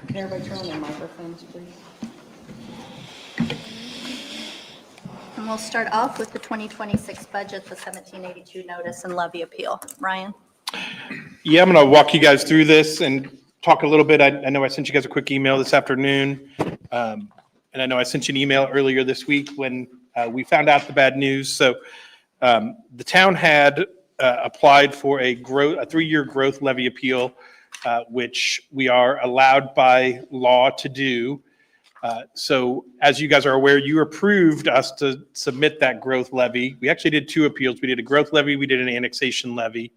Can everybody turn on their microphones, please? And we'll start off with the 2026 budget, the 1782 notice and levy appeal. Ryan? Yeah, I'm going to walk you guys through this and talk a little bit. I know I sent you guys a quick email this afternoon. And I know I sent you an email earlier this week when we found out the bad news. So the town had applied for a 3-year growth levy appeal, which we are allowed by law to do. So as you guys are aware, you approved us to submit that growth levy. We actually did 2 appeals. We did a growth levy, we did an annexation levy.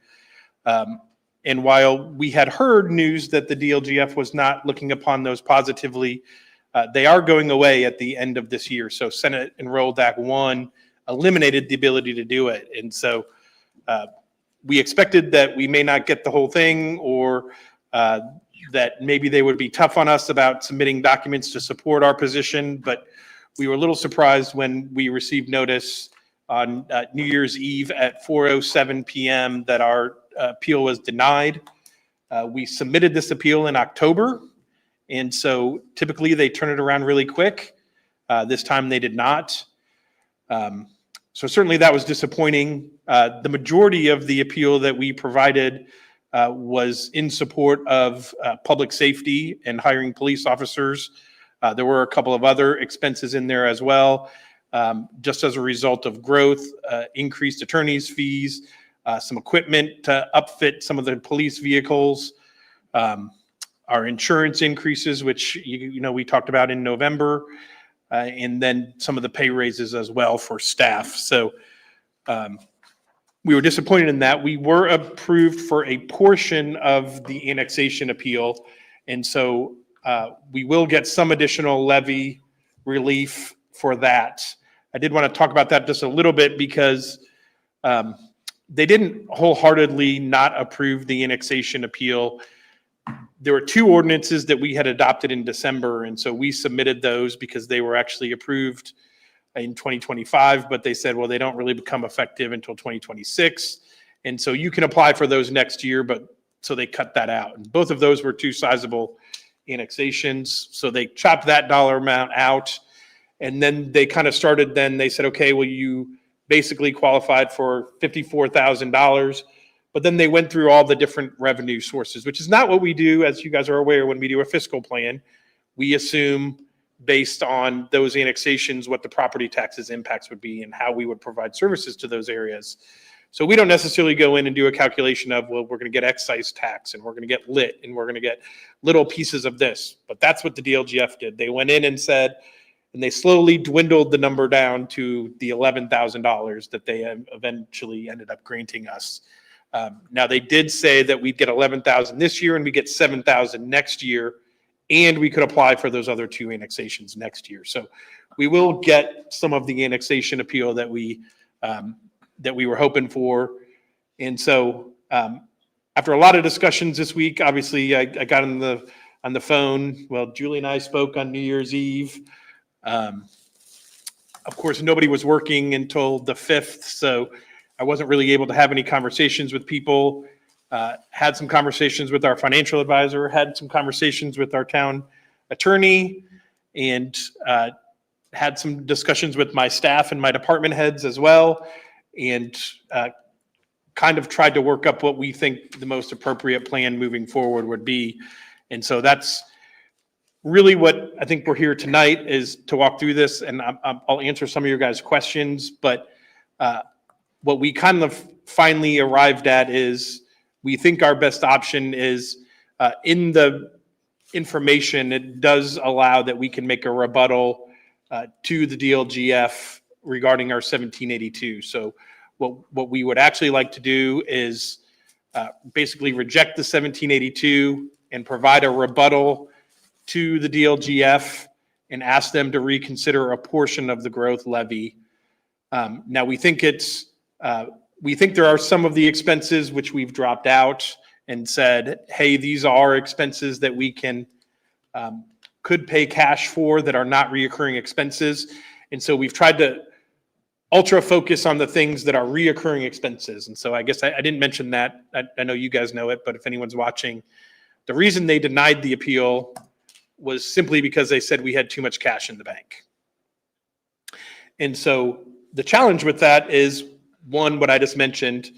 And while we had heard news that the DLGF was not looking upon those positively, they are going away at the end of this year. So Senate Enrolled Act 1 eliminated the ability to do it. And so we expected that we may not get the whole thing, or that maybe they would be tough on us about submitting documents to support our position. But we were a little surprised when we received notice on New Year's Eve at 4:07 p.m. that our appeal was denied. We submitted this appeal in October. And so typically they turn it around really quick. This time they did not. So certainly that was disappointing. The majority of the appeal that we provided was in support of public safety and hiring police officers. There were a couple of other expenses in there as well, just as a result of growth, increased attorney's fees, some equipment to upfit some of the police vehicles, our insurance increases, which you know we talked about in November, and then some of the pay raises as well for staff. So we were disappointed in that. We were approved for a portion of the annexation appeal, and so we will get some additional levy relief for that. I did want to talk about that just a little bit because they didn't wholeheartedly not approve the annexation appeal. There were 2 ordinances that we had adopted in December, and so we submitted those because they were actually approved in 2025, but they said, well, they don't really become effective until 2026. And so you can apply for those next year, but so they cut that out. And both of those were 2 sizable annexations. So they chopped that dollar amount out. And then they kind of started, then they said, okay, well, you basically qualified for $54,000. But then they went through all the different revenue sources, which is not what we do, as you guys are aware, when we do a fiscal plan. We assume based on those annexations what the property taxes impacts would be and how we would provide services to those areas. So we don't necessarily go in and do a calculation of, well, we're going to get excise tax and we're going to get lit and we're going to get little pieces of this. But that's what the DLGF did. They went in and said, and they slowly dwindled the number down to the $11,000 that they eventually ended up granting us. Now they did say that we'd get $11,000 this year and we get $7,000 next year, and we could apply for those other 2 annexations next year. So we will get some of the annexation appeal that we were hoping for. And so after a lot of discussions this week, obviously I got on the phone. Well, Julie and I spoke on New Year's Eve. Of course, nobody was working until the 5th, so I wasn't really able to have any conversations with people. Had some conversations with our financial advisor, had some conversations with our town attorney, and had some discussions with my staff and my department heads as well, and kind of tried to work up what we think the most appropriate plan moving forward would be. And so that's really what I think we're here tonight, is to walk through this, and I'll answer some of your guys' questions. But what we kind of finally arrived at is we think our best option is in the information, it does allow that we can make a rebuttal to the DLGF regarding our 1782. So what we would actually like to do is basically reject the 1782 and provide a rebuttal to the DLGF and ask them to reconsider a portion of the growth levy. Now we think there are some of the expenses which we've dropped out and said, hey, these are expenses that we could pay cash for that are not reoccurring expenses. And so we've tried to ultra focus on the things that are reoccurring expenses. And so I guess I didn't mention that. I know you guys know it, but if anyone's watching, the reason they denied the appeal was simply because they said we had too much cash in the bank. And so the challenge with that is, one, what I just mentioned,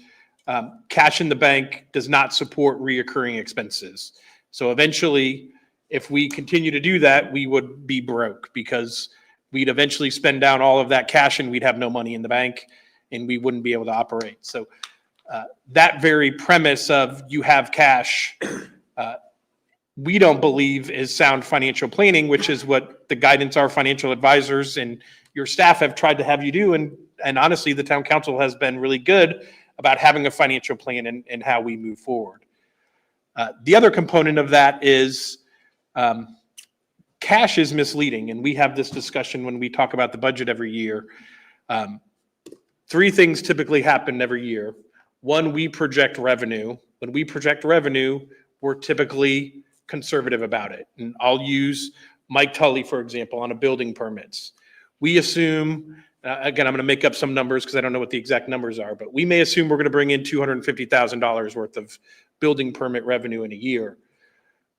cash in the bank does not support reoccurring expenses. So eventually, if we continue to do that, we would be broke because we'd eventually spend down all of that cash and we'd have no money in the bank and we wouldn't be able to operate. So that very premise of you have cash, we don't believe is sound financial planning, which is what the guidance our financial advisors and your staff have tried to have you do. And honestly, the town council has been really good about having a financial plan and how we move forward. The other component of that is cash is misleading. And we have this discussion when we talk about the budget every year. Three things typically happen every year. One, we project revenue. When we project revenue, we're typically conservative about it. And I'll use Mike Tully, for example, on a building permits. We assume, again, I'm going to make up some numbers because I don't know what the exact numbers are, but we may assume we're going to bring in $250,000 worth of building permit revenue in a year.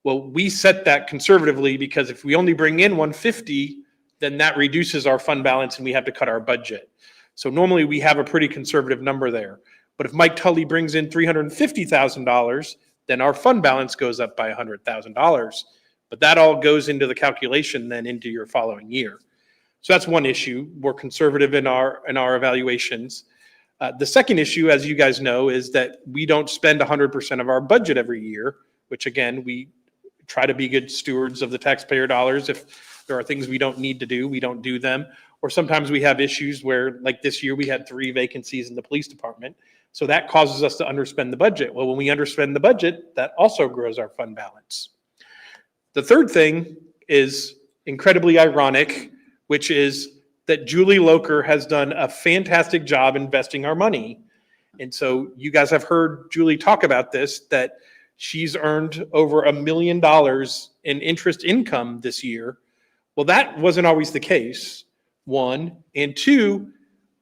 Well, we set that conservatively because if we only bring in 150, then that reduces our fund balance and we have to cut our budget. So normally we have a pretty conservative number there. But if Mike Tully brings in $350,000, then our fund balance goes up by $100,000. But that all goes into the calculation then into your following year. So that's one issue. We're conservative in our evaluations. The second issue, as you guys know, is that we don't spend 100% of our budget every year, which again, we try to be good stewards of the taxpayer dollars. If there are things we don't need to do, we don't do them. Or sometimes we have issues where, like this year, we had 3 vacancies in the police department. So that causes us to underspend the budget. Well, when we underspend the budget, that also grows our fund balance. The third thing is incredibly ironic, which is that Julie Loker has done a fantastic job investing our money. And so you guys have heard Julie talk about this, that she's earned over $1 million in interest income this year. Well, that wasn't always the case, one. And two,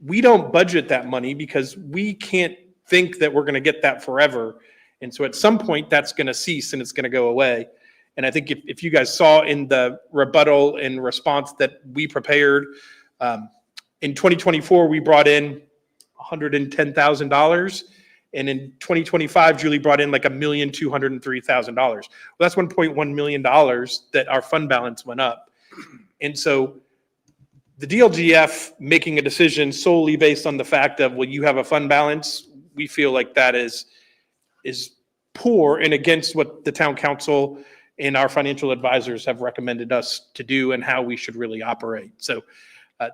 we don't budget that money because we can't think that we're going to get that forever. And so at some point that's going to cease and it's going to go away. And I think if you guys saw in the rebuttal and response that we prepared, in 2024, we brought in $110,000. And in 2025, Julie brought in like $1,203,000. Well, that's $1.1 million that our fund balance went up. And so the DLGF making a decision solely based on the fact of, well, you have a fund balance, we feel like that is poor and against what the town council and our financial advisors have recommended us to do and how we should really operate. So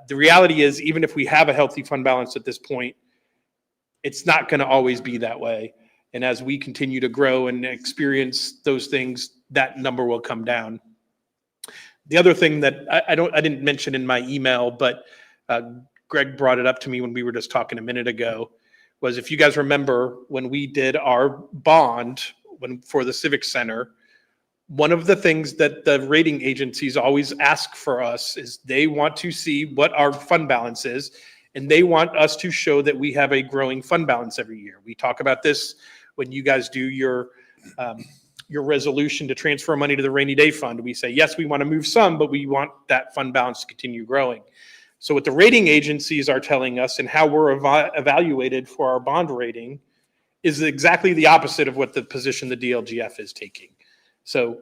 the reality is, even if we have a healthy fund balance at this point, it's not going to always be that way. And as we continue to grow and experience those things, that number will come down. The other thing that I didn't mention in my email, but Greg brought it up to me when we were just talking a minute ago, was if you guys remember when we did our bond for the Civic Center, one of the things that the rating agencies always ask for us is they want to see what our fund balance is, and they want us to show that we have a growing fund balance every year. We talk about this when you guys do your resolution to transfer money to the rainy day fund. We say, yes, we want to move some, but we want that fund balance to continue growing. So what the rating agencies are telling us and how we're evaluated for our bond rating is exactly the opposite of what the position the DLGF is taking. So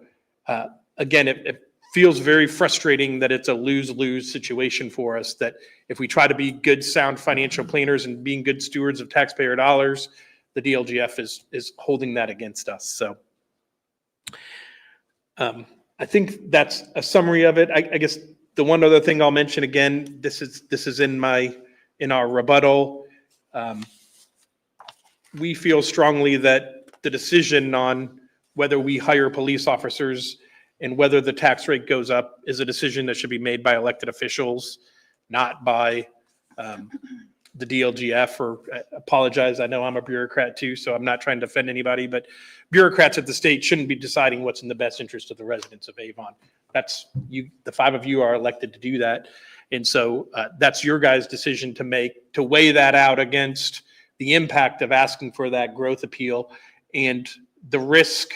again, it feels very frustrating that it's a lose-lose situation for us, that if we try to be good, sound financial planners and being good stewards of taxpayer dollars, the DLGF is holding that against us. So I think that's a summary of it. I guess the one other thing I'll mention again, this is in our rebuttal. We feel strongly that the decision on whether we hire police officers and whether the tax rate goes up is a decision that should be made by elected officials, not by the DLGF. Or apologize, I know I'm a bureaucrat too, so I'm not trying to offend anybody, but bureaucrats at the state shouldn't be deciding what's in the best interest of the residents of Avon. That's you. The 5 of you are elected to do that. And so that's your guys' decision to make, to weigh that out against the impact of asking for that growth appeal and the risk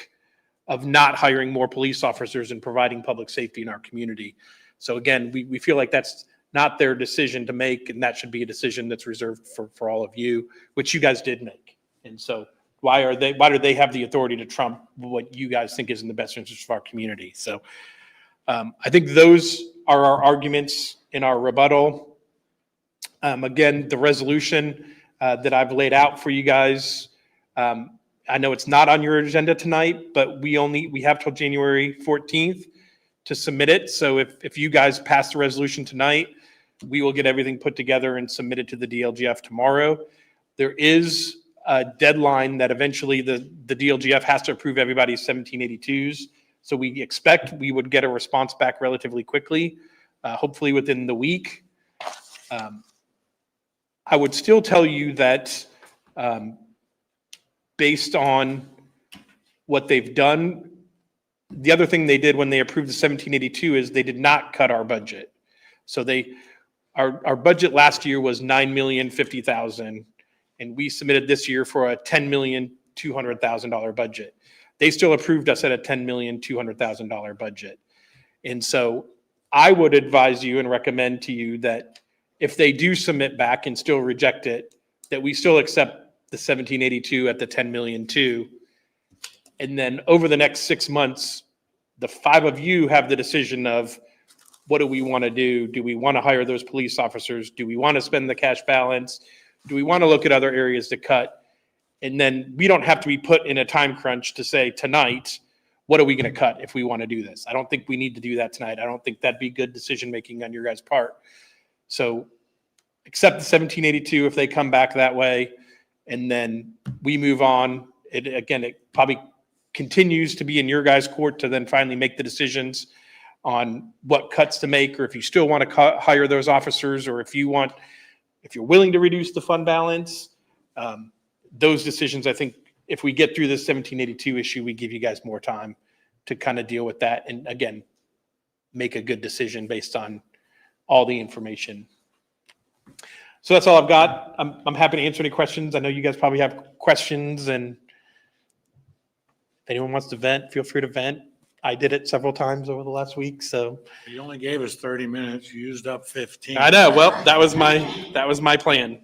of not hiring more police officers and providing public safety in our community. So again, we feel like that's not their decision to make, and that should be a decision that's reserved for all of you, which you guys did make. And so why do they have the authority to trump what you guys think is in the best interest of our community? So I think those are our arguments in our rebuttal. Again, the resolution that I've laid out for you guys, I know it's not on your agenda tonight, but we have till January 14th to submit it. So if you guys pass the resolution tonight, we will get everything put together and submitted to the DLGF tomorrow. There is a deadline that eventually the DLGF has to approve everybody's 1782s. So we expect we would get a response back relatively quickly, hopefully within the week. I would still tell you that based on what they've done, the other thing they did when they approved the 1782 is they did not cut our budget. So our budget last year was $9,050,000, and we submitted this year for a $10,200,000 budget. They still approved us at a $10,200,000 budget. And so I would advise you and recommend to you that if they do submit back and still reject it, that we still accept the 1782 at the 10,000,002. And then over the next 6 months, the 5 of you have the decision of what do we want to do? Do we want to hire those police officers? Do we want to spend the cash balance? Do we want to look at other areas to cut? And then we don't have to be put in a time crunch to say tonight, what are we going to cut if we want to do this? I don't think we need to do that tonight. I don't think that'd be good decision-making on your guys' part. So accept the 1782 if they come back that way, and then we move on. It probably continues to be in your guys' court to then finally make the decisions on what cuts to make, or if you still want to hire those officers, or if you're willing to reduce the fund balance. Those decisions, I think, if we get through this 1782 issue, we give you guys more time to kind of deal with that. And again, make a good decision based on all the information. So that's all I've got. I'm happy to answer any questions. I know you guys probably have questions, and if anyone wants to vent, feel free to vent. I did it several times over the last week, so. You only gave us 30 minutes. You used up 15. I know. Well, that was my plan.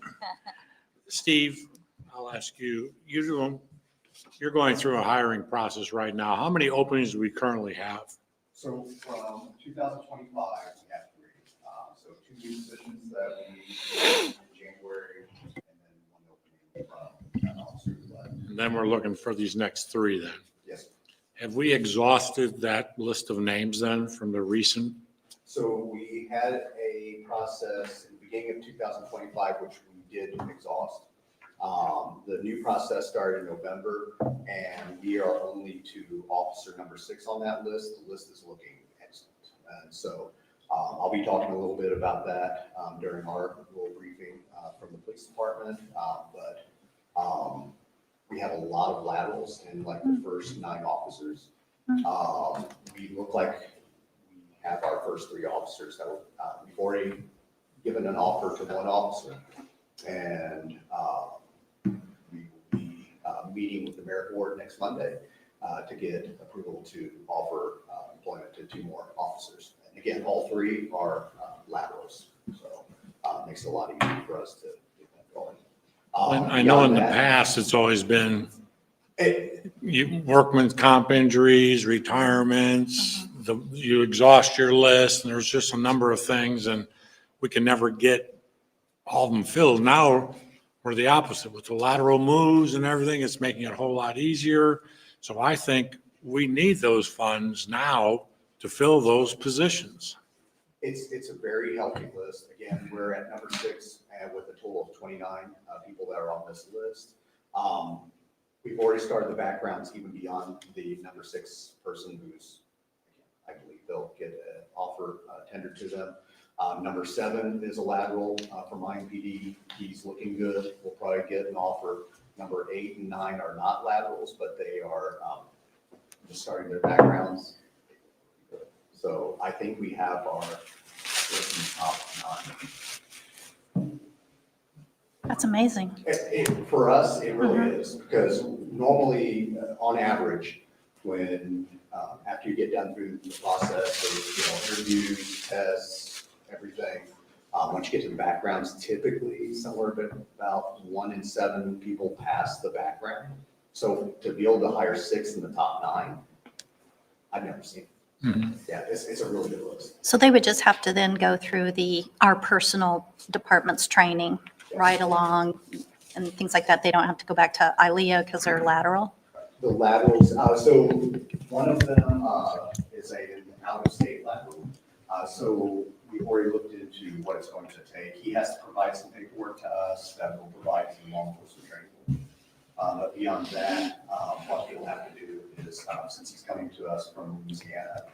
Steve, I'll ask you, you're going through a hiring process right now. How many openings do we currently have? So from 2025, we have 3. So 2 new positions that we need in January, and then 1 opening from officer elect. And then we're looking for these next 3 then. Yes. Have we exhausted that list of names then from the recent? So we had a process in the beginning of 2025, which we did exhaust. The new process started in November, and we are only to officer number 6 on that list. The list is looking excellent. And so I'll be talking a little bit about that during our little briefing from the police department. But we have a lot of laterals in like the first 9 officers. We look like we have our first 3 officers that we've already given an offer to 1 officer. And we will be meeting with the merit board next Monday to get approval to offer employment to 2 more officers. And again, all 3 are laterals, so it makes it a lot easier for us to get that going. I know in the past, it's always been workman's comp injuries, retirements, you exhaust your list, and there's just a number of things, and we can never get all of them filled. Now we're the opposite with the lateral moves and everything. It's making it a whole lot easier. So I think we need those funds now to fill those positions. It's a very healthy list. Again, we're at number 6 and with a total of 29 people that are on this list. We've already started the backgrounds even beyond the number 6 person who's, I believe they'll get an offer tendered to them. Number 7 is a lateral from IMPD. He's looking good. We'll probably get an offer. Number 8 and 9 are not laterals, but they are just starting their backgrounds. So I think we have our top 9. That's amazing. For us, it really is, because normally, on average, when, after you get done through the process of, interviews, tests, everything, once you get to the backgrounds, typically somewhere about 1 in 7 people pass the background. So to be able to hire 6 in the top 9, I've never seen it. Yeah, it's a really good list. So they would just have to then go through our personal department's training, ride along and things like that. They don't have to go back to ILEA because they're lateral. The laterals, so one of them is an out-of-state lateral. So we already looked into what it's going to take. He has to provide some paperwork to us that will provide some law enforcement training. But beyond that, what he'll have to do is, since he's coming to us from Louisiana,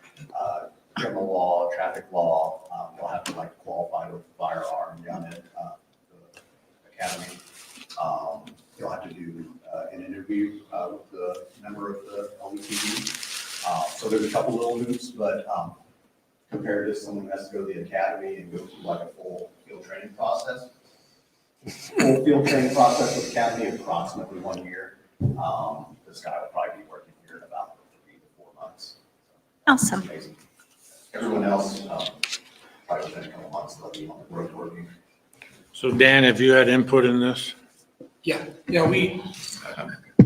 criminal law, traffic law, he'll have to qualify with firearm down at the academy. He'll have to do an interview with the member of the LETV. So there's a couple little hoops, but compared to someone who has to go to the academy and go through a full field training process. Full field training process with academy, approximately 1 year. This guy will probably be working here in about 3 to 4 months. Awesome. Amazing. Everyone else, probably within a couple months, they'll be on the road working. So Dan, have you had input in this? Yeah,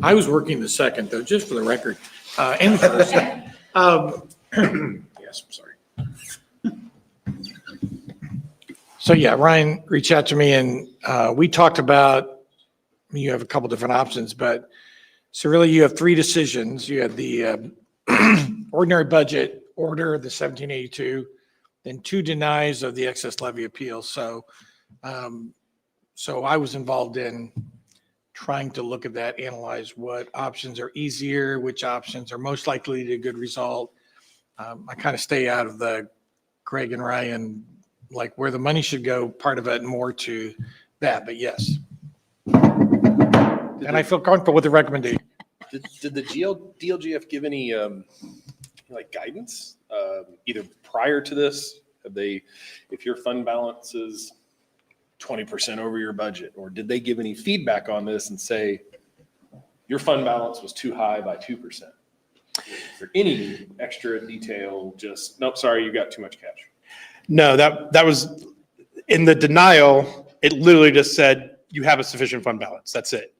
I was working the second though, just for the record, and the first. Yes, I'm sorry. So yeah, Ryan reached out to me and we talked about, you have a couple different options, but so really you have 3 decisions. You had the ordinary budget order, the 1782, then 2 denies of the excess levy appeal. So I was involved in trying to look at that, analyze what options are easier, which options are most likely to a good result. I kind of stay out of the Greg and Ryan, like where the money should go, part of it more to that, but yes. And I feel comfortable with the recommendation. Did the DLGF give any guidance either prior to this? Have they, if your fund balance is 20% over your budget, or did they give any feedback on this and say your fund balance was too high by 2%? Is there any extra detail? Just nope, sorry, you got too much cash. No, that was in the denial. It literally just said you have a sufficient fund balance. That's it.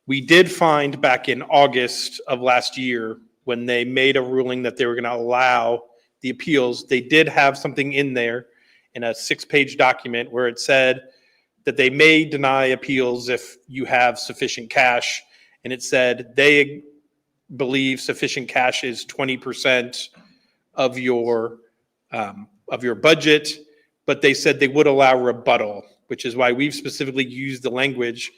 We did find back in August of last year when they made a ruling that they were going to allow the appeals, they did have something in there in a 6-page document where it said that they may deny appeals if you have sufficient cash. And it said they believe sufficient cash is 20% of your budget, but they said they would allow rebuttal, which is why we've specifically used the language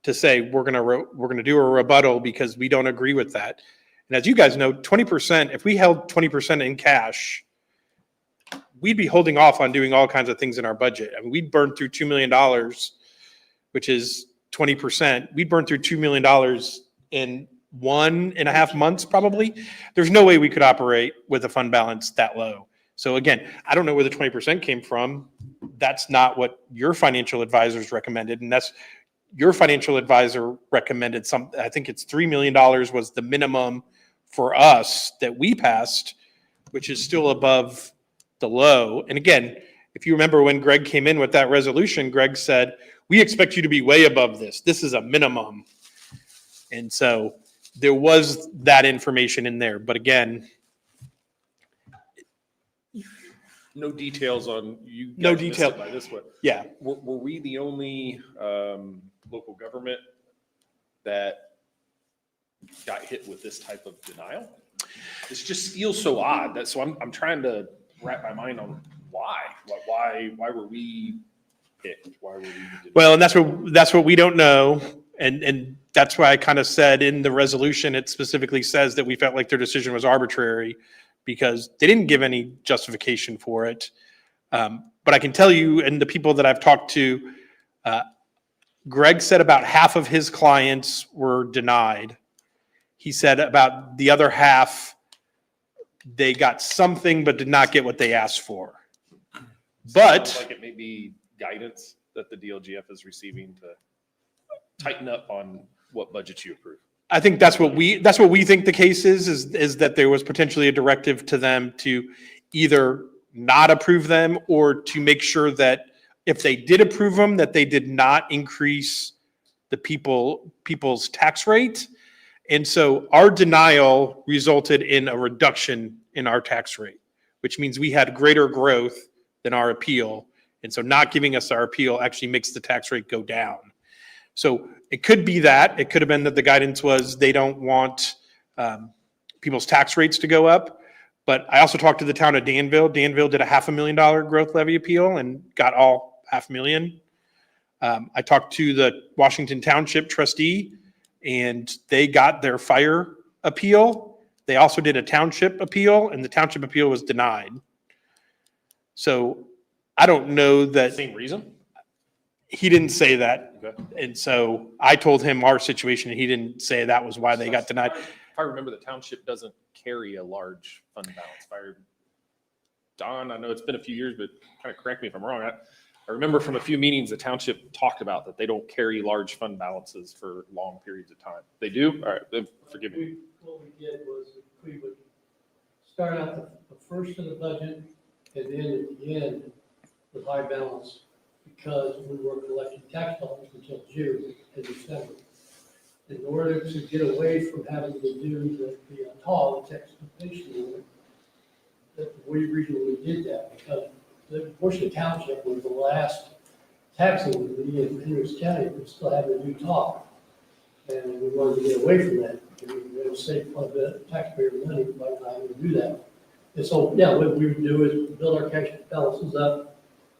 to say we're gonna do a rebuttal because we don't agree with that. And as you guys know, 20%, if we held 20% in cash, we'd be holding off on doing all kinds of things in our budget. I mean, we'd burn through $2 million, which is 20%. We'd burn through $2 million in 1.5 months, probably. There's no way we could operate with a fund balance that low. So again, I don't know where the 20% came from. That's not what your financial advisors recommended. And that's your financial advisor recommended I think it's $3 million was the minimum for us that we passed, which is still above the low. And again, if you remember when Greg came in with that resolution, Greg said, we expect you to be way above this. This is a minimum. And so there was that information in there. But again, No details on you. No guys missed detail. it by this way. yeah, Were we the only local government that got hit with this type of denial? This just feels so odd. So I'm trying to wrap my mind on why. Why were we picked? Why were we denied? well, and that's what we don't know. And that's why I kind of said in the resolution, it specifically says that we felt like their decision was arbitrary because they didn't give any justification for it. But I can tell you, and the people that I've talked to, Greg said about half of his clients were denied. He said about the other half, they got something but did not get what they asked for. But Sounds like it may be guidance that the DLGF is receiving to tighten up on what budgets you approve. I think that's what we think the case is that there was potentially a directive to them to either not approve them or to make sure that if they did approve them, that they did not increase the people's tax rate. And so our denial resulted in a reduction in our tax rate, which means we had greater growth than our appeal. And so not giving us our appeal actually makes the tax rate go down. So it could be that. It could have been that the guidance was they don't want people's tax rates to go up. But I also talked to the town of Danville. Danville did a $500,000 growth levy appeal and got all $500,000. I talked to the Washington Township trustee, and they got their fire appeal. They also did a township appeal, and the township appeal was denied. So I don't know that. Same reason? He didn't say that. Okay. And so I told him our situation, and he didn't say that was why they got denied. If I remember, the township doesn't carry a large fund balance. Don, I know it's been a few years, but kind of correct me if I'm wrong. I remember from a few meetings, the township talked about that they don't carry large fund balances for long periods of time. They do? All right, then forgive me. What we did was we would start out the first of the budget and then at the end with high balance because we were collecting tax dollars until June and December. In order to get away from having to do the tall tax completion limit, that we originally did that because the Portia Township was the last taxing community in Henry County that still had a new top. And we wanted to get away from that. And we were going to save quite a bit of taxpayer money by not having to do that. And so, yeah, what we would do is build our cash balances up,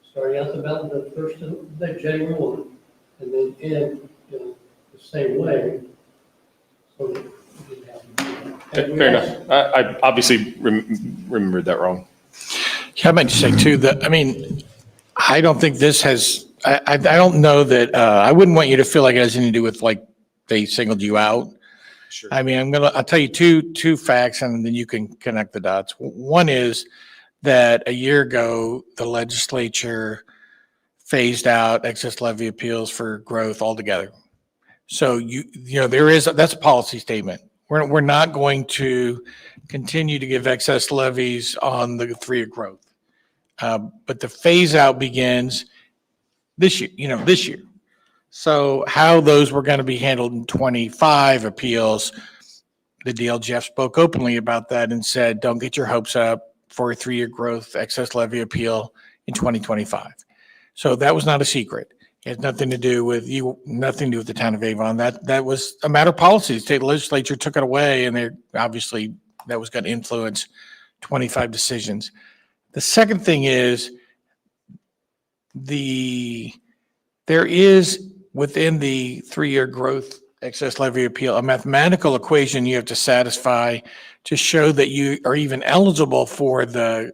starting out the first of the January 1, and then end, the same way. So that we didn't have to do that. And we Fair also- enough. I obviously remembered that wrong. Yeah, I might just say too, that, I mean, I don't think this has, I don't know that, I wouldn't want you to feel like it has anything to do with like they singled you out. Sure. I mean, I'll tell you two facts and then you can connect the dots. One is that a year ago, the legislature phased out excess levy appeals for growth altogether. So that's a policy statement. We're not going to continue to give excess levies on the 3-year growth. But the phase out begins this year. So how those were going to be handled in 25 appeals, the DLGF spoke openly about that and said, don't get your hopes up for a 3-year growth excess levy appeal in 2025. So that was not a secret. It had nothing to do with you, nothing to do with the town of Avon. That was a matter of policy. The state legislature took it away, and they obviously that was going to influence 25 decisions. The second thing is there is within the 3-year growth excess levy appeal a mathematical equation you have to satisfy to show that you are even eligible for the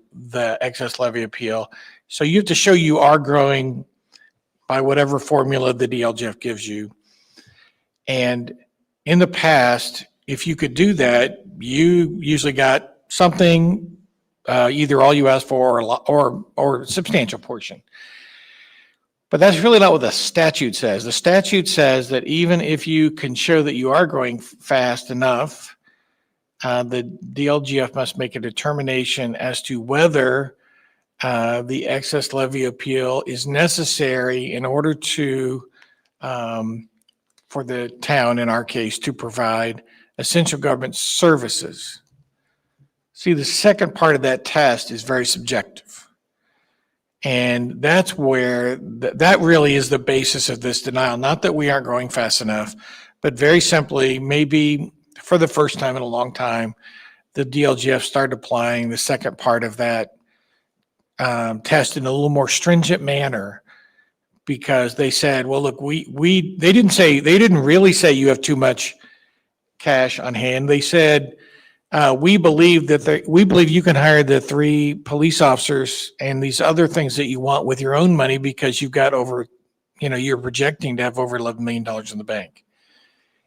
excess levy appeal. So you have to show you are growing by whatever formula the DLGF gives you. And in the past, if you could do that, you usually got something, either all you asked for or a substantial portion. But that's really not what the statute says. The statute says that even if you can show that you are growing fast enough, the DLGF must make a determination as to whether the excess levy appeal is necessary in order to, for the town, in our case, to provide essential government services. See, the second part of that test is very subjective. And that's where, that really is the basis of this denial. Not that we aren't growing fast enough, but very simply, maybe for the first time in a long time, the DLGF started applying the second part of that test in a little more stringent manner, because they said, well, look, they didn't really say you have too much cash on hand. They said, we believe you can hire the 3 police officers and these other things that you want with your own money because you've got you're projecting to have over $11 million in the bank.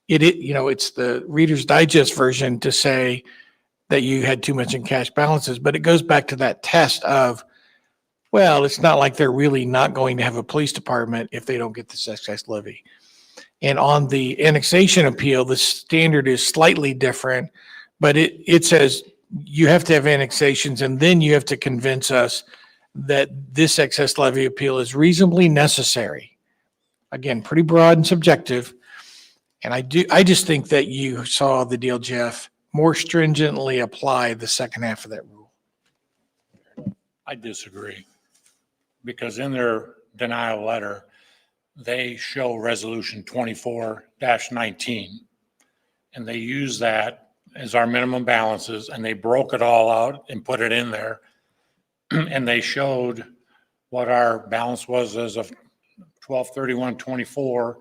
It's the Reader's Digest version to say that you had too much in cash balances, but it goes back to that test of, well, it's not like they're really not going to have a police department if they don't get this excess levy. And on the annexation appeal, the standard is slightly different, but it says you have to have annexations and then you have to convince us that this excess levy appeal is reasonably necessary. Again, pretty broad and subjective. And I just think that you saw the deal, Jeff, more stringently apply the second half of that rule. I disagree. Because in their denial letter, they show resolution 24-19. And they use that as our minimum balances, and they broke it all out and put it in there. And they showed what our balance was as of 12/31/24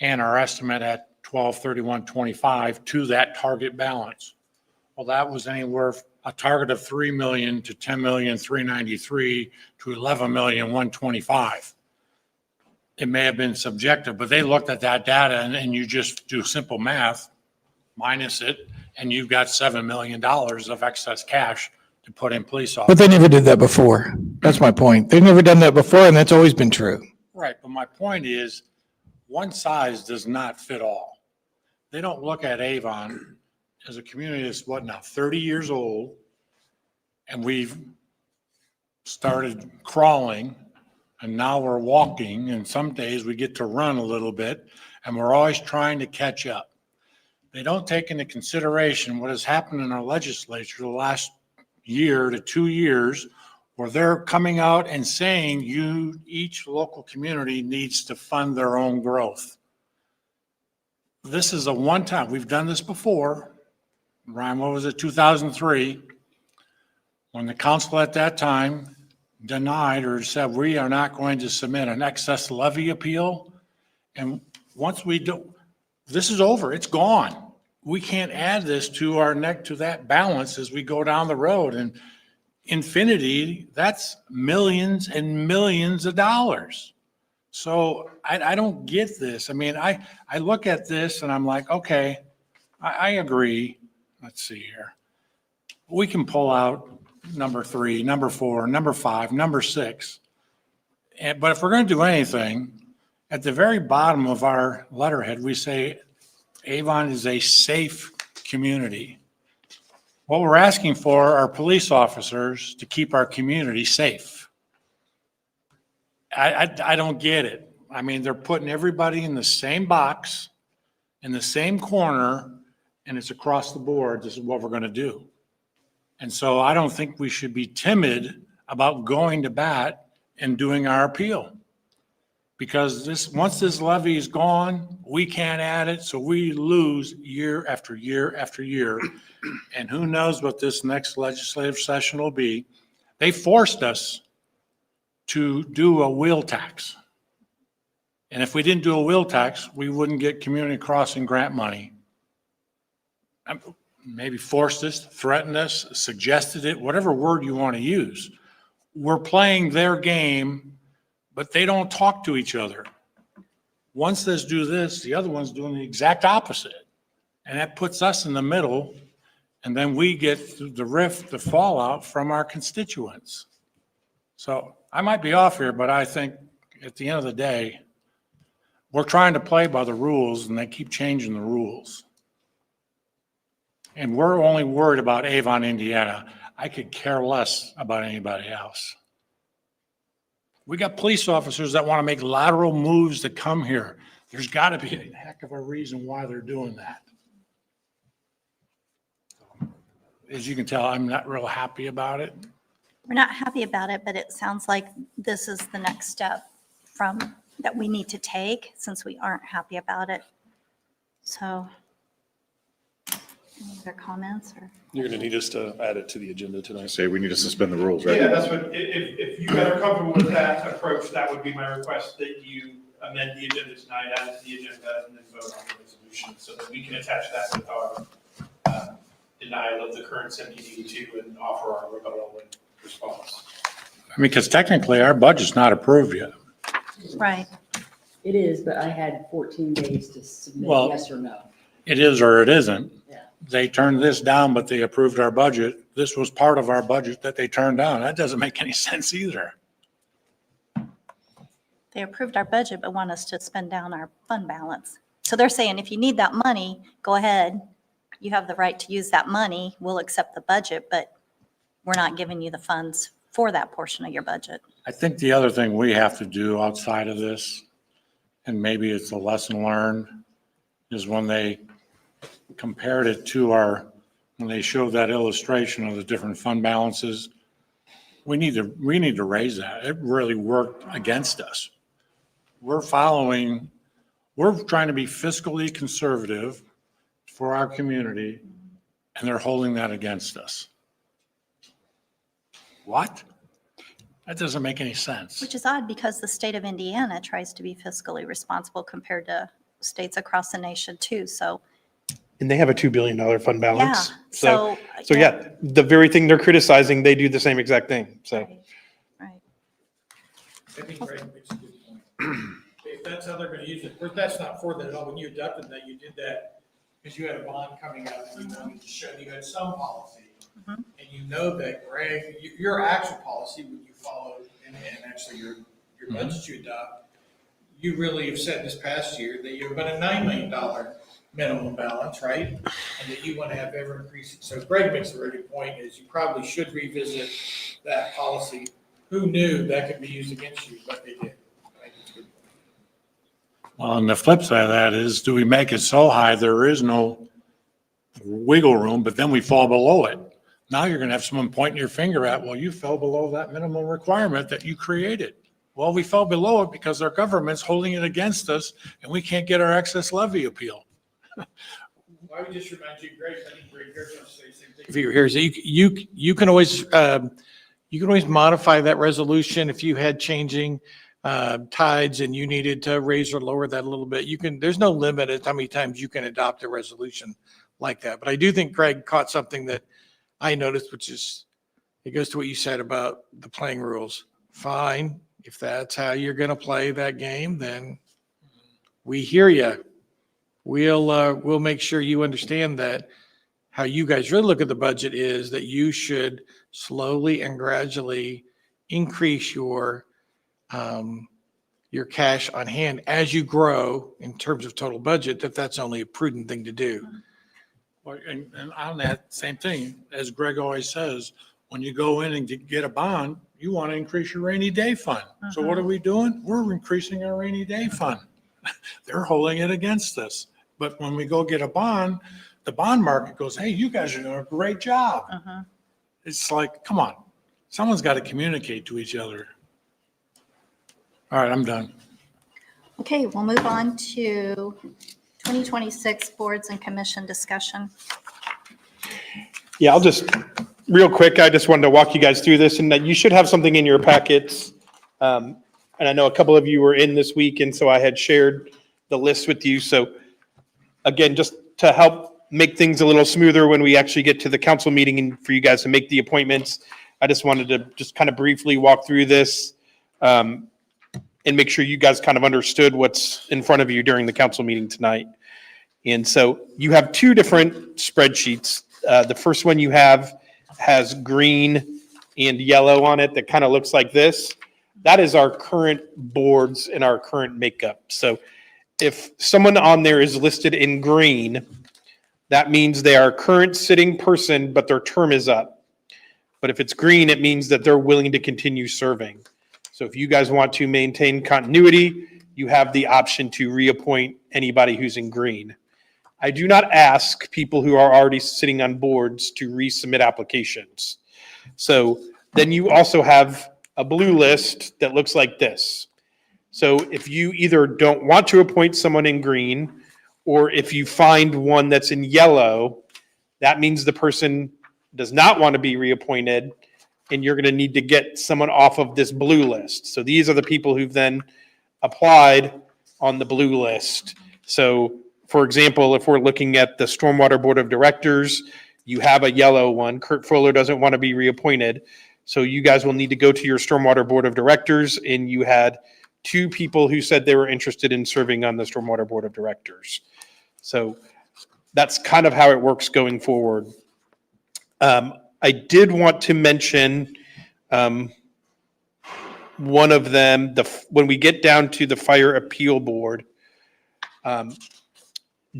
and our estimate at 12/31/25 to that target balance. Well, that was anywhere, a target of 3 million to 10,393,000 to 11,125,000. It may have been subjective, but they looked at that data and you just do simple math, minus it, and you've got $7 million of excess cash to put in police But officers. they never did that before. That's my point. They've never done that before, and that's always been true. Right, but my point is, one size does not fit all. They don't look at Avon as a community that's what now, 30 years old, and we've started crawling, and now we're walking, and some days we get to run a little bit, and we're always trying to catch up. They don't take into consideration what has happened in our legislature the last year to 2 years, where they're coming out and saying each local community needs to fund their own growth. This is a one-time, we've done this before. Ryan, what was it, 2003? When the council at that time denied or said, we are not going to submit an excess levy appeal. And once we do, this is over, it's gone. We can't add this to our to that balance as we go down the road. And infinity, that's millions and millions of dollars. So I don't get this. I mean, I look at this and I'm like, okay, I agree. Let's see here. We can pull out number 3, number 4, number 5, number 6. But if we're going to do anything, at the very bottom of our letterhead, we say Avon is a safe community. What we're asking for are police officers to keep our community safe. I don't get it. I mean, they're putting everybody in the same box, in the same corner, and it's across the board. This is what we're going to do. And so I don't think we should be timid about going to bat and doing our appeal. Because once this levy is gone, we can't add it, so we lose year after year after year. And who knows what this next legislative session will be. They forced us to do a wheel tax. And if we didn't do a wheel tax, we wouldn't get community crossing grant money. Maybe forced us, threatened us, suggested it, whatever word you want to use. We're playing their game, but they don't talk to each other. One says do this, the other one's doing the exact opposite. And that puts us in the middle, and then we get the rift, the fallout from our constituents. So I might be off here, but I think at the end of the day, we're trying to play by the rules and they keep changing the rules. And we're only worried about Avon, Indiana. I could care less about anybody else. We got police officers that want to make lateral moves to come here. There's got to be a heck of a reason why they're doing that. As you can tell, I'm not real happy about it. We're not happy about it, but it sounds like this is the next step that we need to take since we aren't happy about it. So, any other comments or? You're going to need us to add it to the agenda tonight. Say we need to suspend the rules, right? Yeah, that's what, if you guys are comfortable with that approach, that would be my request, that you amend the agenda tonight, add it to the agenda, and then vote on the resolution, so that we can attach that with our denial of the current MDD to and offer our rebuttal and response. I mean, because technically our budget's not approved yet. Right. It is, but I had 14 days to submit Well- yes or no. It is or it isn't. Yeah. They turned this down, but they approved our budget. This was part of our budget that they turned down. That doesn't make any sense either. They approved our budget, but want us to spend down our fund balance. So they're saying if you need that money, go ahead. You have the right to use that money. We'll accept the budget, but we're not giving you the funds for that portion of your budget. I think the other thing we have to do outside of this, and maybe it's a lesson learned, is when they compared it to when they showed that illustration of the different fund balances, we need to raise that. It really worked against us. We're trying to be fiscally conservative for our community, and they're holding that against us. What? That doesn't make any sense. Which is odd because the state of Indiana tries to be fiscally responsible compared to states across the nation too. So, And they have a $2 billion fund yeah, balance. so. So yeah, the very thing they're criticizing, they do the same exact thing. So Right, right. I think Greg makes a good point. If that's how they're gonna use it, of course, that's not for that at all. When you adopted that, you did that because you had a bond coming out and you wanted to show you had some policy. Mhm. And you know that, Greg, your actual policy, when you follow, and actually your budget you adopt, you really have said this past year that you've got a $9 million minimum balance, right? And that you want to have ever increasing. So Greg makes a very good point, is you probably should revisit that policy. Who knew that could be used against you, but they did. I think it's a good point. Well, and the flip side of that is, do we make it so high there is no wiggle room, but then we fall below it? Now you're going to have someone pointing your finger at, well, you fell below that minimum requirement that you created. Well, we fell below it because our government's holding it against us and we can't get our excess levy appeal. Why would just remind you, Greg, I think Greg Harris wants to say the same thing. If you were here, so you can always modify that resolution if you had changing tides and you needed to raise or lower that a little bit. There's no limit at how many times you can adopt a resolution like that. But I do think Greg caught something that I noticed, which is, it goes to what you said about the playing rules. Fine, if that's how you're going to play that game, then we hear you. We'll make sure you understand that how you guys really look at the budget is that you should slowly and gradually increase your cash on hand as you grow in terms of total budget, that's only a prudent thing to do. Well, and on that same thing, as Greg always says, when you go in and get a bond, you want to increase your rainy day fund. So what are we doing? We're increasing our rainy day fund. They're holding it against us. But when we go get a bond, the bond market goes, hey, you guys are doing a great job. It's like, come on, someone's got to communicate to each other. All right, I'm done. Okay, we'll move on to 2026 boards and commission discussion. yeah, I'll just, real quick, I just wanted to walk you guys through this, and that you should have something in your packets. And I know a couple of you were in this week, and so I had shared the list with you. So again, just to help make things a little smoother when we actually get to the council meeting and for you guys to make the appointments, I just wanted to just kind of briefly walk through this and make sure you guys kind of understood what's in front of you during the council meeting tonight. And so you have two different spreadsheets. The first one you have has green and yellow on it that kind of looks like this. That is our current boards and our current makeup. So if someone on there is listed in green, that means they are a current sitting person, but their term is up. But if it's green, it means that they're willing to continue serving. So if you guys want to maintain continuity, you have the option to reappoint anybody who's in green. I do not ask people who are already sitting on boards to resubmit applications. So then you also have a blue list that looks like this. So if you either don't want to appoint someone in green, or if you find one that's in yellow, that means the person does not want to be reappointed, and you're going to need to get someone off of this blue list. So these are the people who've then applied on the blue list. So for example, if we're looking at the Stormwater Board of Directors, you have a yellow one. Kurt Fuller doesn't want to be reappointed. So you guys will need to go to your Stormwater Board of Directors, and you had two people who said they were interested in serving on the Stormwater Board of Directors. So that's kind of how it works going forward. I did want to mention one of them, when we get down to the Fire Appeal Board,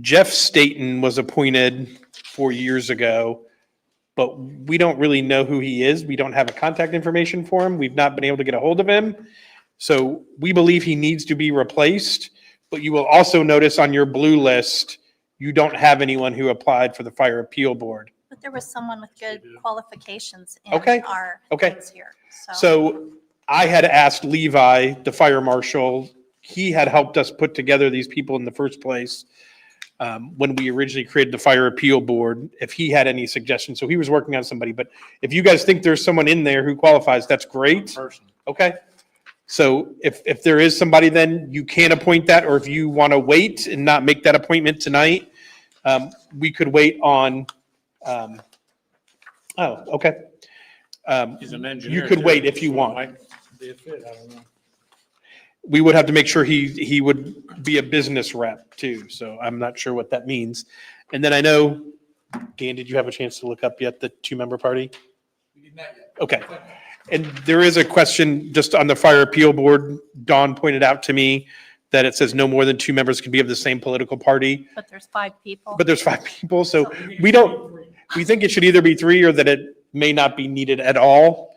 Jeff Staten was appointed 4 years ago, but we don't really know who he is. We don't have a contact information for him. We've not been able to get a hold of him. So we believe he needs to be replaced, but you will also notice on your blue list, you don't have anyone who applied for the Fire Appeal Board. But there was someone with good qualifications in Okay, our okay. things here. So I had asked Levi, the fire marshal, he had helped us put together these people in the first place when we originally created the Fire Appeal Board, if he had any suggestions. So he was working on somebody, but if you guys think there's someone in there who qualifies, that's great. Person. Okay. So if there is somebody, then you can appoint that, or if you want to wait and not make that appointment tonight, we could wait on, okay. He's an engineer. You could too, wait if you so it want. might be a fit, I don't know. We would have to make sure he would be a business rep too, so I'm not sure what that means. And then I know, Dan, did you have a chance to look up yet the 2-member party? Okay. And there is a question just on the Fire Appeal Board. Dawn pointed out to me that it says no more than 2 members can be of the same political party, But there's 5 people. but there's 5 people, so we think it should either be 3 or that it may not be needed at all.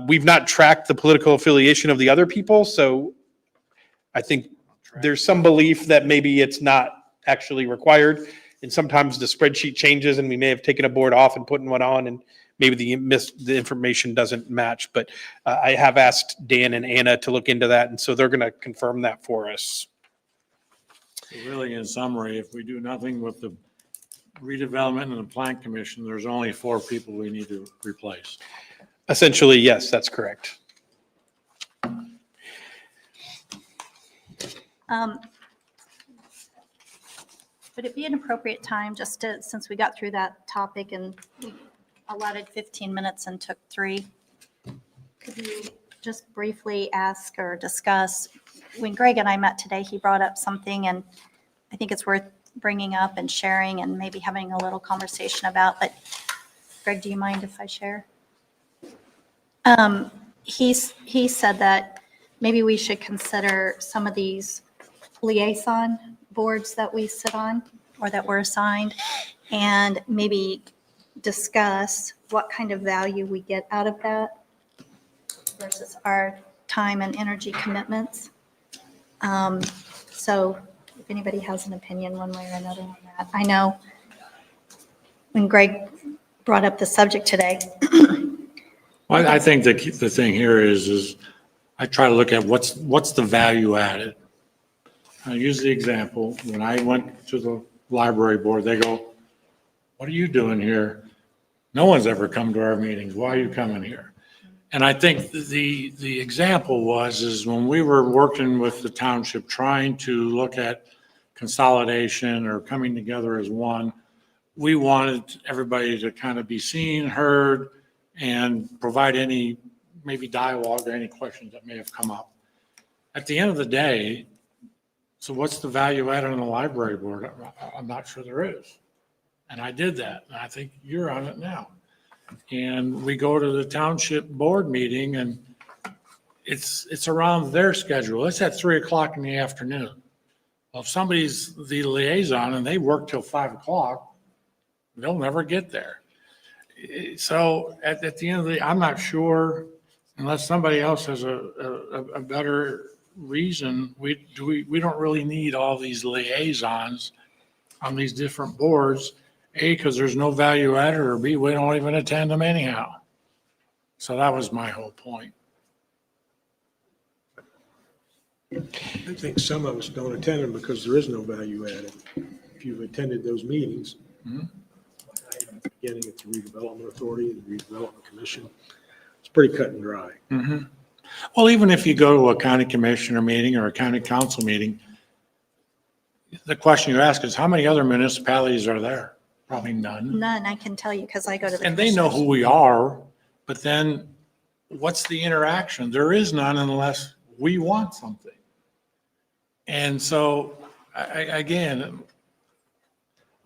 We've not tracked the political affiliation of the other people, so I think there's some belief that maybe it's not actually required. And sometimes the spreadsheet changes and we may have taken a board off and putting one on, and maybe the information doesn't match. But I have asked Dan and Anna to look into that, and so they're going to confirm that for us. So really, in summary, if we do nothing with the redevelopment and the plan commission, there's only 4 people we need to replace. Essentially, yes, that's correct. Would it be an appropriate time just to, since we got through that topic and we allotted 15 minutes and took 3, could you just briefly ask or discuss, when Greg and I met today, he brought up something and I think it's worth bringing up and sharing and maybe having a little conversation about, but Greg, do you mind if I share? He said that maybe we should consider some of these liaison boards that we sit on or that we're assigned, and maybe discuss what kind of value we get out of that versus our time and energy commitments. So if anybody has an opinion one way or another on that. I know when Greg brought up the subject today. Well, I think the thing here is I try to look at what's the value added. I use the example, when I went to the library board, they go, "What are you doing here? No one's ever come to our meetings. Why are you coming here?" And I think the example is when we were working with the township, trying to look at consolidation or coming together as one, we wanted everybody to kind of be seen, heard, and provide any maybe dialogue or any questions that may have come up. At the end of the day, so what's the value added on the library board? I'm not sure there is. And I did that, and I think you're on it now. And we go to the township board meeting, and it's around their schedule. It's at 3:00 in the afternoon. Well, if somebody's the liaison and they work till 5:00, they'll never get there. So at the end of the day, I'm not sure, unless somebody else has a better reason, we don't really need all these liaisons on these different boards. A, because there's no value added, or B, we don't even attend them anyhow. So that was my whole point. I think some of us don't attend them because there is no value added. If you've attended those meetings, beginning at the redevelopment authority, the redevelopment commission, it's pretty cut and dry. Mm-hmm. Well, even if you go to a county commissioner meeting or a county council meeting, the question you ask is, how many other municipalities are there? Probably none. None, I can tell you, because I go to the. And they know who we are, but then what's the interaction? There is none unless we want something. And so, again,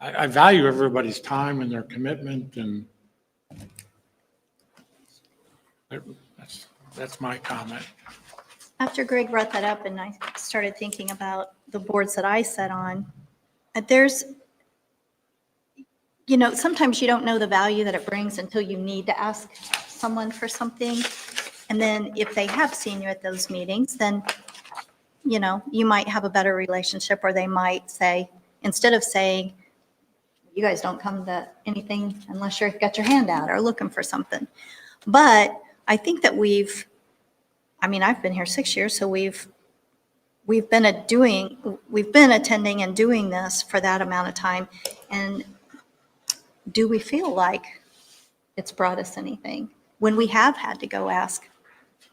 I value everybody's time and their commitment, and that's my comment. After Greg brought that up and I started thinking about the boards that I sat on, there's, sometimes you don't know the value that it brings until you need to ask someone for something. And then if they have seen you at those meetings, then, you might have a better relationship, or they might say, instead of saying, you guys don't come to anything unless you've got your hand out or looking for something. But I think that I've been here 6 years, so we've been attending and doing this for that amount of time. And do we feel like it's brought us anything when we have had to go ask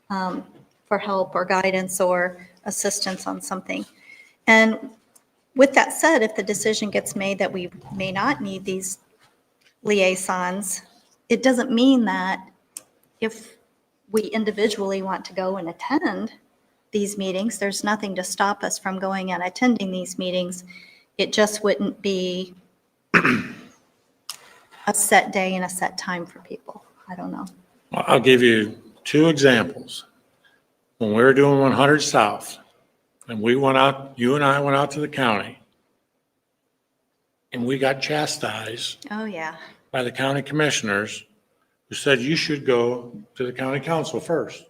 for help or guidance or assistance on something? And with that said, if the decision gets made that we may not need these liaisons, it doesn't mean that if we individually want to go and attend these meetings, there's nothing to stop us from going and attending these meetings. It just wouldn't be a set day and a set time for people. I don't know. I'll give you 2 examples. When we were doing 100 South, and we went out, you and I went out to the county, and we got chastised Oh, yeah. by the county commissioners who said you should go to the county council first.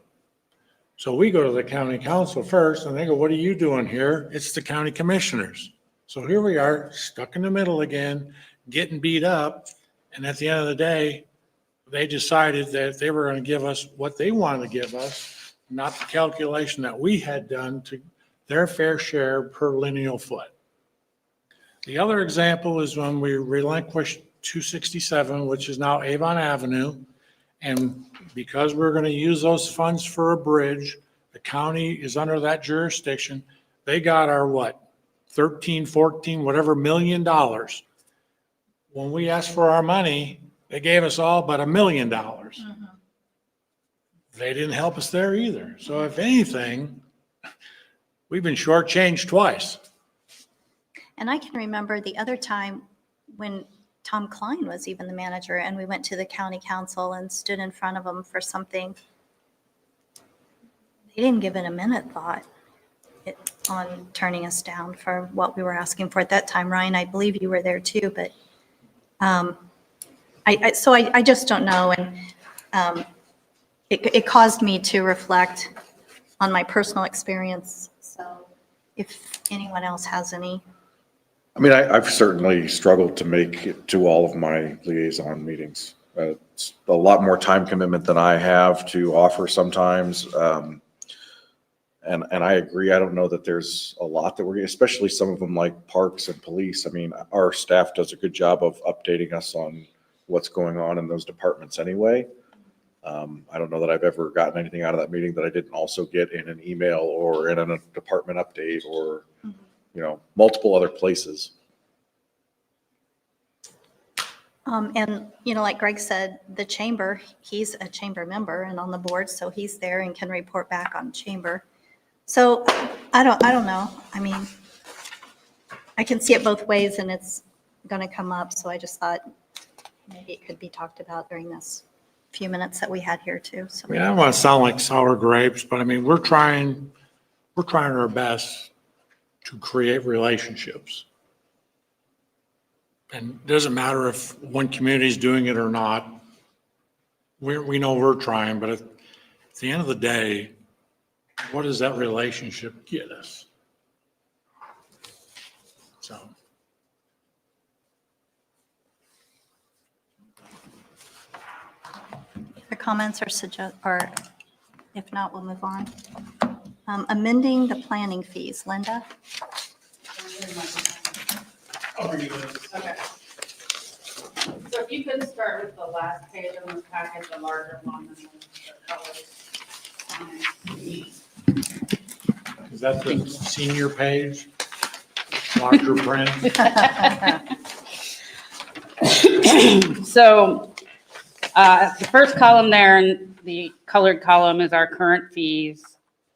So we go to the county council first, and they go, what are you doing here? It's the county commissioners. So here we are, stuck in the middle again, getting beat up. And at the end of the day, they decided that they were going to give us what they wanted to give us, not the calculation that we had done to their fair share per lineal foot. The other example is when we relinquished 267, which is now Avon Avenue. And because we're going to use those funds for a bridge, the county is under that jurisdiction. They got our 13, 14, whatever $1 million. When we asked for our money, they gave us all but $1 million. Mm-hmm. They didn't help us there either. So if anything, we've been shortchanged twice. And I can remember the other time when Tom Klein was even the manager, and we went to the county council and stood in front of them for something. They didn't give it a minute thought on turning us down for what we were asking for at that time. Ryan, I believe you were there too, but I just don't know. And it caused me to reflect on my personal experience. So if anyone else has any. I mean, I've certainly struggled to make it to all of my liaison meetings. It's a lot more time commitment than I have to offer sometimes. And I agree. I don't know that there's a lot that we're, especially some of them like parks and police. I mean, our staff does a good job of updating us on what's going on in those departments anyway. I don't know that I've ever gotten anything out of that meeting that I didn't also get in an email or in a department update or multiple other places. And, like Greg said, the chamber, he's a chamber member and on the board, so he's there and can report back on chamber. So I don't know. I mean, I can see it both ways and it's going to come up. So I just thought maybe it could be talked about during this few minutes that we had here too. So I mean, I don't want to sound like sour grapes, but I mean, we're trying our best to create relationships. And it doesn't matter if one community is doing it or not. We know we're trying, but at the end of the day, what does that relationship get us? So. other comments or if not, we'll move on. Amending the planning fees, Linda? Okay. So if you could start with the last page of the package, the larger one, and then the colors. Is that the senior page? Larger print? So the first column there, and the colored column is our current fees.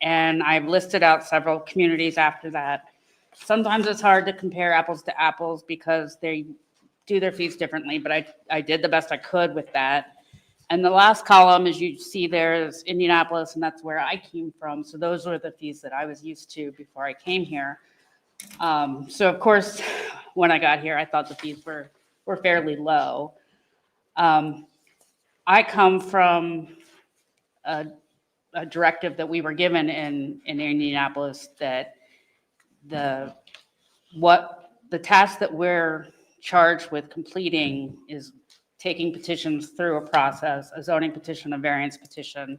And I've listed out several communities after that. Sometimes it's hard to compare apples to apples because they do their fees differently, but I did the best I could with that. And the last column, as you see there, is Indianapolis, and that's where I came from. So those were the fees that I was used to before I came here. So of course, when I got here. I thought the fees were fairly low. I come from a directive that we were given in Indianapolis that the task that we're charged with completing is taking petitions through a process, a zoning petition, a variance petition,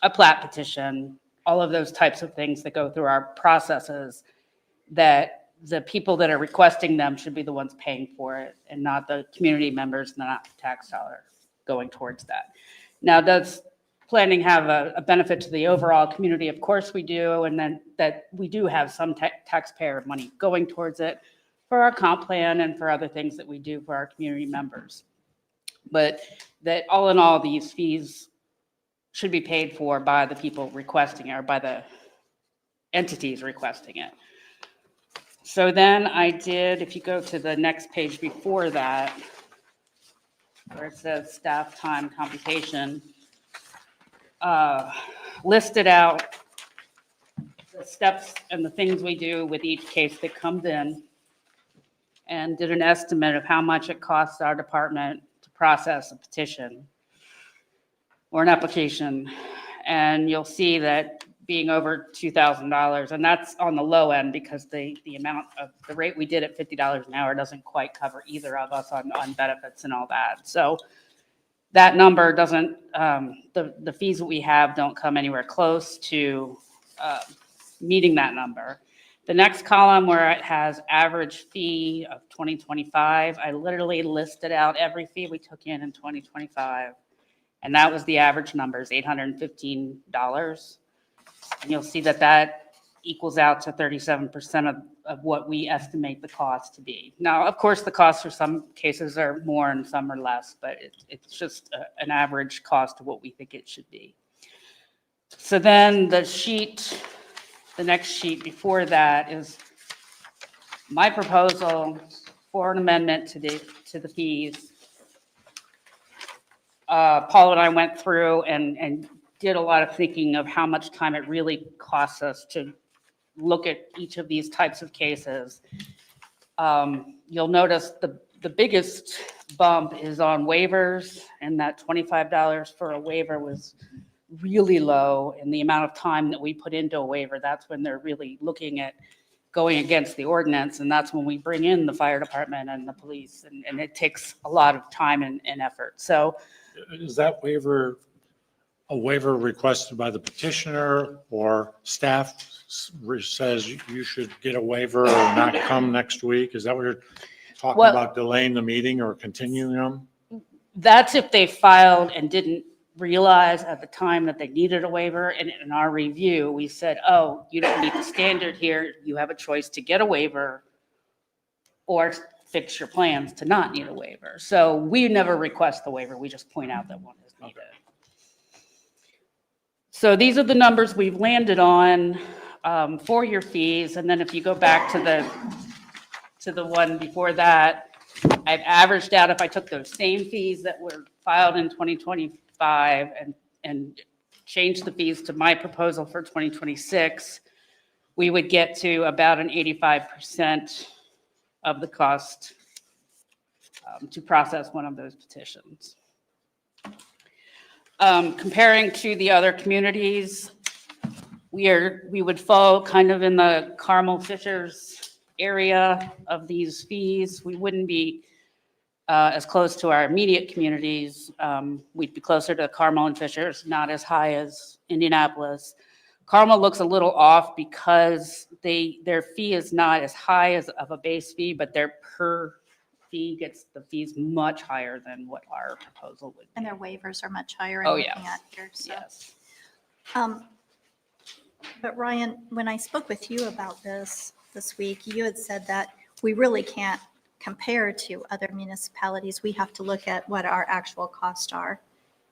a plat petition, all of those types of things that go through our processes, that the people that are requesting them should be the ones paying for it and not the community members and not the tax dollar going towards that. Now, does planning have a benefit to the overall community? Of course we do, and then that we do have some taxpayer money going towards it for our comp plan and for other things that we do for our community members. But that all in all, these fees should be paid for by the people requesting it or by the entities requesting it. So then I did, if you go to the next page before that, where it says staff time computation, listed out the steps and the things we do with each case that comes in, and did an estimate of how much it costs our department to process a petition or an application. And you'll see that being over $2,000, and that's on the low end because the amount of the rate we did at $50 an hour doesn't quite cover either of us on benefits and all that. So that number doesn't, the fees that we have don't come anywhere close to meeting that number. The next column where it has average fee of 2025, I literally listed out every fee we took in 2025. And that was the average number, is $815. And you'll see that that equals out to 37% of what we estimate the cost to be. Now, of course, the costs for some cases are more and some are less, but it's just an average cost of what we think it should be. So then the next sheet before that is my proposal for an amendment to the fees. Paul and I went through and did a lot of thinking of how much time it really costs us to look at each of these types of cases. You'll notice the biggest bump is on waivers, and that $25 for a waiver was really low. And the amount of time that we put into a waiver, that's when they're really looking at going against the ordinance. And that's when we bring in the fire department and the police, and it takes a lot of time and effort. So Is that waiver a waiver requested by the petitioner, or staff says you should get a waiver or not come next week? Is that what you're talking about, delaying the meeting or continuing them? that's if they filed and didn't realize at the time that they needed a waiver. And in our review, we said, oh, you don't meet the standard here. You have a choice to get a waiver or fix your plans to not need a waiver. So we never request the waiver. We just point out that one is needed. So these are the numbers we've landed on for your fees. And then if you go back to the one before that, I've averaged out, if I took those same fees that were filed in 2025 and changed the fees to my proposal for 2026, we would get to about an 85% of the cost to process one of those petitions. Comparing to the other communities, we would fall kind of in the Carmel Fishers area of these fees. We wouldn't be as close to our immediate communities. We'd be closer to Carmel and Fishers, not as high as Indianapolis. Carmel looks a little off because their fee is not as high as of a base fee, but their per fee gets the fees much higher than what our proposal would be. And their waivers are much higher. Oh, I'm yeah. looking at here, so. Yes. But Ryan, when I spoke with you about this week, you had said that we really can't compare to other municipalities. We have to look at what our actual costs are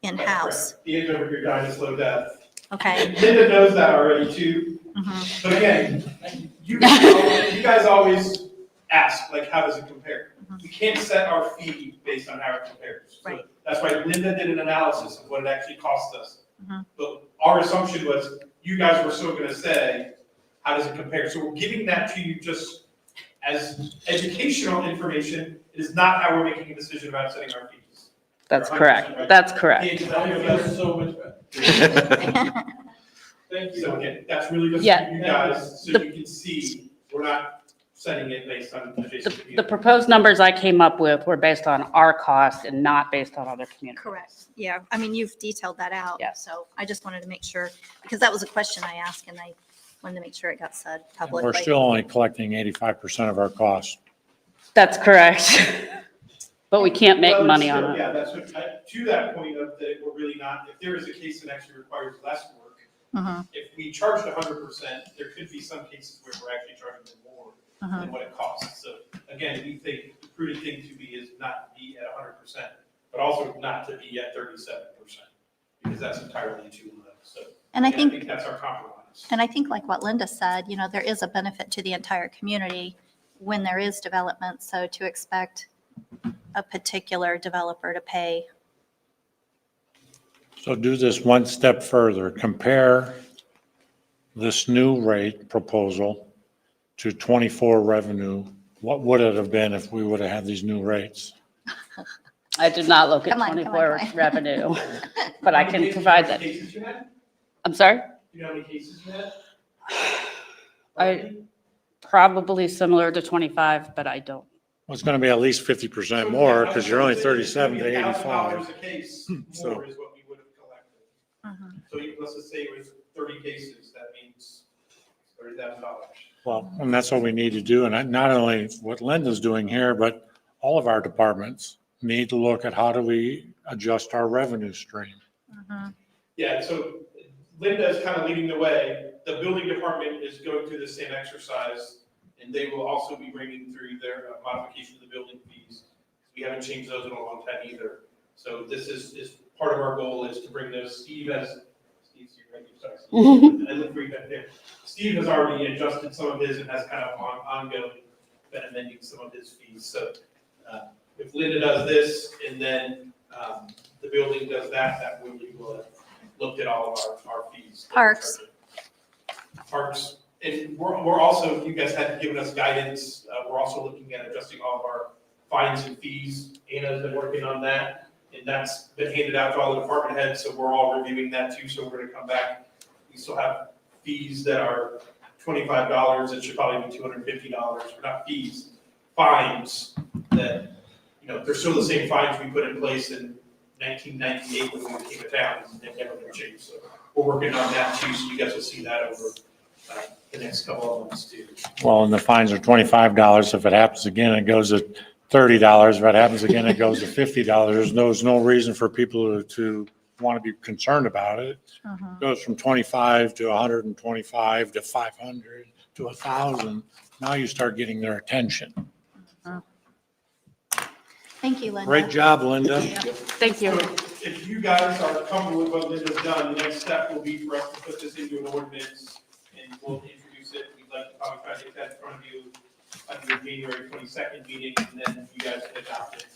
in-house. The end of your dinosaur death. Okay. Linda knows that already too. Mhm. But again, you guys always ask, like, how does it compare? We can't set our fee based on how it compares. So Right. that's why Linda did an analysis of what it actually cost us. Mhm. But our assumption was, you guys were still gonna say, how does it compare? So we're giving that to you just as educational information, it is not how we're making a decision about setting our fees. That's You're 100% correct. right. That's correct. Can't tell you about it. so much better. Thank you. So again, that's really just Yeah. for you guys, so The- you can see, we're not setting it based on adjacent The communities. proposed numbers I came up with were based on our costs and not based on other communities. Correct. Yeah. I mean, you've detailed that out. Yeah. So I just wanted to make sure, because that was a question I asked and I wanted to make sure it got said publicly. We're still only collecting 85% of our costs. That's correct. But we can't make Well, money still, on it. Yeah, that's what, to that point of that we're really not, if there is a case that actually requires less work, Mhm. if we charged 100%, there could be some cases where we're actually charging them more Mhm. than what it costs. So again, we think the prudent thing to be is not be at 100%, but also not to be at 37%, because that's entirely too low. So And I again, think, that's our compromise. and I think like what Linda said, you know, there is a benefit to the entire community when there is development. So to expect a particular developer to pay. So do this one step further. Compare this new rate proposal to 24 revenue. What would it have been if we would have had these new rates? I did not look at Come on, come on, 24 come on. revenue, but I How can many provide that. cases you had? I'm sorry? Do you know how many cases you had? I, probably similar to 25, but I don't. Well, it's going to be at least 50% more because you're only 37 to 85. $1,000 a case So- more is what we would have collected. Mhm. So let's just say it was 30 cases, that means $30,000. Well, and that's what we need to do. And not only what Linda's doing here, but all of our departments need to look at how do we adjust our revenue stream. Mhm. Yeah, so Linda is kind of leading the way. The building department is going through the same exercise, and they will also be bringing through their modification of the building fees. We haven't changed those in a long time either. So this is part of our goal is to bring those. Steve's here, right? Sorry, Steve. I look for you back there. Steve has already adjusted some of his and has kind of ongoing, been amending some of his fees. So if Linda does this and then the building does that, that will be, we'll have looked at all of our fees. Parks. Parks, and we're also, you guys had given us guidance, we're also looking at adjusting all of our fines and fees. Anna's been working on that, and that's been handed out to all the department heads, so we're all reviewing that too, so we're gonna come back. We still have fees that are $25, it should probably be $250, or not fees, fines that, you know, they're still the same fines we put in place in 1998 when we became a town, and they never been changed, so we're working on that too, so you guys will see that over the next couple of months too. Well, and the fines are $25. If it happens again, it goes to $30. If it happens again, it goes to $50. There's no reason for people to want to be concerned about it. Mhm. It goes from 25 to 125 to 500 to 1,000. Now you start getting their attention. Thank you, Linda. Great job, Linda. Thank you. So if you guys are comfortable with what Linda's done, the next step will be for us to put this into an ordinance and we'll introduce it. We'd like to probably try to get that in front of you at your January 22nd meeting, and then you guys can adopt it.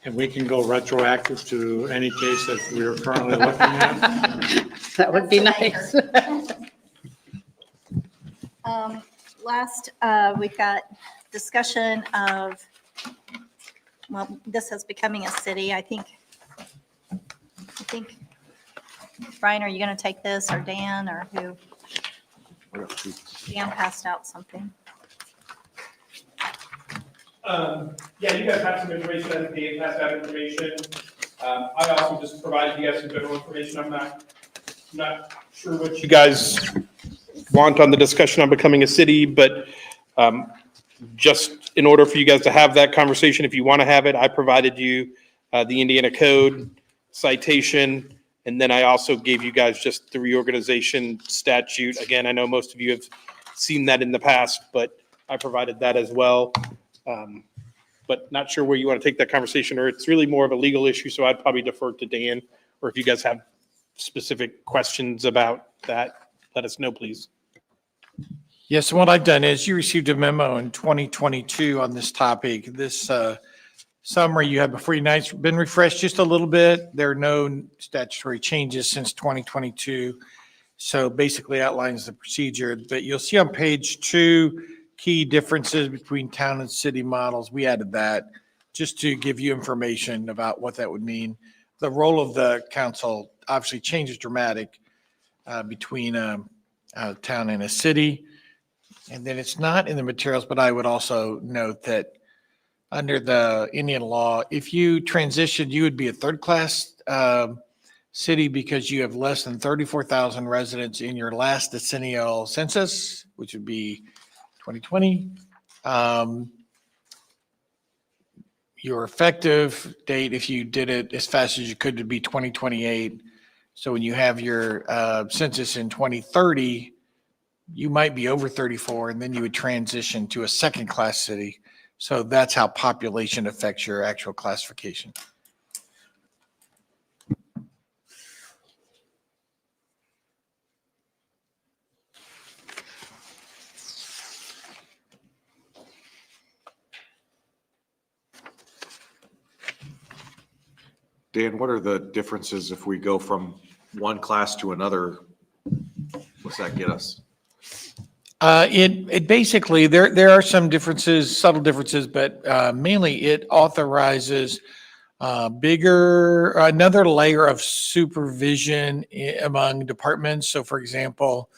And we can go retroactive to any case that we are currently looking at. That would be nice. Last, we've got discussion of, well, this is becoming a city. I think, Brian, are you going to take this, or Dan, or who? Dan passed out something. Yeah, you guys have some information, I think Dave has that information. I also just provided you guys some general information. I'm not sure what you guys want on the discussion on becoming a city, but just in order for you guys to have that conversation, if you want to have it, I provided you the Indiana code citation, and then I also gave you guys just the reorganization statute. Again, I know most of you have seen that in the past, but I provided that as well. But not sure where you want to take that conversation, or it's really more of a legal issue, so I'd probably defer to Dan, or if you guys have specific questions about that, let us know, please. Yes, and what I've done is you received a memo in 2022 on this topic. This summary you had before tonight's been refreshed just a little bit. There are no statutory changes since 2022. So basically outlines the procedure, but you'll see on page 2, key differences between town and city models. We added that just to give you information about what that would mean. The role of the council obviously changes dramatic between a town and a city. And then it's not in the materials, but I would also note that under the Indian law, if you transitioned, you would be a third-class city because you have less than 34,000 residents in your last decennial census, which would be 2020. Your effective date, if you did it as fast as you could, would be 2028. So when you have your census in 2030, you might be over 34, and then you would transition to a second-class city. So that's how population affects your actual classification. Dan, what are the differences if we go from one class to another? What's that get us? It basically, there are some differences, subtle differences, but mainly it authorizes another layer of supervision among departments. So for example,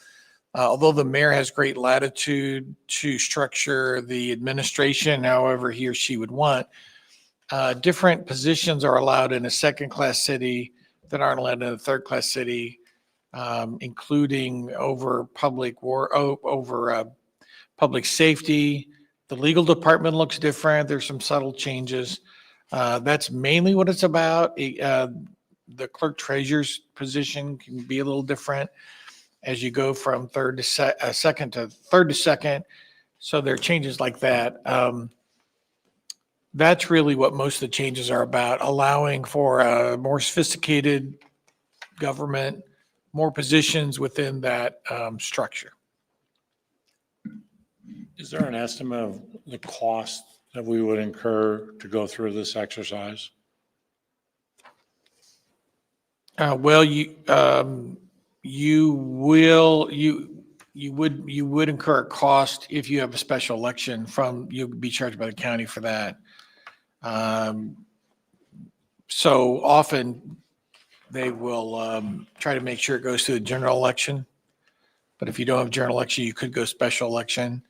although the mayor has great latitude to structure the administration however he or she would want, different positions are allowed in a second-class city that aren't allowed in a third-class city, including over public safety. The legal department looks different. There's some subtle changes. That's mainly what it's about. The clerk treasurer's position can be a little different as you go from second to third to second. So there are changes like that. That's really what most of the changes are about, allowing for a more sophisticated government, more positions within that structure. Is there an estimate of the cost that we would incur to go through this exercise? Well, you would incur a cost if you have a special election you'd be charged by the county for that. So often they will try to make sure it goes to the general election. But if you don't have a general election, you could go special election.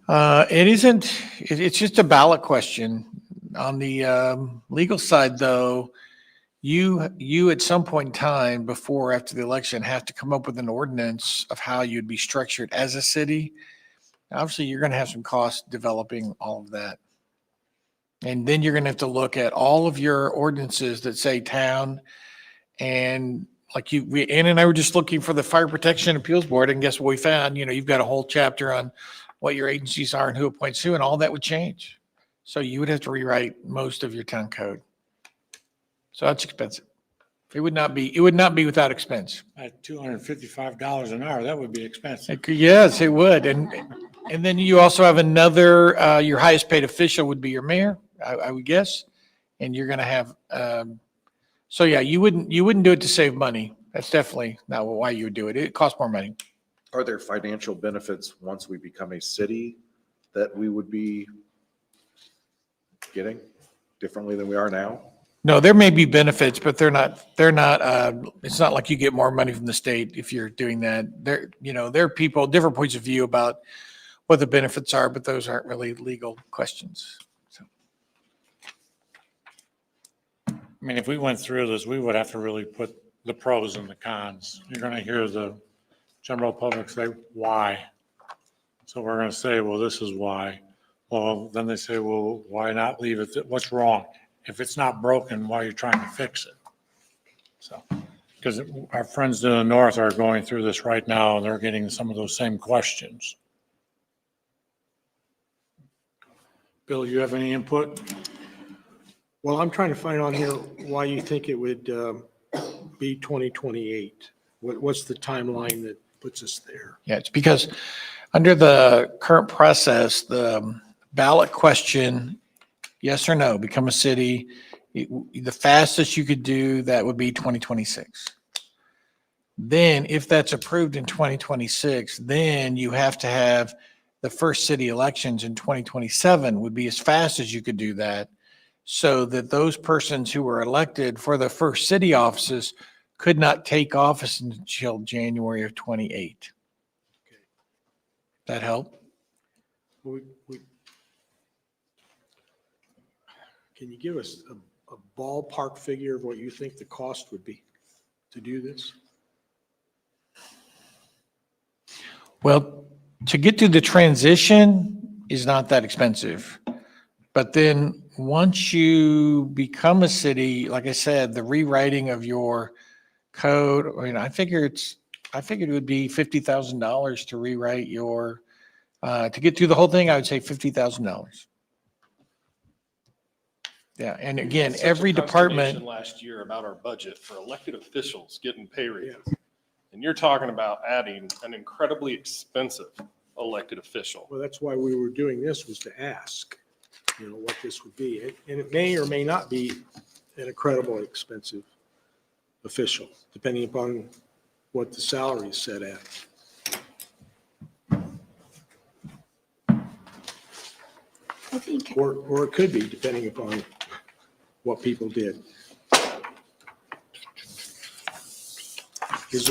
It's just a ballot question. On the legal side, though, you at some point in time before or after the election have to come up with an ordinance of how you'd be structured as a city. Obviously, you're going to have some costs developing all of that. And then you're going to have to look at all of your ordinances that say town. And like Ann and I were just looking for the Fire Protection Appeals Board, and guess what we found? You've got a whole chapter on what your agencies are and who appoints who, and all that would change. So you would have to rewrite most of your town code. So that's expensive. It would not be without expense. At $255 an hour, that would be expensive. Yes, it would. And then you also have another, your highest paid official would be your mayor, I would guess. And you're going to have, so yeah, you wouldn't do it to save money. That's definitely not why you would do it. It costs more money. Are there financial benefits once we become a city that we would be getting differently than we are now? No, there may be benefits, but they're not, it's not like you get more money from the state if you're doing that. There are people, different points of view about what the benefits are, but those aren't really legal questions. So. I mean, if we went through this, we would have to really put the pros and the cons. You're going to hear the general public say, why? So we're going to say, well, this is why. Well, then they say, well, why not leave it? What's wrong? If it's not broken, why are you trying to fix it? So, because our friends in the north are going through this right now, and they're getting some of those same questions. Bill, you have any input? Well, I'm trying to find on here why you think it would be 2028. What's the timeline that puts us there? Yeah, it's because under the current process, the ballot question, yes or no, become a city, the fastest you could do that would be 2026. Then if that's approved in 2026, then you have to have the first city elections in 2027 would be as fast as you could do that. So that those persons who were elected for the first city offices could not take office until January of 28. That help? We- we- Can you give us a ballpark figure of what you think the cost would be to do this? Well, to get through the transition is not that expensive. But then once you become a city, like I said, the rewriting of your code, I figured it would be $50,000 to rewrite your, to get through the whole thing, I would say $50,000. Yeah, and again, Such a every consternation department, last year about our budget for elected officials getting pay raises. And you're talking about adding an incredibly expensive elected official. Well, that's why we were doing this, was to ask, what this would be. And it may or may not be an incredibly expensive official, depending upon what the salary is set at. I think, Or it could be, depending upon what people did. Is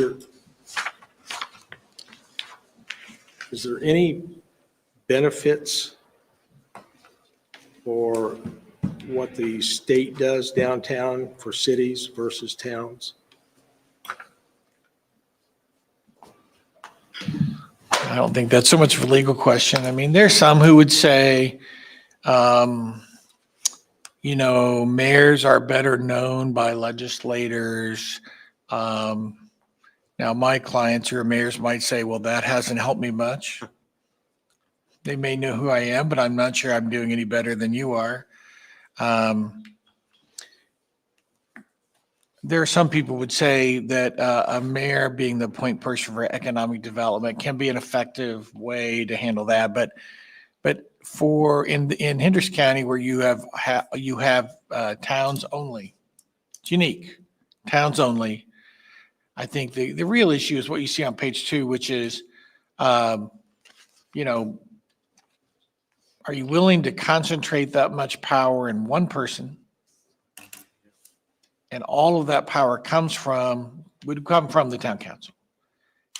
there any benefits for what the state does downtown for cities versus towns? I don't think that's so much of a legal question. I mean, there's some who would say, mayors are better known by legislators. Now, my clients who are mayors might say, well, that hasn't helped me much. They may know who I am, but I'm not sure I'm doing any better than you are. There are some people would say that a mayor being the point person for economic development can be an effective way to handle that. But for in Hendricks County, where you have towns only, it's unique, towns only. I think the real issue is what you see on page 2, which is, are you willing to concentrate that much power in one person? And all of that power would come from the town council.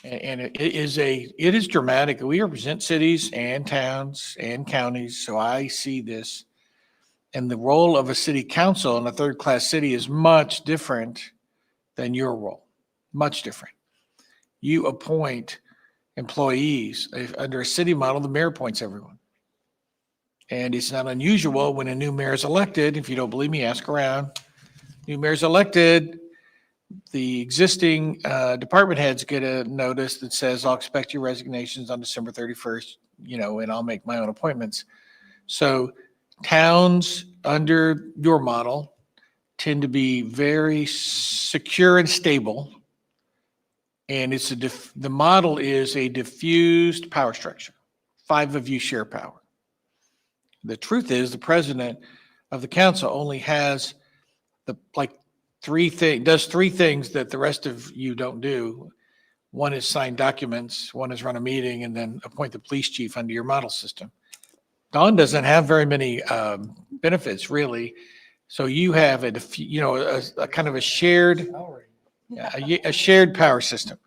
And it is dramatic. We represent cities and towns and counties. So I see this. And the role of a city council in a third-class city is much different than your role, much different. You appoint employees. Under a city model, the mayor appoints everyone. And it's not unusual when a new mayor is elected. If you don't believe me, ask around. New mayor's elected, the existing department heads get a notice that says, I'll expect your resignations on December 31st, and I'll make my own appointments. So towns under your model tend to be very secure and stable. And the model is a diffused power structure. 5 of you share power. The truth is the president of the council only has does 3 things that the rest of you don't do. One is sign documents, one is run a meeting, and then appoint the police chief under your model system. Don doesn't have very many benefits, really. So you have a kind of a shared power system,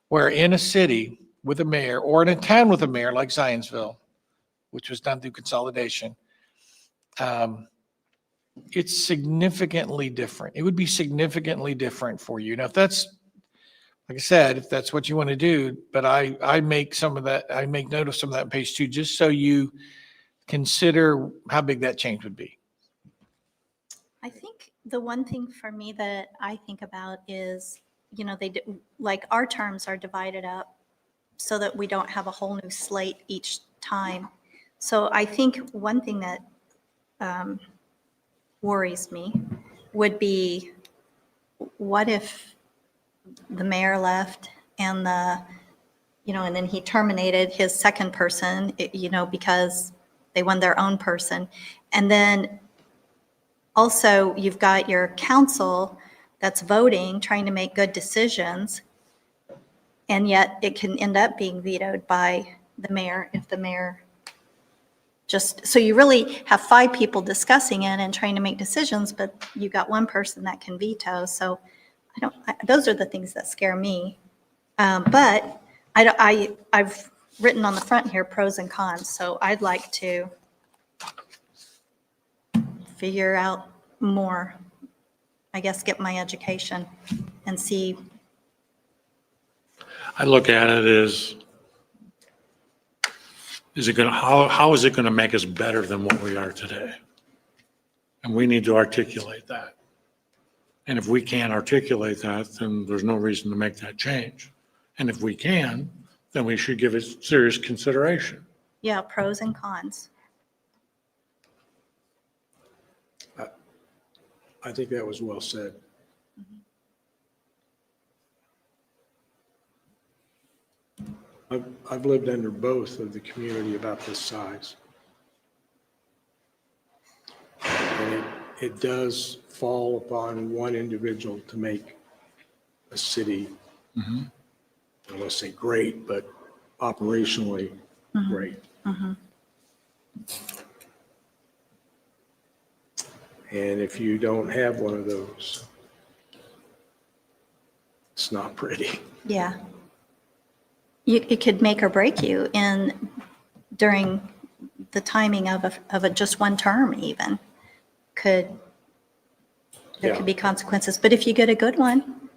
where in a city with a mayor, or in a town with a mayor like Zionsville, which was done through consolidation, it's significantly different. It would be significantly different for you. Now, if that's, like I said, if that's what you want to do, but I make some of that, I make note of some of that on page 2, just so you consider how big that change would be. I think the one thing for me that I think about is, like our terms are divided up so that we don't have a whole new slate each time. So I think one thing that worries me would be, what if the mayor left and and then he terminated his second person, because they won their own person. And then also you've got your council that's voting, trying to make good decisions. And yet it can end up being vetoed by the mayor if the mayor just, so you really have 5 people discussing it and trying to make decisions, but you got one person that can veto. So those are the things that scare me. But I've written on the front here pros and cons, so I'd like to figure out more, I guess, get my education and see. I look at it as, how is it going to make us better than what we are today? And we need to articulate that. And if we can't articulate that, then there's no reason to make that change. And if we can, then we should give it serious consideration. Yeah, pros and cons. I think that was well said. I've lived under both of the community about this size. And it does fall upon one individual to make a city, I don't want to say great, but operationally great. And if you don't have one of those, it's not pretty. Yeah. It could make or break you during the timing of just one term even. There Yeah. could be consequences, but if you get a good one,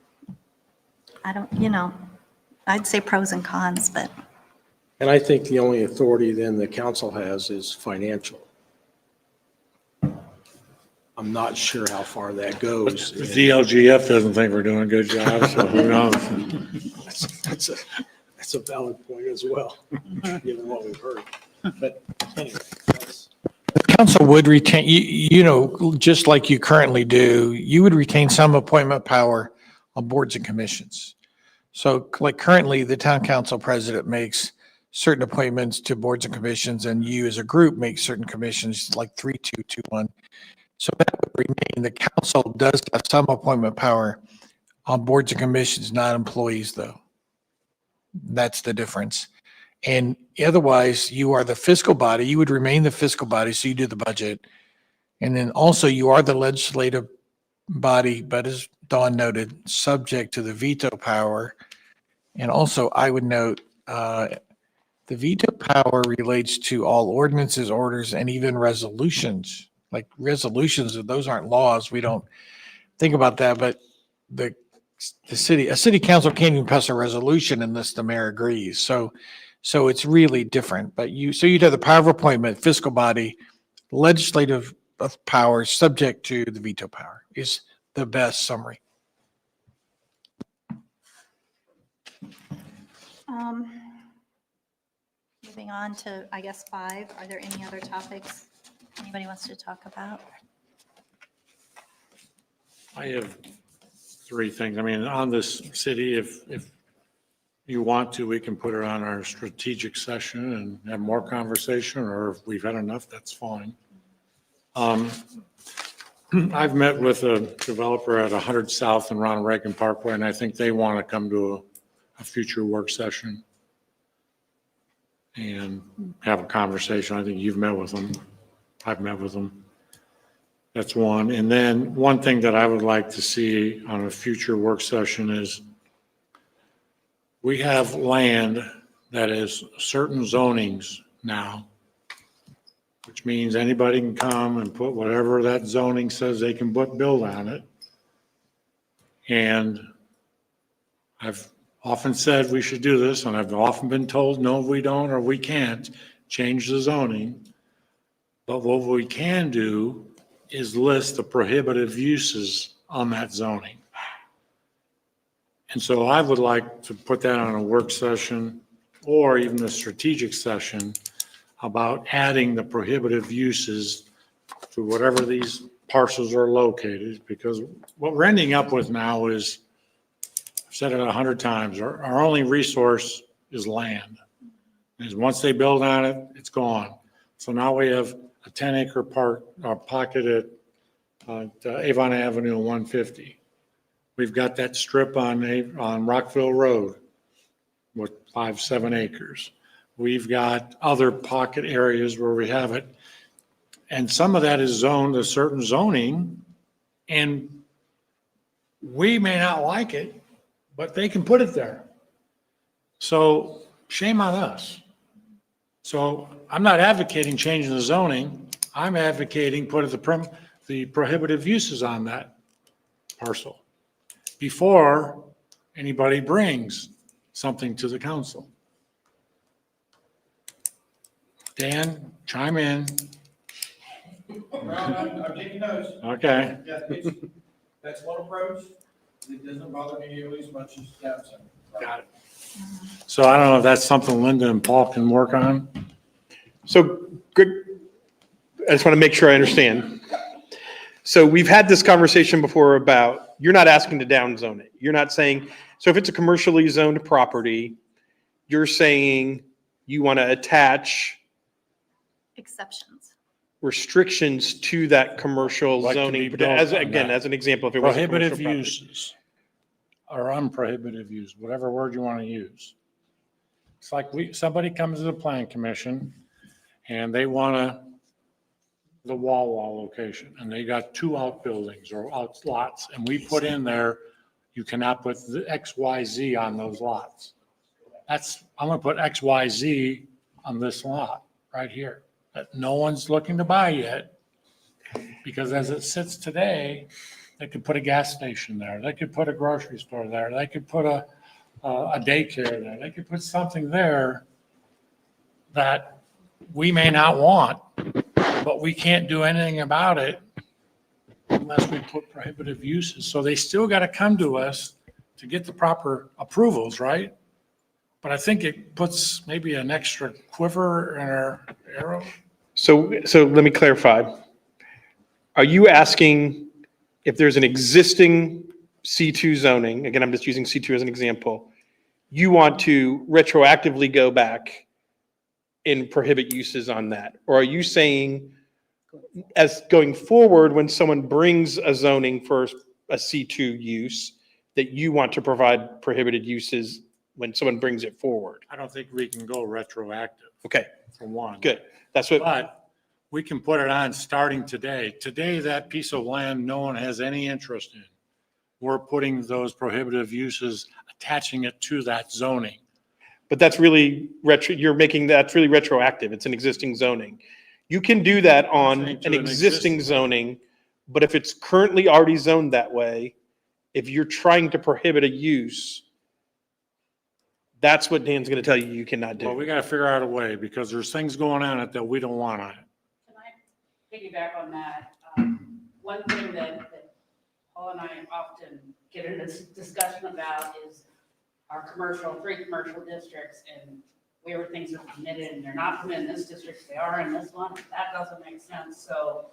I'd say pros and cons, but And I think the only authority then the council has is financial. I'm not sure how far that goes. The DLGF doesn't think we're doing a good job, so who knows? That's a valid point as well, given what we've heard. But anyway, that's. Council would retain, just like you currently do, you would retain some appointment power on boards and commissions. So like currently, the town council president makes certain appointments to boards and commissions, and you as a group make certain commissions, like 3-2-2-1. So that would remain. The council does have some appointment power on boards and commissions, not employees, though. That's the difference. And otherwise, you are the fiscal body. You would remain the fiscal body, so you do the budget. And then also, you are the legislative body, but as Dawn noted, subject to the veto power. And also, I would note, the veto power relates to all ordinances, orders, and even resolutions. Like resolutions, those aren't laws. We don't think about that, but a city council can't even pass a resolution unless the mayor agrees. So it's really different. But you'd have the power of appointment, fiscal body, legislative power, subject to the veto power is the best summary. Moving on to, I guess, 5. Are there any other topics anybody wants to talk about? I have 3 things. I mean, on this city, if you want to, we can put it on our strategic session and have more conversation, or if we've had enough, that's fine. I've met with a developer at 100 South and Ronald Reagan Parkway, and I think they want to come to a future work session and have a conversation. I think you've met with them. I've met with them. That's one. And then one thing that I would like to see on a future work session is we have land that is certain zonings now, which means anybody can come and put whatever that zoning says they can build on it. And I've often said we should do this, and I've often been told, no, we don't, or we can't change the zoning. But what we can do is list the prohibitive uses on that zoning. And so I would like to put that on a work session or even a strategic session about adding the prohibitive uses to whatever these parcels are located, because what we're ending up with now is, I've said it 100 times, our only resource is land. And once they build on it, it's gone. So now we have a 10-acre park or pocket at Avon Avenue 150. We've got that strip on Rockville Road. with 5, 7 acres. We've got other pocket areas where we have it. And some of that is zoned a certain zoning, and we may not like it, but they can put it there. So shame on us. So I'm not advocating changing the zoning. I'm advocating putting the prohibitive uses on that parcel before anybody brings something to the council. Dan, chime in. I'm taking notes. Okay. That's one approach. It doesn't bother me nearly as much as staff's. Got it. So I don't know if that's something Linda and Paul can work on. So, Greg, I just want to make sure I understand. So we've had this conversation before about, you're not asking to downzone it. You're not saying, so if it's a commercially zoned property, you're saying you want to attach Exceptions. restrictions to that commercial What can zoning. be built As, on again, that. as an example, if it was a commercial Prohibitive property. uses or unprohibitive use, whatever word you want to use. It's like somebody comes to the plan commission and they want the wall location, and they got 2 outbuildings or lots, and we put in there, you cannot put the XYZ on those lots. I'm gonna put XYZ on this lot right here, that no one's looking to buy yet. Because as it sits today, they could put a gas station there, they could put a grocery store there, they could put a daycare there, they could put something there that we may not want, but we can't do anything about it unless we put prohibitive uses. So they still got to come to us to get the proper approvals, right? But I think it puts maybe an extra quiver in our arrow. So let me clarify. Are you asking if there's an existing C2 zoning, again, I'm just using C2 as an example, you want to retroactively go back and prohibit uses on that? Or are you saying, as going forward, when someone brings a zoning for a C2 use, that you want to provide prohibited uses when someone brings it forward? I don't think we can go retroactive Okay, for one. good. That's what, But we can put it on starting today. Today, that piece of land no one has any interest in. We're putting those prohibitive uses, attaching it to that zoning. but that's really that's really retroactive. It's an existing zoning. You can do that on saying to an an existing existing- zoning, but if it's currently already zoned that way, if you're trying to prohibit a use, that's what Dan's going to tell you cannot Well, do. we got to figure out a way because there's things going on it that we don't want on it. Can I piggyback on that? One thing that Paul and I often get in this discussion about is our 3 commercial districts and where things are permitted and they're not permitted in this district, they are in this one. That doesn't make sense. So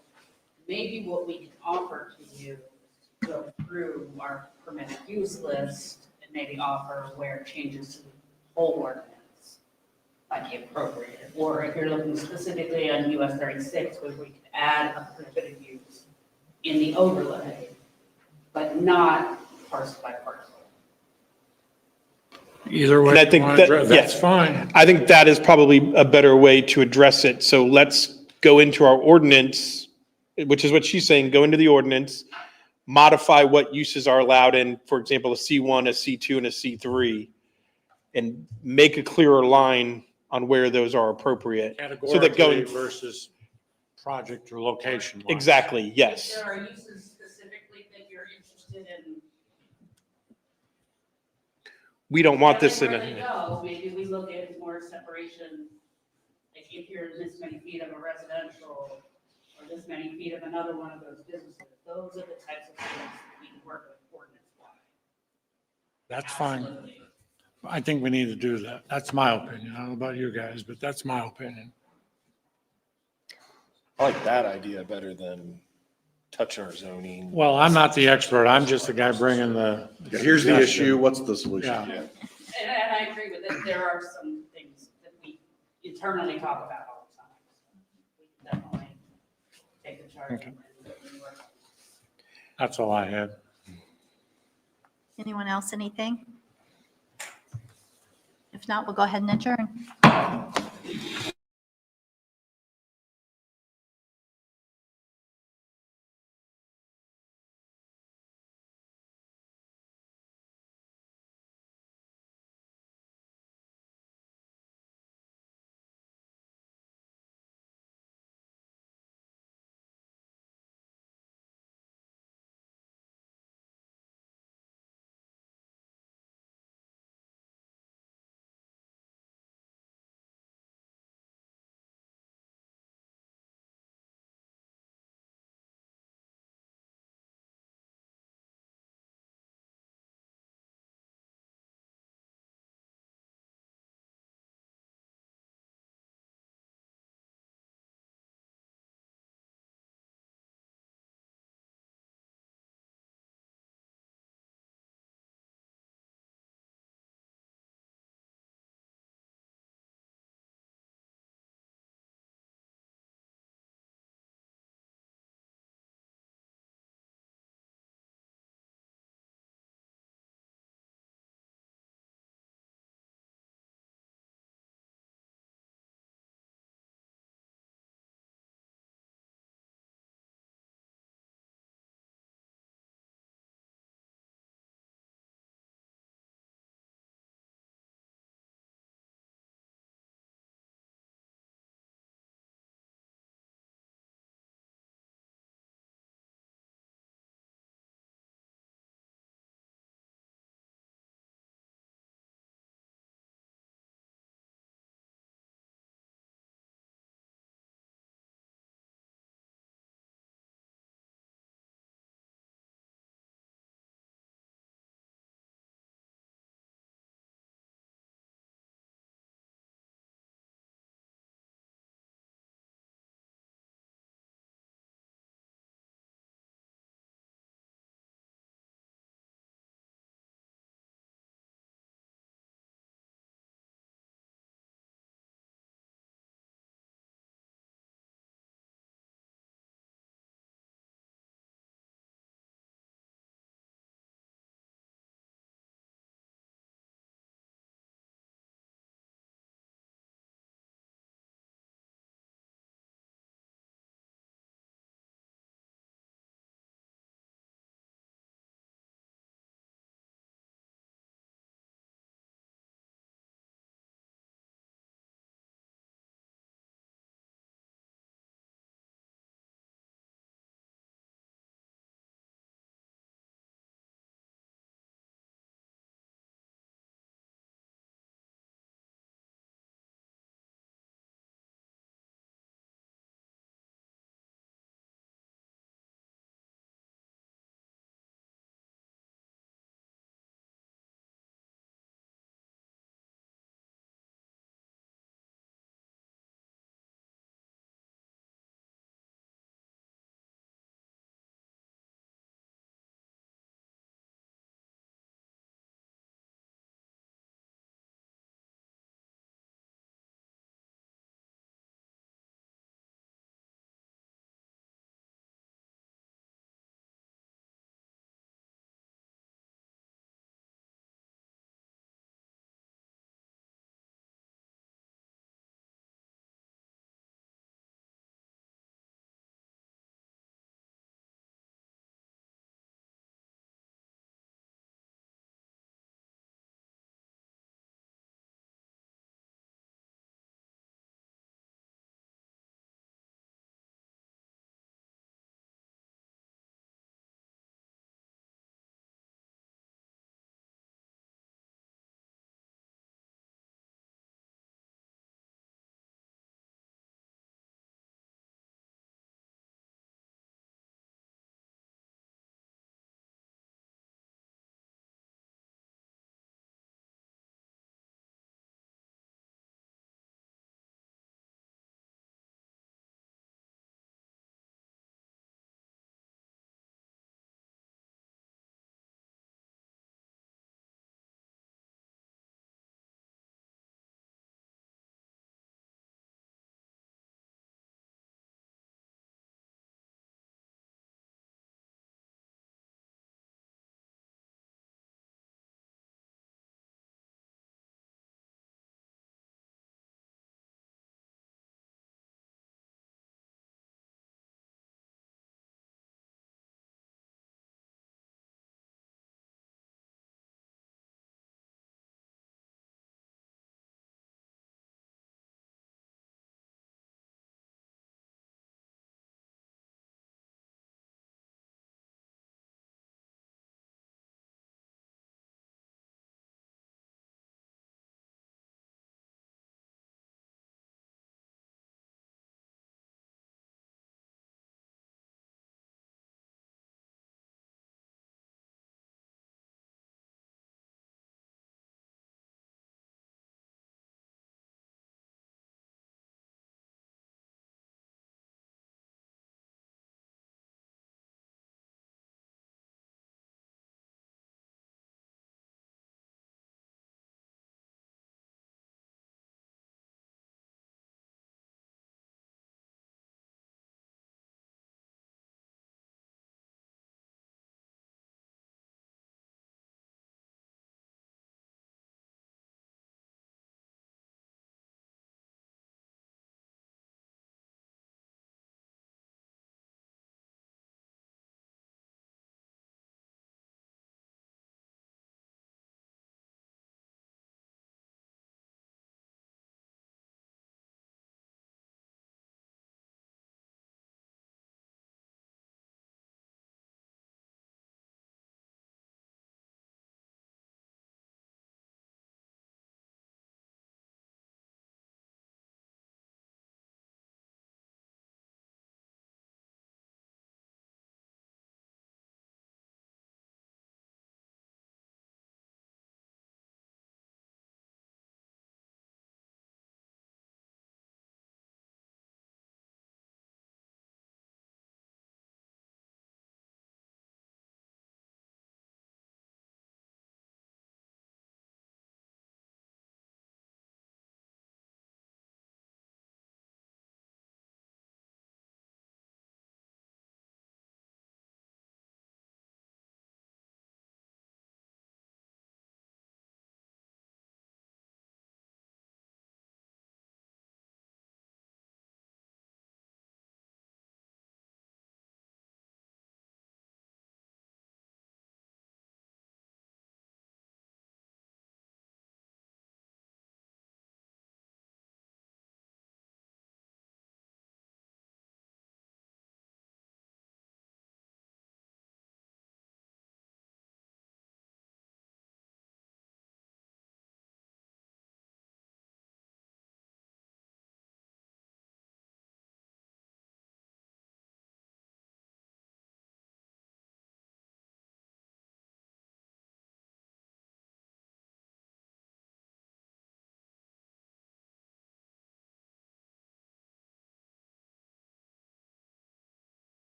maybe what we can offer to you is go through our permitted use list and maybe offer where changes to the whole ordinance might be appropriate. Or if you're looking specifically on US 36, where we could add a prohibited use in the overlay, but not parcel by parcel. Either way, And I think you wanna that- address- yeah. that's fine. I think that is probably a better way to address it. So let's go into our ordinance, which is what she's saying, go into the ordinance, modify what uses are allowed in, for example, a C1, a C2, and a C3, and make a clearer line on where those are appropriate. So that Categorically going, versus project or location. wise. exactly, If yes. there are uses specifically that you're interested in. We don't want this in Where they a, go, maybe we look at more separation. Like if you're this many feet of a residential or this many feet of another one of those businesses, those are the types of things that we can work with ordinance wise. That's fine. I think we need to do that. That's my opinion. I don't know about you guys, but that's my opinion. I like that idea better than touching our zoning. Well, I'm not the expert. I'm just the guy bringing the. Here's the suggestion. issue, what's the solution? Yeah. And I agree with it. There are some things that we internally talk about all the time. We can definitely take the charge. Okay. and work. That's all I had. Anyone else, anything? If not, we'll go ahead and adjourn.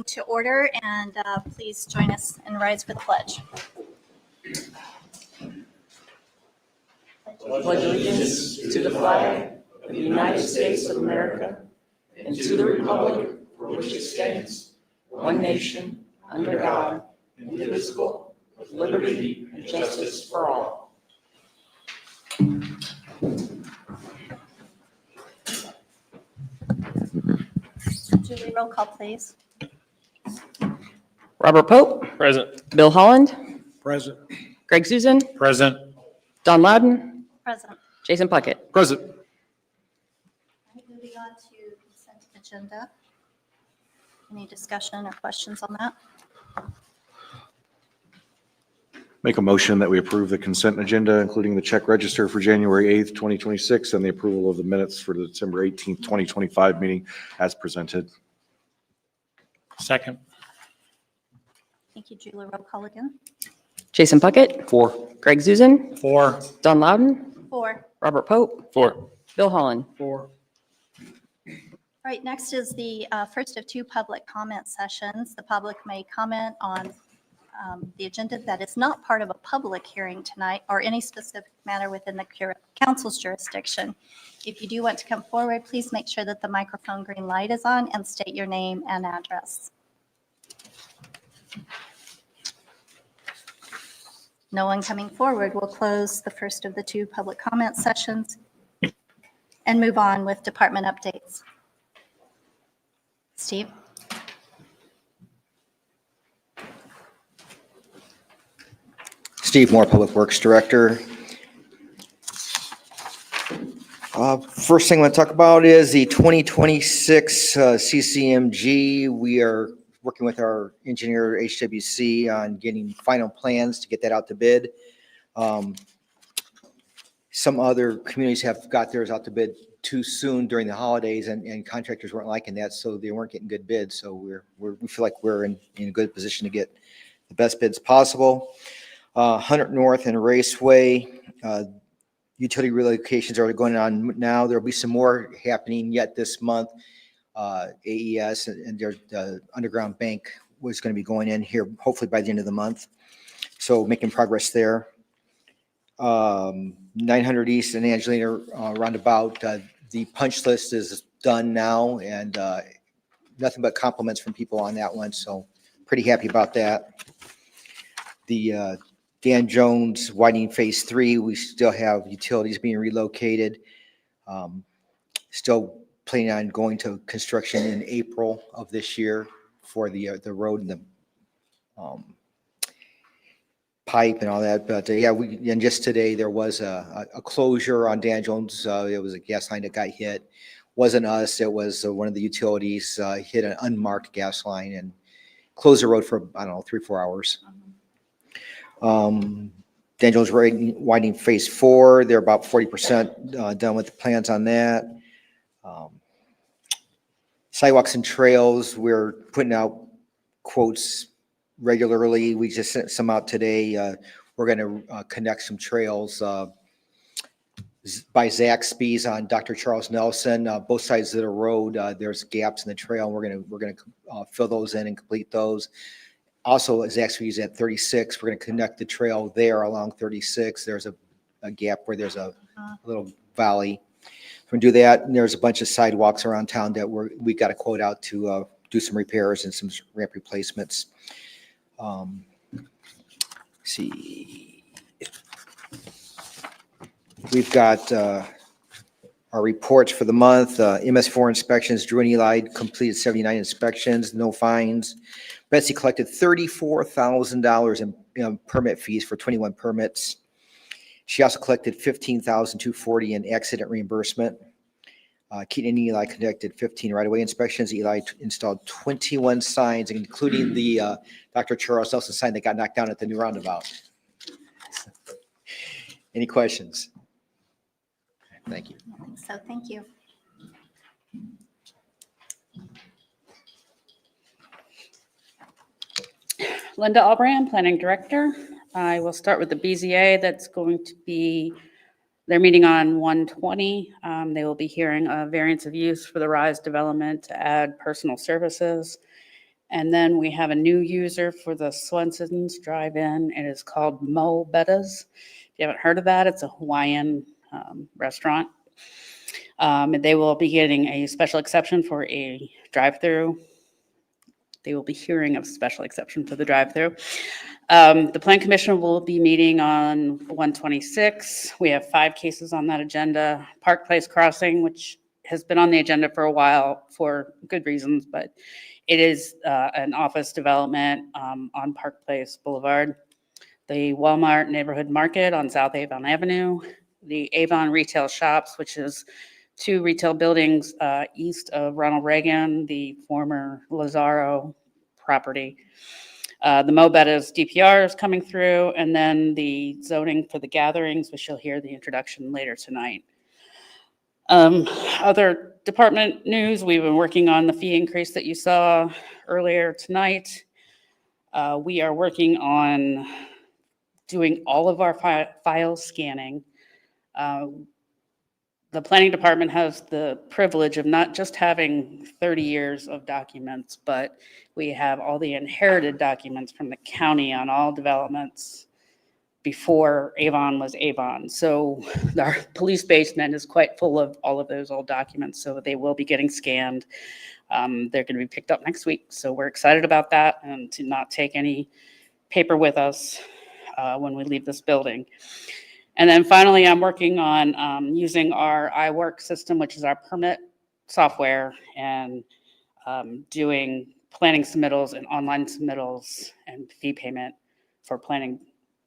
To order, and please join us and rise for the pledge. Pledge allegiance to the flag of the United States of America and to the republic for which it stands, one nation, under God, indivisible, with liberty and justice for all. Julie, roll call, please. Robert Pope, Present. Bill Holland, Present. Greg Susan, Present. Don Loudon, Present. Jason Puckett. Present. Moving on to consent agenda. Any discussion or questions on that? Make a motion that we approve the consent agenda, including the check register for January 8th, 2026, and the approval of the minutes for the December 18th, 2025 meeting as presented. Second. Thank you, Julie. Roll call again. Jason Puckett. 4. Greg Susan, 4. Don Loudon, 4. Robert Pope, 4. Bill Holland. 4. All right, next is the first of 2 public comment sessions. The public may comment on the agenda that is not part of a public hearing tonight or any specific matter within the council's jurisdiction. If you do want to come forward, please make sure that the microphone green light is on and state your name and address. No one coming forward. We'll close the first of the 2 public comment sessions and move on with department updates. Steve? Steve Moore, Public Works Director. First thing I want to talk about is the 2026 CCMG. We are working with our engineer, HWC, on getting final plans to get that out to bid. Some other communities have got theirs out to bid too soon during the holidays, and contractors weren't liking that, so they weren't getting good bids. So we feel like we're in a good position to get the best bids possible. 100 North and Raceway, utility relocations are going on now. There'll be some more happening yet this month. AES and their underground bank was going to be going in here hopefully by the end of the month. So making progress there. 900 East and Angelina roundabout, the punch list is done now, and nothing but compliments from people on that one. So pretty happy about that. The Dan Jones widening phase 3, we still have utilities being relocated. Still planning on going to construction in April of this year for the road and the pipe and all that. But yeah, and just today there was a closure on Dan Jones. It was a gas line that got hit. Wasn't us. It was one of the utilities hit an unmarked gas line and closed the road for, I don't know, 3-4 hours. Dan Jones widening phase 4. They're about 40% done with the plans on that. Sidewalks and trails, we're putting out quotes regularly. We just sent some out today. We're going to connect some trails by Zaxby's on Dr. Charles Nelson. Both sides of the road, there's gaps in the trail. We're going to fill those in and complete those. Also, Zaxby's at 36. We're going to connect the trail there along 36. There's a gap where there's a little valley. We're going to do that. And there's a bunch of sidewalks around town that we got a quote out to do some repairs and some ramp replacements. See, we've got our reports for the month. MS4 inspections, Drew and Eli completed 79 inspections, no fines. Betsy collected $34,000 in permit fees for 21 permits. She also collected $15,240 in accident reimbursement. Keaton and Eli conducted 15 right-of-way inspections. Eli installed 21 signs, including the Dr. Charles Nelson sign that got knocked down at the new roundabout. Any questions? Thank you. I think so. Thank you. Linda Albrand, Planning Director. I will start with the BZA. That's going to be, they're meeting on 120. They will be hearing a variance of use for the RISE development to add personal services. And then we have a new user for the Swenson's Drive-In. It is called Mo Bettas. If you haven't heard of that, it's a Hawaiian restaurant. They will be getting a special exception for a drive-through. They will be hearing of special exception for the drive-through. The Plan Commission will be meeting on 1/26. We have 5 cases on that agenda. Park Place Crossing, which has been on the agenda for a while for good reasons, but it is an office development on Park Place Boulevard. The Walmart Neighborhood Market on South Avon Avenue. The Avon Retail Shops, which is 2 retail buildings east of Ronald Reagan, the former Lazaro property. The Mo Bettas DPR is coming through, and then the zoning for the gatherings, which you'll hear the introduction later tonight. Other department news, we've been working on the fee increase that you saw earlier tonight. We are working on doing all of our file scanning. The planning department has the privilege of not just having 30 years of documents, but we have all the inherited documents from the county on all developments before Avon was Avon. So our police basement is quite full of all of those old documents, so they will be getting scanned. They're going to be picked up next week, so we're excited about that and to not take any paper with us when we leave this building. And then finally, I'm working on using our iWork system, which is our permit software, and doing planning submittals and online submittals and fee payment for planning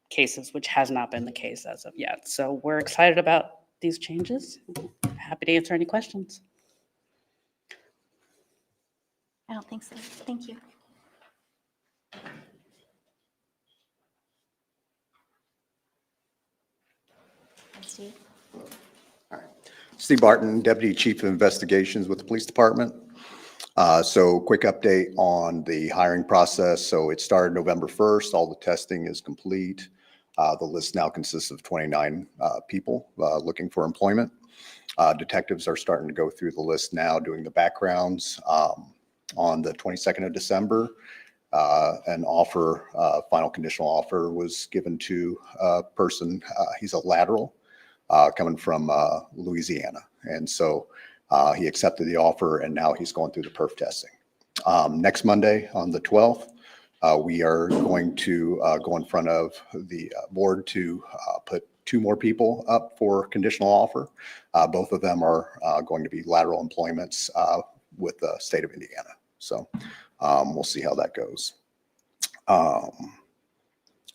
cases, which has not been the case as of yet. So we're excited about these changes. Happy to answer any questions. I don't think so. Thank you. Steve? Steve Barton, Deputy Chief of Investigations with the Police Department. So quick update on the hiring process. So it started November 1st. All the testing is complete. The list now consists of 29 people looking for employment. Detectives are starting to go through the list now, doing the backgrounds. On the 22nd of December, an offer, final conditional offer was given to a person. He's a lateral coming from Louisiana. And so he accepted the offer, and now he's going through the perf testing. Next Monday on the 12th, we are going to go in front of the board to put 2 more people up for conditional offer. Both of them are going to be lateral employments with the state of Indiana. So we'll see how that goes.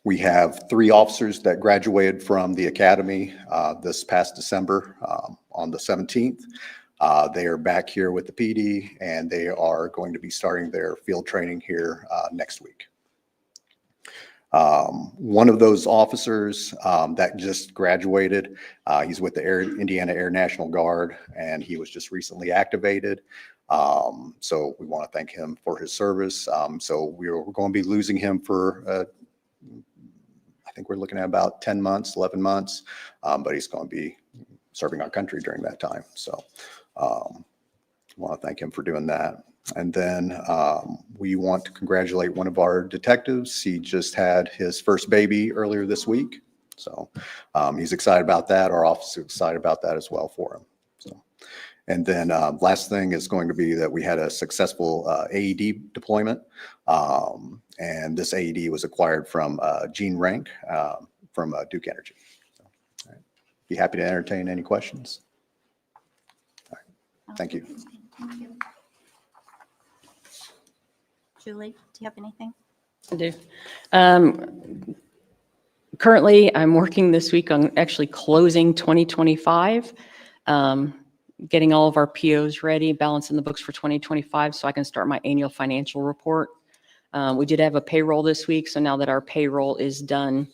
We have 3 officers that graduated from the academy this past December on the 17th. They are back here with the PD, and they are going to be starting their field training here next week. One of those officers that just graduated, he's with the Indiana Air National Guard, and he was just recently activated. So we want to thank him for his service. So we're going to be losing him for, I think we're looking at about 10 months, 11 months, but he's going to be serving our country during that time. So I want to thank him for doing that. And then we want to congratulate one of our detectives. He just had his first baby earlier this week. So he's excited about that. Our office is excited about that as well for him. So, and then last thing is going to be that we had a successful AED deployment. And this AED was acquired from Gene Rank from Duke Energy. So, all right. Be happy to entertain any questions. All right. Thank you. Thank you. Julie, do you have anything? I do. Currently, I'm working this week on actually closing 2025, getting all of our POs ready, balancing the books for 2025 so I can start my annual financial report. We did have a payroll this week, so now that our payroll is done,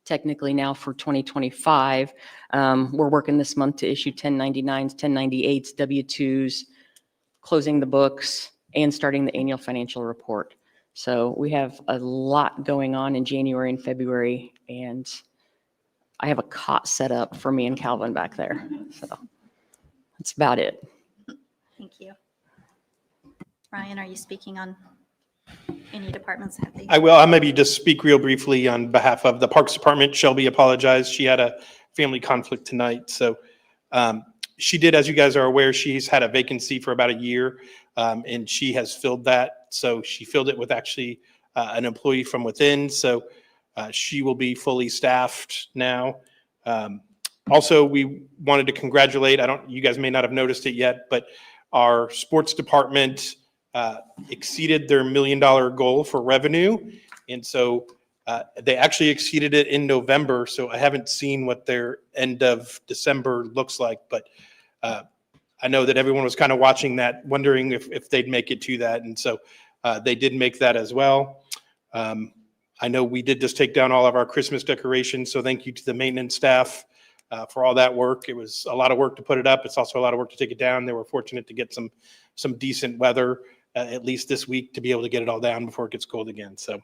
technically now for 2025, we're working this month to issue 1099s, 1098s, W-2s, closing the books, and starting the annual financial report. So we have a lot going on in January and February, and I have a cot set up for me and Calvin back there. So that's about it. Thank you. Ryan, are you speaking on Any departments have the? I will. I'll maybe just speak real briefly on behalf of the Parks Department. Shelby apologized. She had a family conflict tonight. So she did, as you guys are aware, she's had a vacancy for about a year, and she has filled that. So she filled it with actually an employee from within. So she will be fully staffed now. Also, we wanted to congratulate, you guys may not have noticed it yet, but our sports department exceeded their $1 million goal for revenue. And so they actually exceeded it in November. So I haven't seen what their end of December looks like, but I know that everyone was kind of watching that, wondering if they'd make it to that. And so they did make that as well. I know we did just take down all of our Christmas decorations. So thank you to the maintenance staff for all that work. It was a lot of work to put it up. It's also a lot of work to take it down. They were fortunate to get some decent weather, at least this week, to be able to get it all down before it gets cold again. So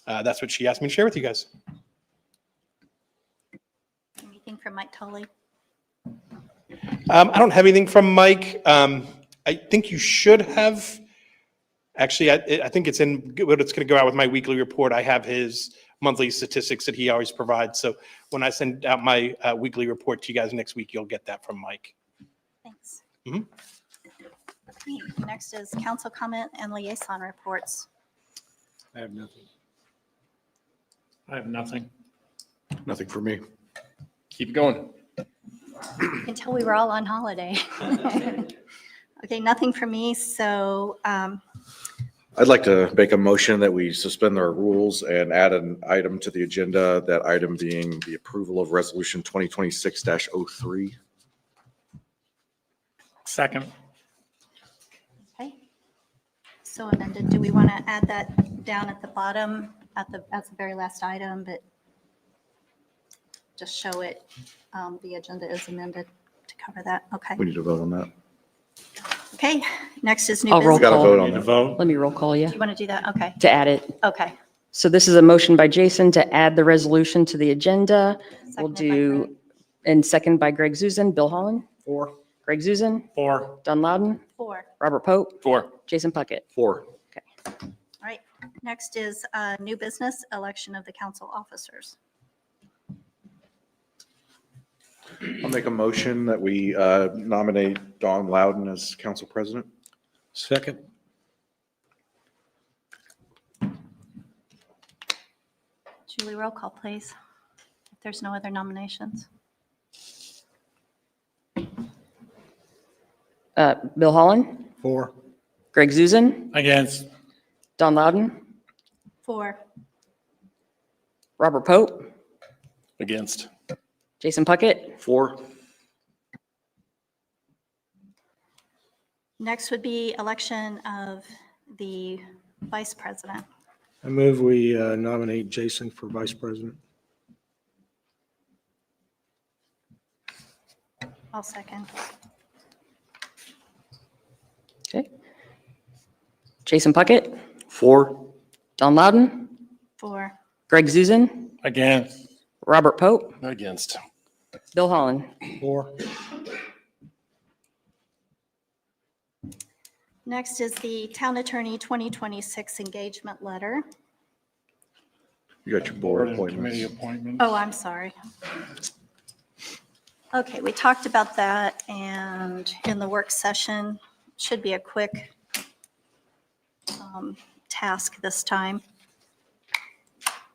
that's what she asked me to share with you guys. Anything from Mike Tully? I don't have anything from Mike. I think you should have. Actually, I think it's going to go out with my weekly report. I have his monthly statistics that he always provides. So when I send out my weekly report to you guys next week, you'll get that from Mike. Thanks. Mhm. Okay, next is council comment and liaison reports. I have nothing. I have nothing. Nothing for me. Keep going. Until we were all on holiday. Okay, nothing for me. So I'd like to make a motion that we suspend our rules and add an item to the agenda, that item being the approval of resolution 2026-03. Second. okay. So amended. Do we want to add that down at the bottom that's the very last item, but just show it? The agenda is amended to cover that. Okay. We need to vote on that. Okay. Next is new I'll roll business. Got to call. vote on Need to that. vote? Let me roll call you Do you want to do that? Okay. to add it. Okay. So this is a motion by Jason to add the resolution to the agenda. We'll Seconded by do, Greg. and second by Greg Zuzen. Bill Holland? 4. Greg Zuzen? 4. Don Loudon? 4. Robert Pope? 4. Jason Puckett? 4. All right. Next is new business, election of the council officers. I'll make a motion that we nominate Don Loudon as council president. Second. Julie, roll call, please. If there's no other nominations. Bill Holland? 4. Greg Zuzen? Against. Don Loudon? 4. Robert Pope? Against. Jason Puckett? 4. Next would be election of the vice president. I move we nominate Jason for vice president. I'll second. Okay. Jason Puckett? 4. Don Loudon? 4. Greg Zuzen? Against. Robert Pope? Against. Bill Holland? 4. Next is the town attorney 2026 engagement letter. You got your board Committee appointments. appointments. Oh, I'm sorry. Okay, we talked about that, and in the work session, should be a quick task this time.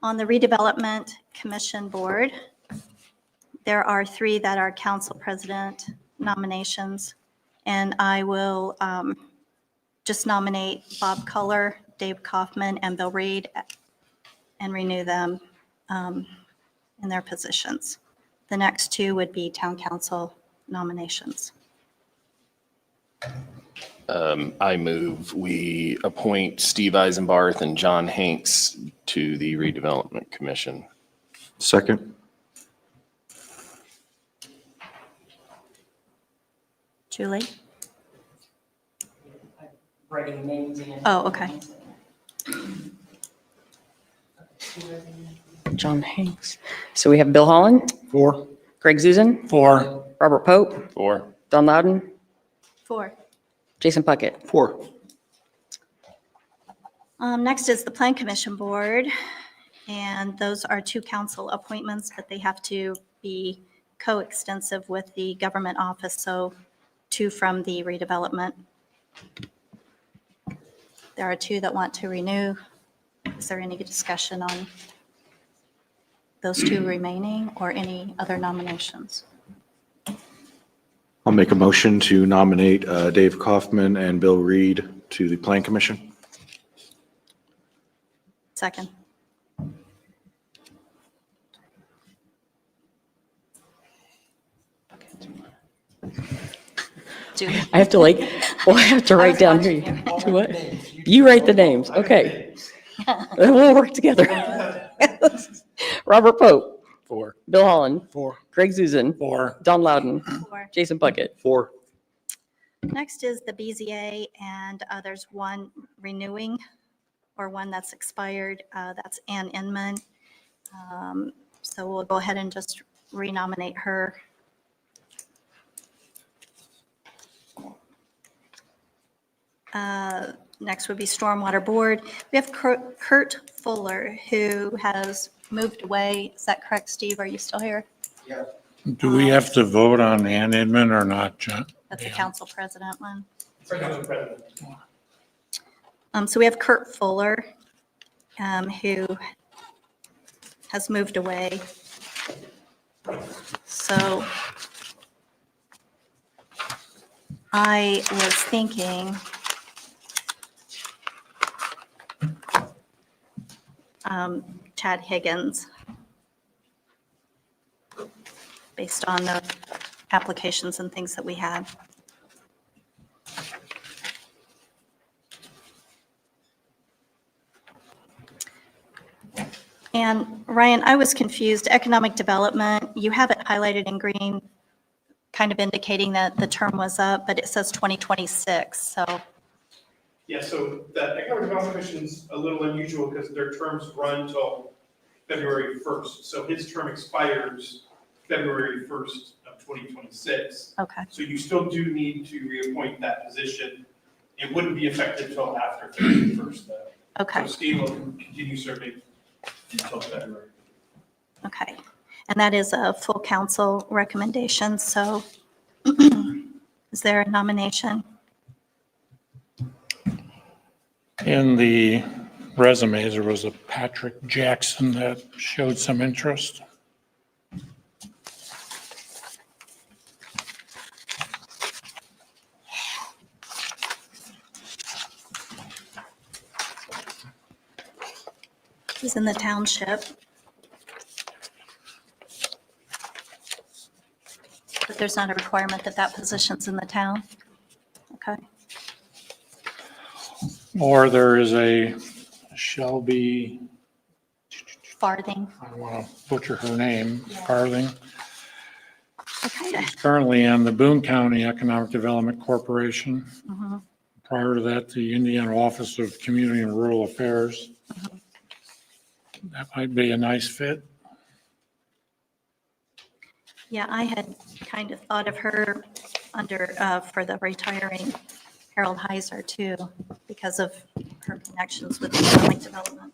On the redevelopment commission board, there are 3 that are council president nominations, and I will just nominate Bob Culler, Dave Kaufman, and Bill Reed, and renew them in their positions. The next 2 would be town council nominations. I move we appoint Steve Eisenbarth and John Hanks to the redevelopment commission. Second. Julie? Writing names in. Oh, okay. John Hanks. So we have Bill Holland, 4. Greg Zuzen, 4. Robert Pope, 4. Don Loudon, 4. Jason Puckett. 4. Next is the Plan Commission Board, and those are 2 council appointments, but they have to be coextensive with the government office, so 2 from the redevelopment. There are 2 that want to renew. Is there any discussion on those 2 remaining or any other nominations? I'll make a motion to nominate Dave Kaufman and Bill Reed to the Plan Commission. Second. Julie. I have to I have to write down here. To what? You write the names, okay. Then we'll work together. Robert Pope. 4. Bill Holland. 4. Greg Zuzen. 4. Don Loudon. 4. Jason Puckett. 4. Next is the BZA, and there's 1 renewing or 1 that's expired. That's Ann Inman. So we'll go ahead and just renominate her. Next would be Stormwater Board. We have Kurt Fuller, who has moved away. Is that correct, Steve? Are you still here? Do we have to vote on Ann Edmond or not, John? That's the council president one. Council President. So we have Kurt Fuller, who has moved away. So I was thinking Chad Higgins, based on the applications and things that we had. And Ryan, I was confused. Economic development, you have it highlighted in green, kind of indicating that the term was up, but it says 2026, so. Yeah, so the Economic Development Commission's a little unusual because their terms run till February 1st. So his term expires February 1st of 2026. Okay, So you still do need to reappoint that position. It wouldn't be effective till after February 1st, though. okay, So Steve will continue serving until February. okay. And that is a full council recommendation, so is there a nomination? In the resumes, there was a Patrick Jackson that showed some interest. He's in the township. But there's not a requirement that that position's in the town? Okay, Or there is a Shelby, Farthing. I don't want to butcher her name, Farthing. Okay. Currently in the Boone County Economic Development Corporation. Mhm. Prior to that, the Indiana Office of Community and Rural Affairs. That might be a nice fit. Yeah, I had kind of thought of her under, for the retiring Harold Heiser too, because of her connections with economic development.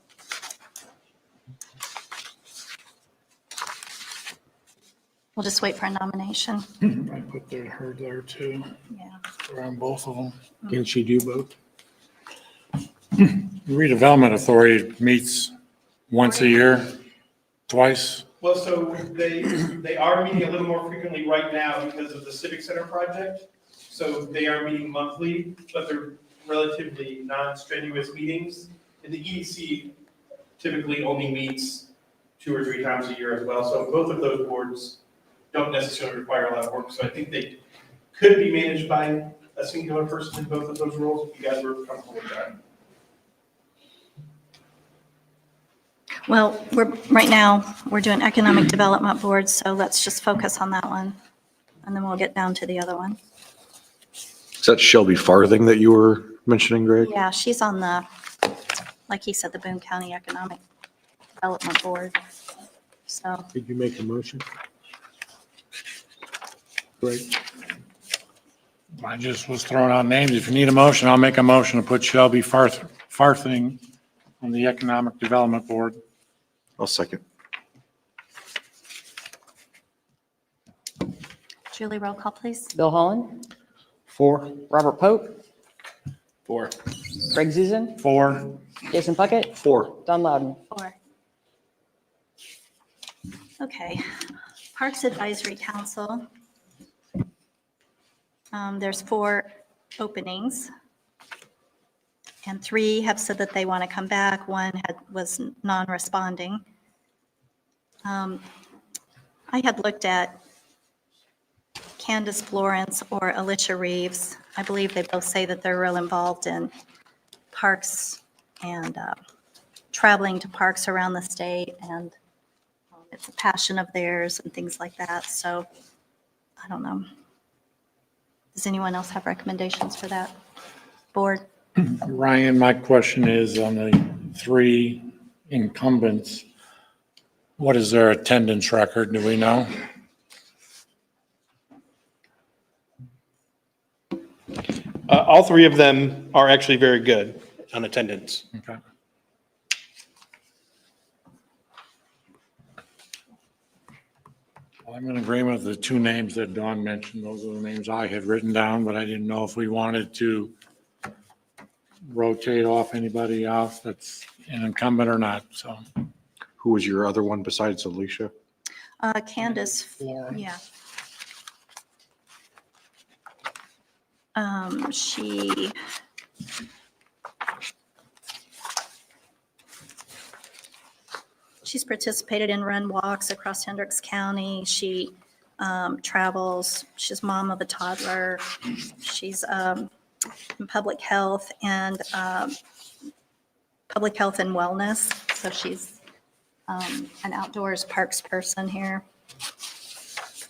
We'll just wait for a nomination. I put her there too, Yeah. around both of them. Can she do both? Redevelopment Authority meets once a year, twice. Well, so they are meeting a little more frequently right now because of the Civic Center project. So they are meeting monthly, but they're relatively non-strenuous meetings. And the EDC typically only meets 2 or 3 times a year as well. So both of those boards don't necessarily require a lot of work. So I think they could be managed by a singular person in both of those roles if you guys were comfortable with that. Well, right now, we're doing economic development boards, so let's just focus on that one. And then we'll get down to the other one. Is that Shelby Farthing that you were mentioning, Greg? Yeah, she's on the, like he said, the Boone County Economic Development Board. So, Did you make a motion? Great. I just was throwing out names. If you need a motion, I'll make a motion to put Shelby Farthing on the Economic Development Board. I'll second. Julie, roll call, please. Bill Holland, 4. Robert Pope, 4. Greg Zuzen, 4. Jason Puckett, 4. Don Loudon. 4. Okay, Parks Advisory Council. There's 4 openings. And 3 have said that they want to come back. 1 was non-responding. I had looked at Candace Florence or Alicia Reeves. I believe they both say that they're real involved in parks and traveling to parks around the state, and it's a passion of theirs and things like that. So I don't know. Does anyone else have recommendations for that board? Ryan, my question is on the 3 incumbents, what is their attendance record? Do we know? All 3 of them are actually very good on attendance. Okay. Well, I'm in agreement with the 2 names that Dawn mentioned. Those are the names I had written down, but I didn't know if we wanted to rotate off anybody else that's an incumbent or not, so. Who was your other one besides Alicia? Candace, Florence. yeah. She's participated in run walks across Hendricks County. She travels. She's mom of a toddler. She's in public health and wellness. So she's an outdoors parks person here.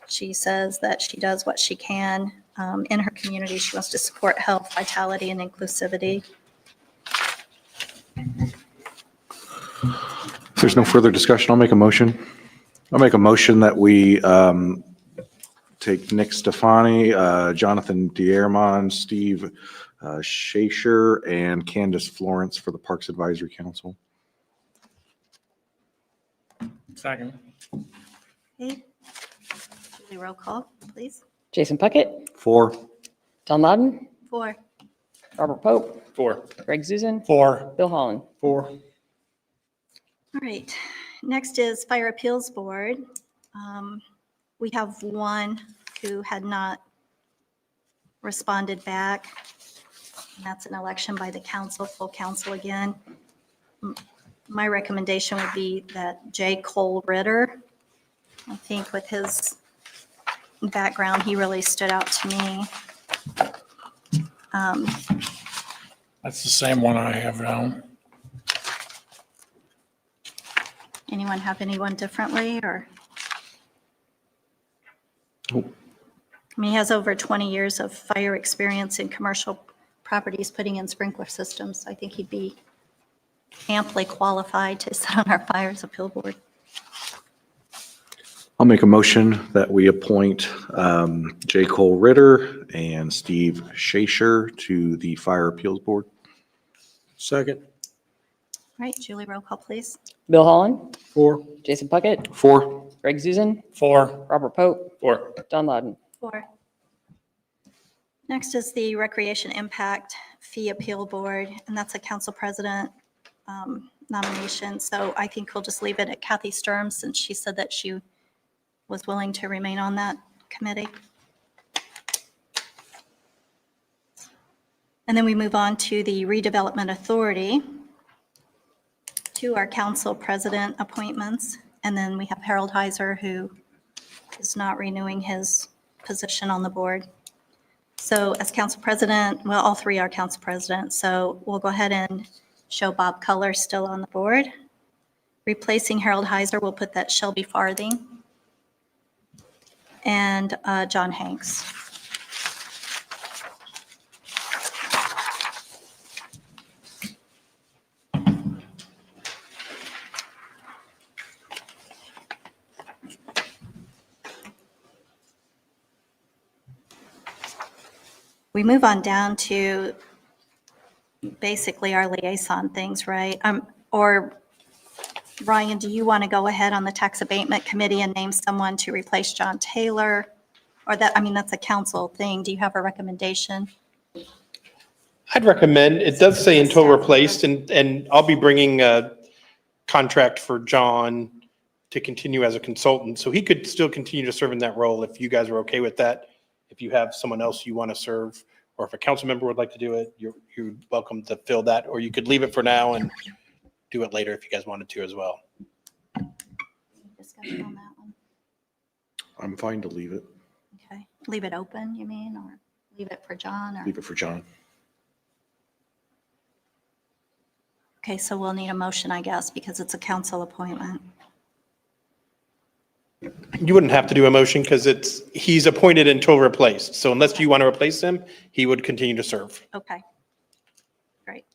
She says that she does what she can in her community. She wants to support health, vitality, and inclusivity. If there's no further discussion, I'll make a motion. I'll make a motion that we take Nick Stefani, Jonathan Dierman, Steve Shasher, and Candace Florence for the Parks Advisory Council. Second. Okay. Julie, roll call, please. Jason Puckett, 4. Don Loudon, 4. Robert Pope, 4. Greg Zuzen, 4. Bill Holland. 4. All right, next is Fire Appeals Board. We have 1 who had not responded back. And that's an election by the council, full council again. My recommendation would be that J. Cole Ritter. I think with his background, he really stood out to me. That's the same one I have down. Anyone have anyone differently, or? Nope. I mean, he has over 20 years of fire experience in commercial properties, putting in sprinkler systems. I think he'd be amply qualified to sit on our Fires Appeal Board. I'll make a motion that we appoint J. Cole Ritter and Steve Shasher to the Fire Appeals Board. Second. All right, Julie, roll call, please. Bill Holland, 4. Jason Puckett, 4. Greg Zuzen, 4. Robert Pope, 4. Don Loudon. 4. Next is the Recreation Impact Fee Appeal Board, and that's a council president nomination. So I think we'll just leave it at Kathy Sturm, since she said that she was willing to remain on that committee. And then we move on to the Redevelopment Authority, 2 are council president appointments, and then we have Harold Heiser, who is not renewing his position on the board. So as council president, well, all 3 are council president, so we'll go ahead and show Bob Culler still on the board. Replacing Harold Heiser, we'll put that Shelby Farthing and John Hanks. We move on down to basically our liaison things, right? Or Ryan, do you want to go ahead on the tax abatement committee and name someone to replace John Taylor? Or that, I mean, that's a council thing. Do you have a recommendation? I'd recommend, it does say until replaced, and I'll be bringing a contract for John to continue as a consultant. So he could still continue to serve in that role if you guys are okay with that. If you have someone else you want to serve, or if a council member would like to do it, you're welcome to fill that, or you could leave it for now and do it later if you guys wanted to as well. Discussion on that one. I'm fine to leave it. Okay. Leave it open, you mean, or leave it for John? Or Leave it for John. Okay, so we'll need a motion, I guess, because it's a council appointment. You wouldn't have to do a motion because he's appointed until replaced. So unless you want to replace him, he would continue to serve. Okay. Great.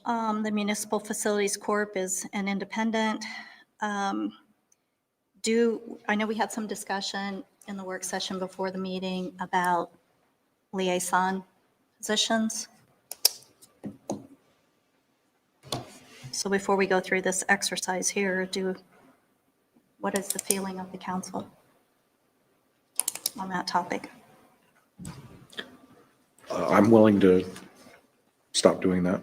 The Municipal Facilities Corp is an independent. I know we had some discussion in the work session before the meeting about liaison positions. So before we go through this exercise here, what is the feeling of the council on that topic? I'm willing to stop doing that.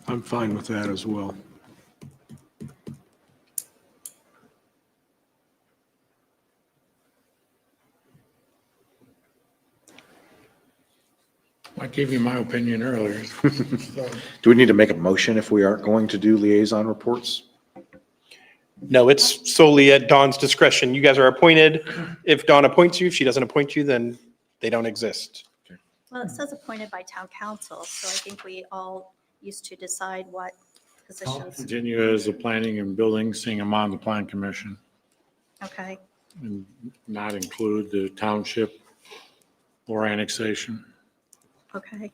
I'm fine with that as well. I gave you my opinion earlier. So, Do we need to make a motion if we aren't going to do liaison reports? No, it's solely at Dawn's discretion. You guys are appointed. If Dawn appoints you, if she doesn't appoint you, then they don't exist. Well, it says appointed by town council, so I think we all used to decide what I'll positions. continue as the planning and building, seeing I'm on the plan commission, Okay, and not include the township or annexation. okay.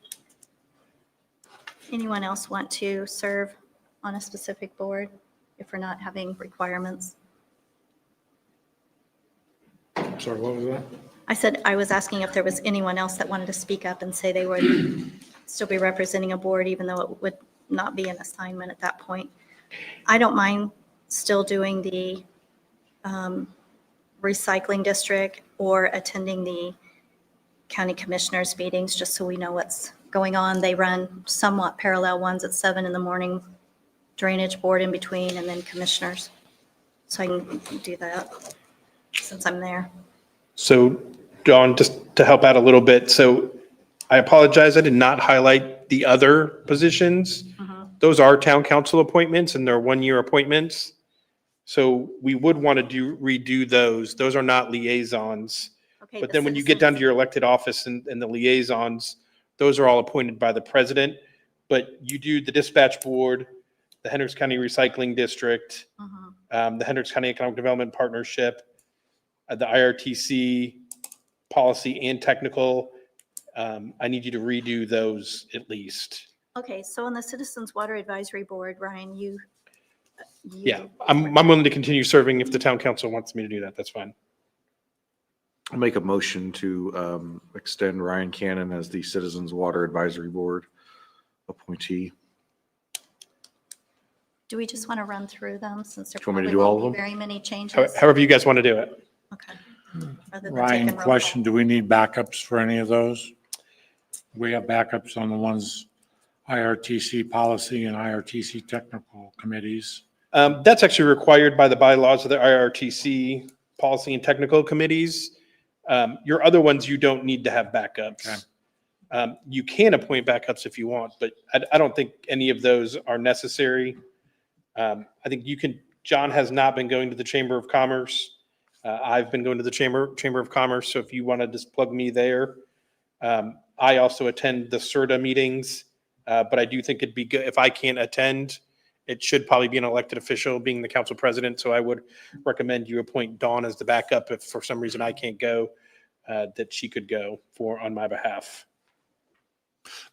Anyone else want to serve on a specific board if we're not having requirements? Sorry, what was that? I said, I was asking if there was anyone else that wanted to speak up and say they would still be representing a board, even though it would not be an assignment at that point. I don't mind still doing the recycling district or attending the county commissioners meetings, just so we know what's going on. They run somewhat parallel ones at 7 a.m, drainage board in between, and then commissioners. So I can do that since I'm there. So Dawn, just to help out a little bit, so I apologize, I did not highlight the other positions. Those are town council appointments and they're one-year appointments. So we would want to redo those. Those are not liaisons. Okay, But the then when you get down to citizens- your elected office and the liaisons, those are all appointed by the president. But you do the dispatch board, the Hendricks County Recycling District, the Hendricks County Economic Development Partnership, the IRTC, policy and technical. I need you to redo those at least. Okay, so on the Citizens Water Advisory Board, Ryan, you. Yeah, I'm willing to continue serving if the town council wants me to do that. That's fine. I'll make a motion to extend Ryan Cannon as the Citizens Water Advisory Board appointee. Do we just want to run through them since there Do you want me to probably do all won't of be them? very many changes? However you guys want to do it. Okay. Rather than Ryan, taking roll question, call. do we need backups for any of those? We have backups on the ones IRTC policy and IRTC technical committees. That's actually required by the bylaws of the IRTC policy and technical committees. Your other ones, you don't need to have backups. You can appoint backups if you want, but I don't think any of those are necessary. I think John has not been going to the Chamber of Commerce. I've been going to the Chamber of Commerce, so if you want to just plug me there. I also attend the CERTA meetings, but I do think it'd be good, if I can't attend, it should probably be an elected official being the council president, so I would recommend you appoint Dawn as the backup if for some reason I can't go, that she could go on my behalf.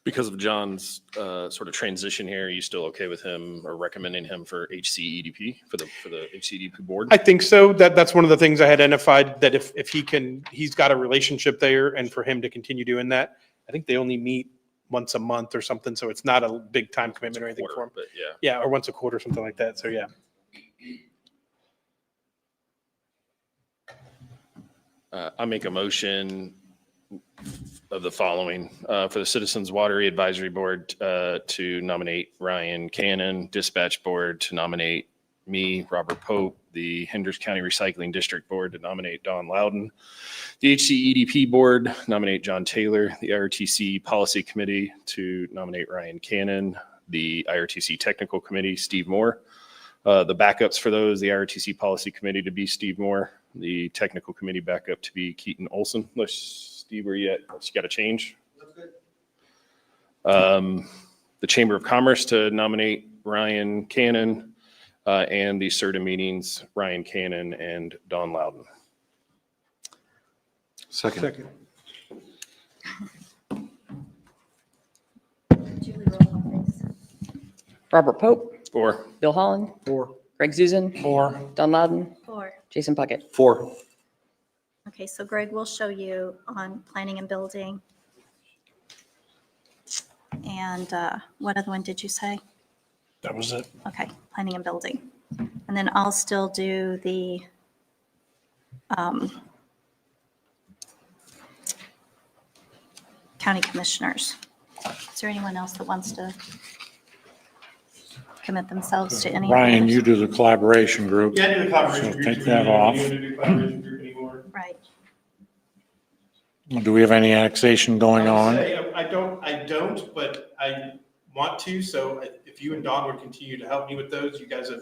Because of John's sort of transition here, are you still okay with him or recommending him for HCEDP, for the HCEDP board? I think so. That's one of the things I had identified, that if he can, he's got a relationship there, and for him to continue doing that. I think they only meet once a month or something, so it's not a big time commitment or anything for him. But yeah. Yeah, or once a quarter, something like that. So yeah. I make a motion of the following, for the Citizens Water Advisory Board, to nominate Ryan Cannon, Dispatch Board to nominate me, Robert Pope, the Hendricks County Recycling District Board to nominate Don Loudon, the HCEDP Board nominate John Taylor, the IRTC Policy Committee to nominate Ryan Cannon, the IRTC Technical Committee, Steve Moore. The backups for those, the IRTC Policy Committee to be Steve Moore, the Technical Committee backup to be Keaton Olson. Steve, where you at? You got to change? The Chamber of Commerce to nominate Ryan Cannon, and the CERTA meetings, Ryan Cannon and Don Loudon. Second. Julie, roll call, please. Robert Pope, Or Bill Holland, 4. Greg Zuzen, 4. Don Loudon, 4. Jason Puckett. 4. Okay, so Greg will show you on planning and building. And what other one did you say? That was it. Okay, planning and building. And then I'll still do the county commissioners. Is there anyone else that wants to commit themselves to any? of Ryan, those? you do the collaboration group. Yeah, I do the collaboration So group. take that off. You don't do collaboration group anymore. Right. Do we have any annexation going I would on? say, I don't, but I want to. So if you and Don would continue to help me with those, you guys have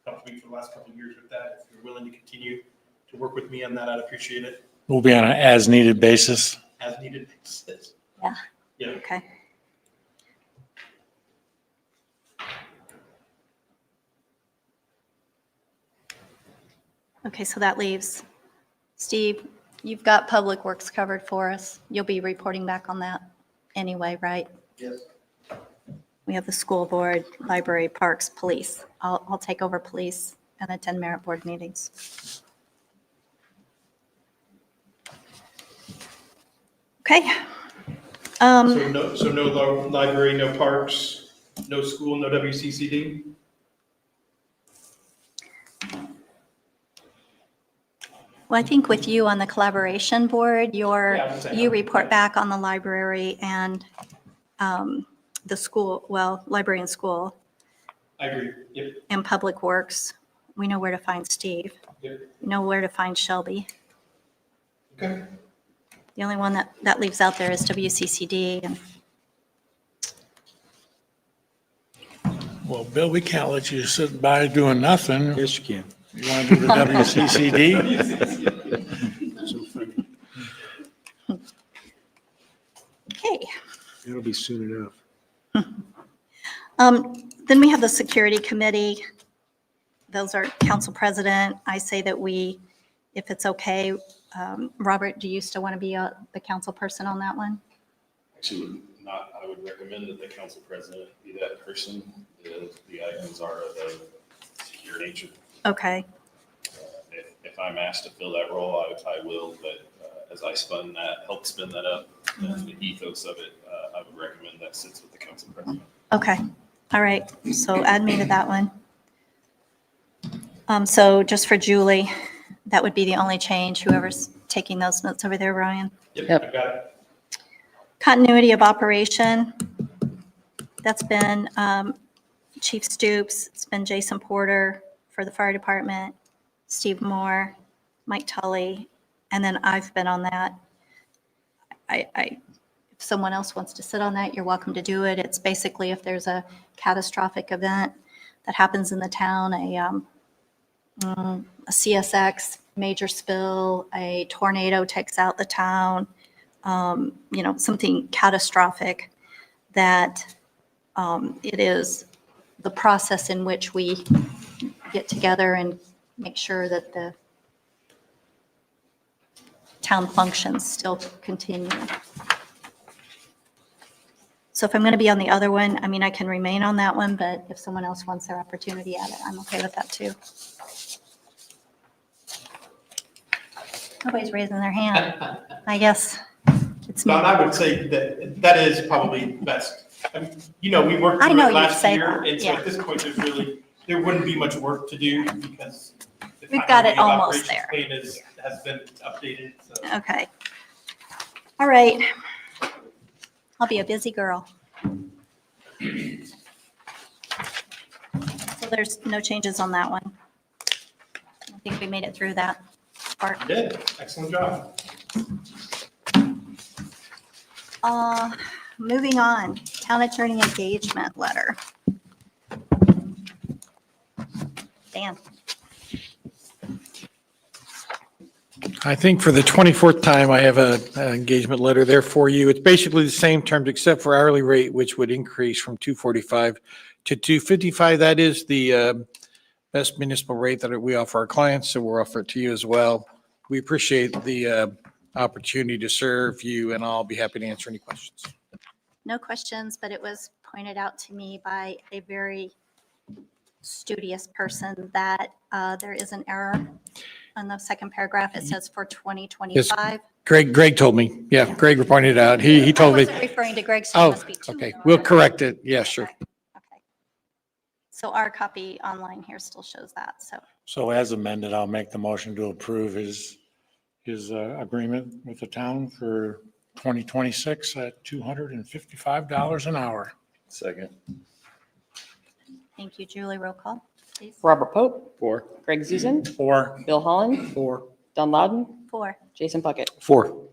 helped me for the last couple of years with that. If you're willing to continue to work with me on that, I'd appreciate it. We'll be on an as-needed basis. As needed. Yeah. Yeah. Okay. Okay, so that leaves, Steve, you've got Public Works covered for us. You'll be reporting back on that anyway, right? Yes. We have the school board, library, parks, police. I'll take over police and attend merit board meetings. Okay. So no library, no parks, no school, no WCCD? Well, I think with you on the collaboration board, Yeah, I was saying- you report back on the library and the school, well, library and school I agree. Yep. and public works. We know where to find Steve. Yep. We know where to find Shelby. Okay. The only one that leaves out there is WCCD. And Well, Bill, we can't let you sit by doing nothing. Yes, you can. You want to do the WCCD? So funny. okay. It'll be soon enough. Then we have the security committee. Those are council president. I say that we, if it's okay, Robert, do you still want to be the council person on that one? Actually, not, I would recommend that the council president be that person. The items are of a secure nature. Okay. If I'm asked to fill that role, I will, but as I help spin that up, and the ethos of it, I would recommend that sits with the council president. Okay. All right. So add me to that one. So just for Julie, that would be the only change, whoever's taking those notes over there, Ryan. Yep. I got it. Continuity of operation, that's been Chief Stoops, it's been Jason Porter for the fire department, Steve Moore, Mike Tully, and then I've been on that. If someone else wants to sit on that, you're welcome to do it. It's basically if there's a catastrophic event that happens in the town, a CSX major spill, a tornado takes out the town, something catastrophic, that it is the process in which we get together and make sure that the town functions still continue. So if I'm going to be on the other one, I mean, I can remain on that one, but if someone else wants their opportunity at it, I'm okay with that too. Nobody's raising their hand. I guess it's me. Don, I would say that that is probably best. I mean, you know, we worked I through know it you'd last say year, that, and so yeah. at this point, there wouldn't be much work to do because the We've got it continuity of almost operations there. plan has been updated, so. Okay. All right. I'll be a busy girl. So there's no changes on that one. I think we made it through that part. Good, excellent job. Moving on, town attorney engagement letter. Dan. I think for the 24th time, I have an engagement letter there for you. It's basically the same terms except for hourly rate, which would increase from $245 to $255. That is the best municipal rate that we offer our clients, so we'll offer it to you as well. We appreciate the opportunity to serve you, and I'll be happy to answer any questions. No questions, but it was pointed out to me by a very studious person that there is an error on the second paragraph. It says for 2025. Greg told me. Yeah, Greg pointed it out. He told I me. wasn't referring to Greg, so it Oh, must be two. okay. We'll correct it. Yeah, sure. Okay. So our copy online here still shows that, so. So as amended, I'll make the motion to approve his agreement with the town for 2026 at $255 an hour. Second. Thank you, Julie. Roll call, please. Robert Pope, Four. Greg Zuzen, Or, Bill Holland, Four. Don Loudon, 4. Jason Puckett. 4.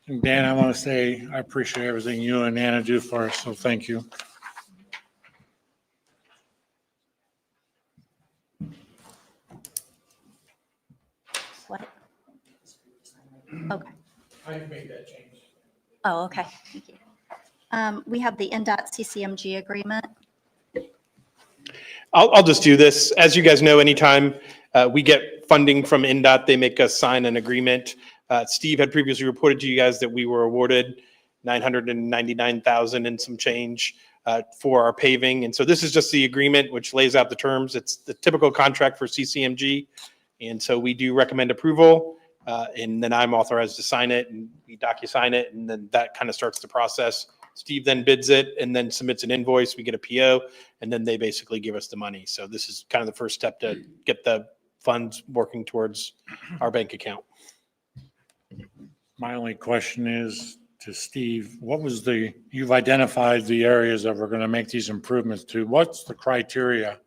and Dan, I want to say I appreciate everything you and Anna do for us, so thank you. What? Okay. I made that change. Oh, okay. Thank you. We have the NDOT CCMG agreement. I'll just do this. As you guys know, anytime we get funding from NDOT, they make us sign an agreement. Steve had previously reported to you guys that we were awarded $999,000 and some change for our paving. And so this is just the agreement which lays out the terms. It's the typical contract for CCMG. And so we do recommend approval, and then I'm authorized to sign it, and we docu-sign it, and then that kind of starts the process. Steve then bids it and then submits an invoice. We get a PO, and then they basically give us the money. So this is kind of the first step to get the funds working towards our bank account. My only question is to Steve, you've identified the areas that we're going to make these improvements to. What's the criteria?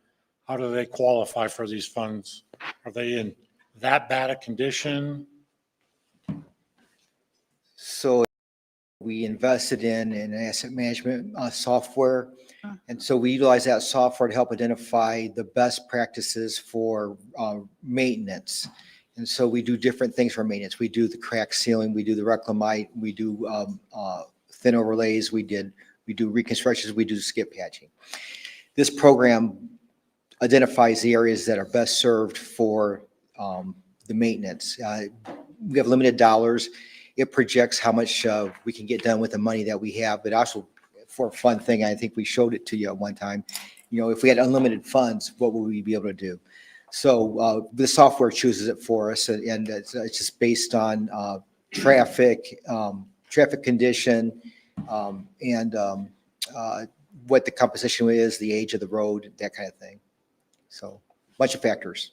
How do they qualify for these funds? Are they in that bad a condition? So we invested in an asset management software. And so we utilize that software to help identify the best practices for maintenance. And so we do different things for maintenance. We do the crack sealing, we do the reclamite, we do thin overlays, we do reconstructions, we do skip patching. This program identifies the areas that are best served for the maintenance. We have limited dollars. It projects how much we can get done with the money that we have, but also for a fun thing, I think we showed it to you at one time. You know, if we had unlimited funds, what would we be able to do? So the software chooses it for us, and it's just based on traffic condition, and what the composition is, the age of the road, that kind of thing. So a bunch of factors.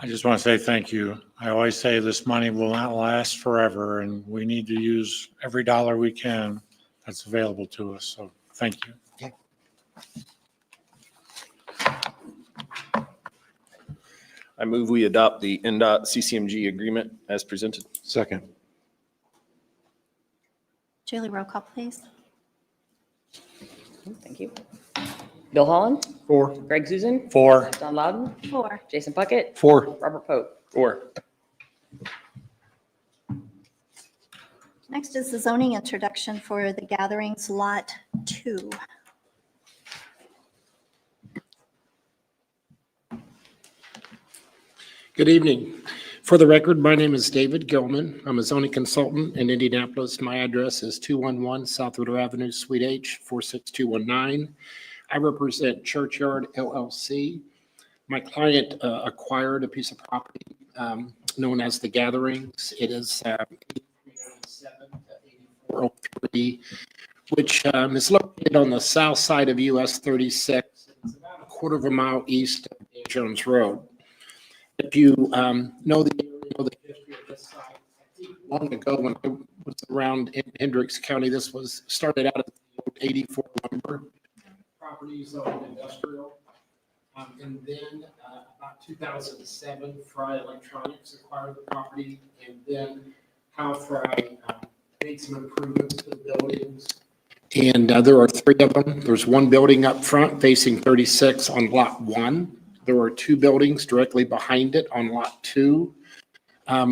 I just want to say thank you. I always say this money will not last forever, and we need to use every dollar we can that's available to us. So thank you. Okay. I move we adopt the NDOT CCMG agreement as presented. Second. Julie, roll call, please. Thank you. Bill Holland, 4. Greg Zuzen, For, Don Loudon, 4. Jason Puckett, 4. Robert Pope. Or Next is the zoning introduction for the Gatherings Lot 2. Good evening. For the record, my name is David Gilman. I'm a zoning consultant in Indianapolis. My address is 211 South River Avenue, Suite H, 46219. I represent Churchyard LLC. My client acquired a piece of property known as The Gatherings. It is 8397 to 8403, which is located on the south side of US 36. It's about a quarter of a mile east of Dan Jones Road. If you know the area, know the history of this site, I think long ago when I was around in Hendricks County, this was started out as 84 lumber property zoned industrial. And then about 2007, Fry Electronics acquired the property, and then Hal Fry made some improvements to the buildings. And there are 3 of them. There's one building up front facing 36 on lot 1. There are 2 buildings directly behind it on lot 2.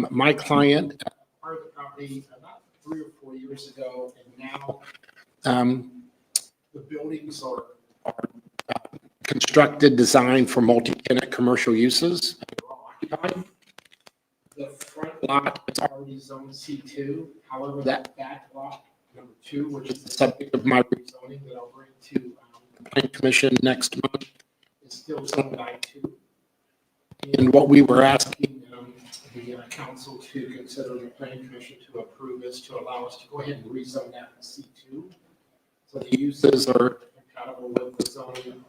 My client acquired the property about 3 or 4 years ago, and now the buildings are constructed, designed for multi-tenant commercial uses. They're all occupied. The front lot is already zoned C2. However, that back lot, number 2, which is the subject of my rezoning that I'll bring to the Planning Commission next month, is still zoned I2. And what we were asking the council to consider, the Planning Commission to approve, is to allow us to go ahead and rezone that to C2. So the uses are compatible with the zoning.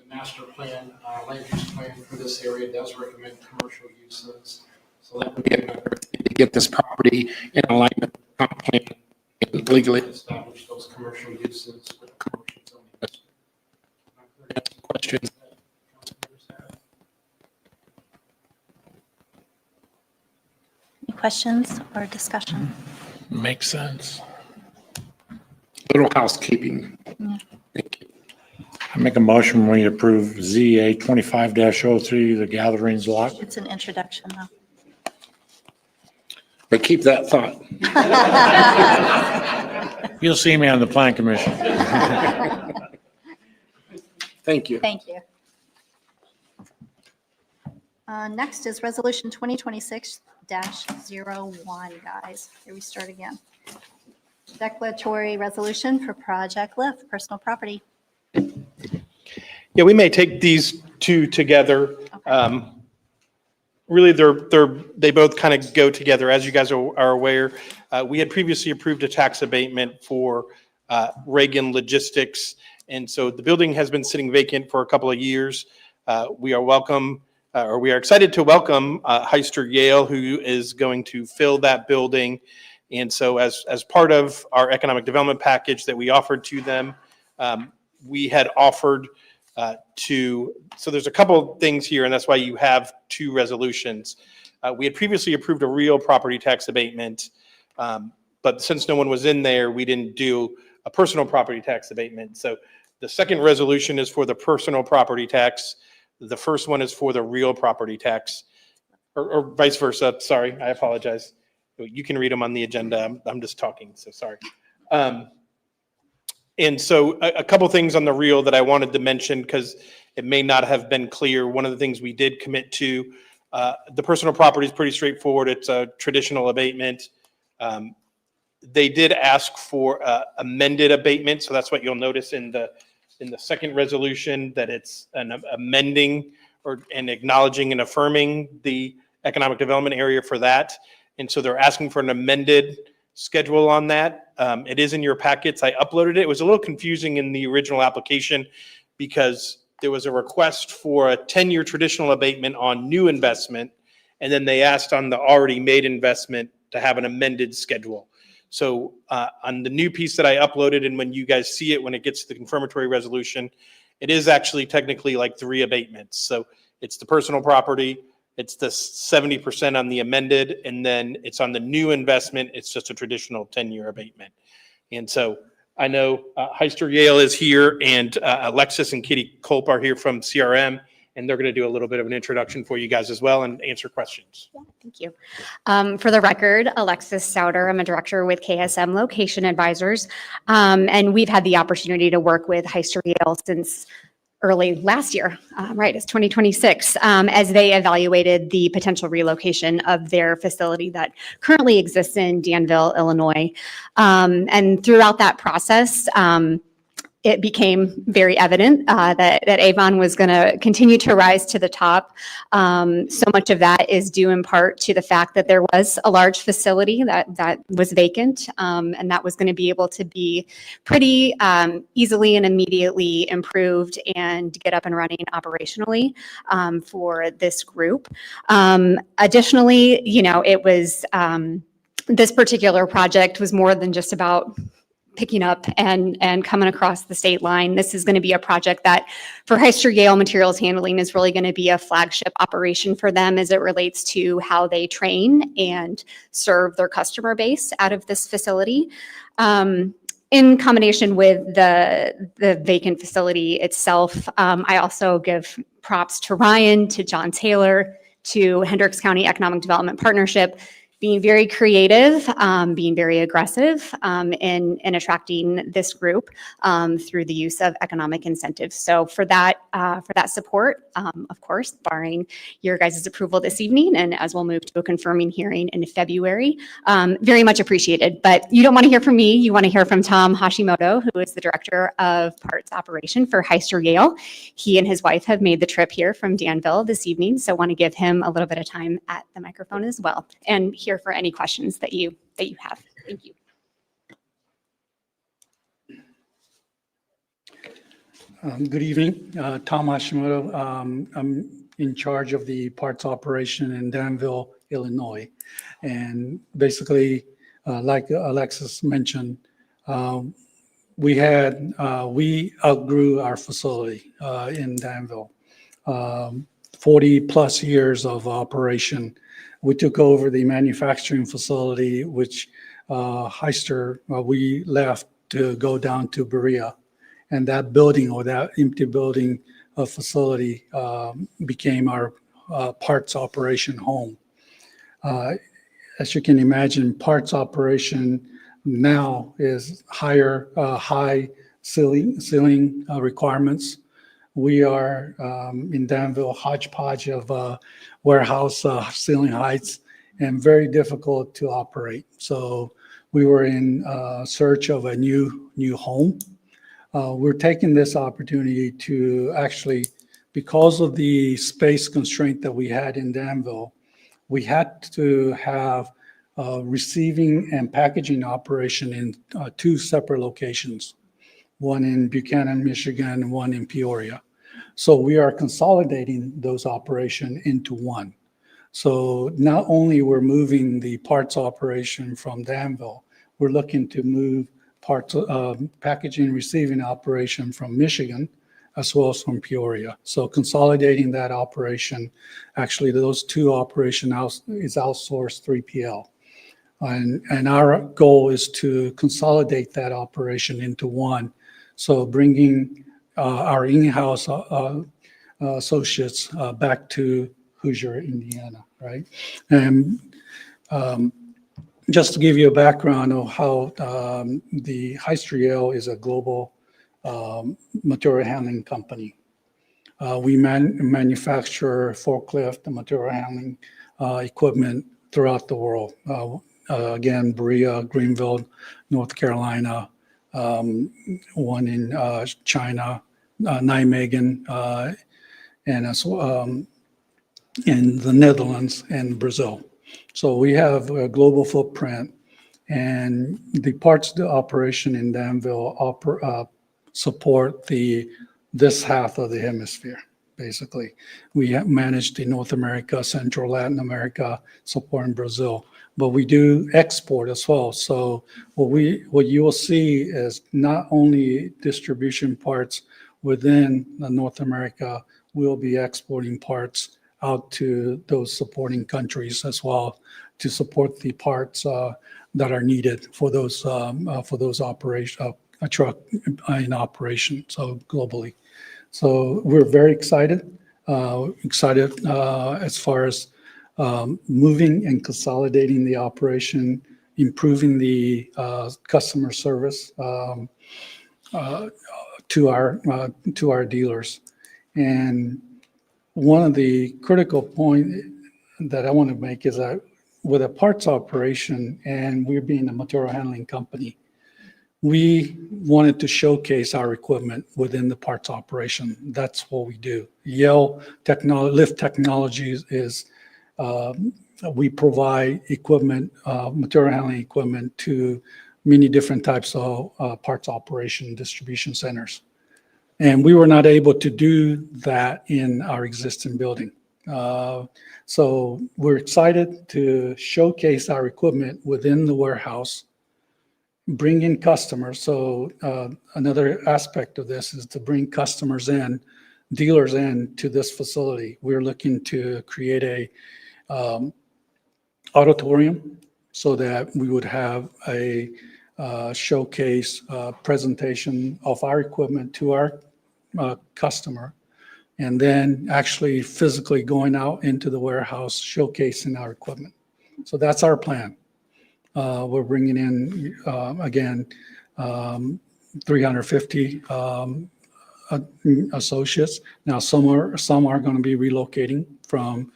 Master plan, land use plan for this area does recommend commercial uses. So that would be another thing to get this property in alignment with the comp plan and legally establish those commercial uses with commercial zoning district. Any questions that council members have? Any questions or discussion? Makes sense. Little housekeeping. Yeah. Thank you. I make a motion when we approve ZA 25-03, the Gatherings lot. It's an introduction though. But keep that thought. You'll see me on the Plan Commission. Thank you. Thank you. Next is Resolution 2026-01, guys. Here we start again. Declaratory resolution for Project Lift, personal property. Yeah, we may take these 2 together. Really, they both kind of go together. As you guys are aware, we had previously approved a tax abatement for Reagan Logistics. And so the building has been sitting vacant for a couple of years. We are excited to welcome Heister Yale, who is going to fill that building. And so as part of our economic development package that we offered to them, we had offered so there's a couple things here, and that's why you have 2 resolutions. We had previously approved a real property tax abatement, but since no one was in there, we didn't do a personal property tax abatement. So the second resolution is for the personal property tax. The first one is for the real property tax, or vice versa. Sorry, I apologize. You can read them on the agenda. I'm just talking, so sorry. And so a couple things on the real that I wanted to mention because it may not have been clear. One of the things we did commit to, the personal property is pretty straightforward. It's a traditional abatement. They did ask for amended abatement, so that's what you'll notice in the second resolution, that it's an amending and acknowledging and affirming the economic development area for that. And so they're asking for an amended schedule on that. It is in your packets. I uploaded it. It was a little confusing in the original application because there was a request for a 10-year traditional abatement on new investment, and then they asked on the already made investment to have an amended schedule. So on the new piece that I uploaded, and when you guys see it, when it gets to the confirmatory resolution, it is actually technically like 3 abatements. So it's the personal property, it's the 70% on the amended, and then it's on the new investment. It's just a traditional 10-year abatement. And so I know Heister Yale is here, and Alexis and Kitty Culp are here from CRM, and they're going to do a little bit of an introduction for you guys as well and answer questions. Yeah, thank you. For the record, Alexis Souter, I'm a director with KSM Location Advisors, and we've had the opportunity to work with Heister Yale since early last year, right, it's 2026, as they evaluated the potential relocation of their facility that currently exists in Danville, Illinois. And throughout that process, it became very evident that Avon was going to continue to rise to the top. So much of that is due in part to the fact that there was a large facility that was vacant, and that was going to be able to be pretty easily and immediately improved and get up and running operationally for this group. Additionally, it was this particular project was more than just about picking up and coming across the state line. This is going to be a project that for Hyster-Yale Materials Handling is really going to be a flagship operation for them as it relates to how they train and serve their customer base out of this facility. In combination with the vacant facility itself, I also give props to Ryan, to John Taylor, to Hendricks County Economic Development Partnership, being very creative, being very aggressive in attracting this group through the use of economic incentives. So for that support, of course, barring your guys' approval this evening, and as we'll move to a confirming hearing in February, very much appreciated. But you don't want to hear from me. You want to hear from Tom Hashimoto, who is the Director of Parts Operation for Hyster-Yale. He and his wife have made the trip here from Danville this evening, so want to give him a little bit of time at the microphone as well, and here for any questions that you have. Thank you. Good evening, Tom Hashimoto. I'm in charge of the parts operation in Danville, Illinois. And basically, like Alexis mentioned, we outgrew our facility in Danville. 40 plus years of operation. We took over the manufacturing facility, which Hyster, we left to go down to Berea. And that building, or that empty building facility, became our parts operation home. As you can imagine, parts operation now is high ceiling requirements. We are in Danville, hodgepodge of warehouse ceiling heights, and very difficult to operate. So we were in search of a new home. We're taking this opportunity to actually, because of the space constraint that we had in Danville, we had to have receiving and packaging operation in two separate locations, one in Buchanan, Michigan, one in Peoria. So we are consolidating those operations into one. So not only we're moving the parts operation from Danville, we're looking to move parts packaging receiving operation from Michigan as well as from Peoria. So consolidating that operation, actually those two operations is outsourced 3PL. And our goal is to consolidate that operation into one. So bringing our in-house associates back to Hoosier, Indiana, right? And just to give you a background of how the Hyster-Yale is a global material handling company. We manufacture forklift and material handling equipment throughout the world. Again, Berea, Greenville, North Carolina, one in China, Nijmegen, and as in the Netherlands and Brazil. So we have a global footprint, and the parts operation in Danville support this half of the hemisphere. Basically, we manage the North America, Central Latin America, supporting Brazil, but we do export as well. So what you will see is not only distribution parts within North America, we'll be exporting parts out to those supporting countries as well to support the parts that are needed for those operation truck in operation. So globally, so we're very excited as far as moving and consolidating the operation, improving the customer service to our dealers. And one of the critical point that I want to make is that with a parts operation and we're being a material handling company, we wanted to showcase our equipment within the parts operation. That's what we do. Lift Technologies is, we provide equipment, material handling equipment to many different types of parts operation distribution centers. And we were not able to do that in our existing building. So we're excited to showcase our equipment within the warehouse, bring in customers. So another aspect of this is to bring customers in, dealers in to this facility. We're looking to create a auditorium so that we would have a showcase presentation of our equipment to our customer, and then actually physically going out into the warehouse showcasing our equipment. So that's our plan. We're bringing in, again, 350 associates. Now, some are going to be relocating from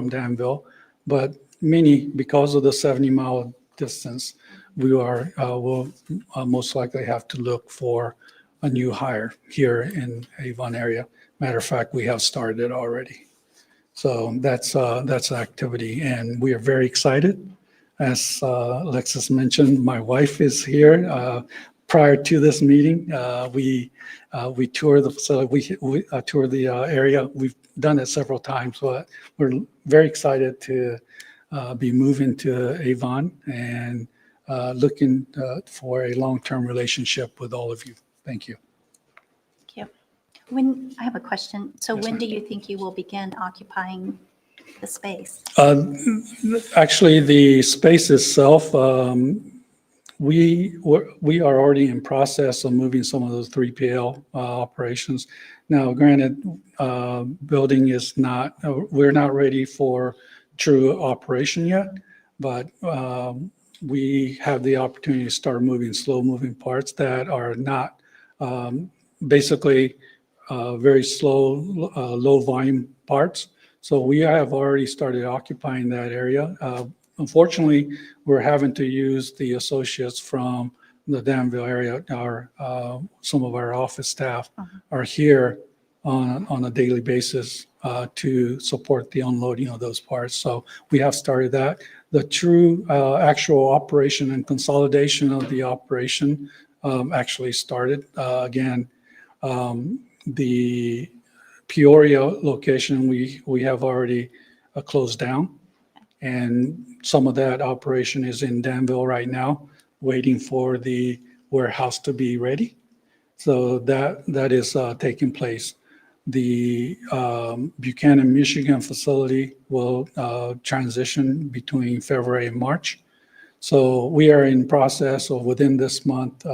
Danville, but many, because of the 70-mile distance, will most likely have to look for a new hire here in Avon area. Matter of fact, we have started it already. So that's activity, and we are very excited. As Alexis mentioned, my wife is here. Prior to this meeting, we toured the facility, we toured the area. We've done it several times, but we're very excited to be moving to Avon and looking for a long-term relationship with all of you. Thank you. Thank you. I have a question. So when do you think you will begin occupying the space? Actually, the space itself, we are already in process of moving some of those 3PL operations. Now, granted, building is not, we're not ready for true operation yet, but we have the opportunity to start moving slow-moving parts that are not basically very slow, low-volume parts. So we have already started occupying that area. Unfortunately, we're having to use the associates from the Danville area. Some of our office staff are here on a daily basis to support the unloading of those parts. So we have started that. The true actual operation and consolidation of the operation actually started. Again, the Peoria location, we have already closed down. And some of that operation is in Danville right now, waiting for the warehouse to be ready. So that is taking place. The Buchanan, Michigan facility will transition between February and March. So we are in process of within this month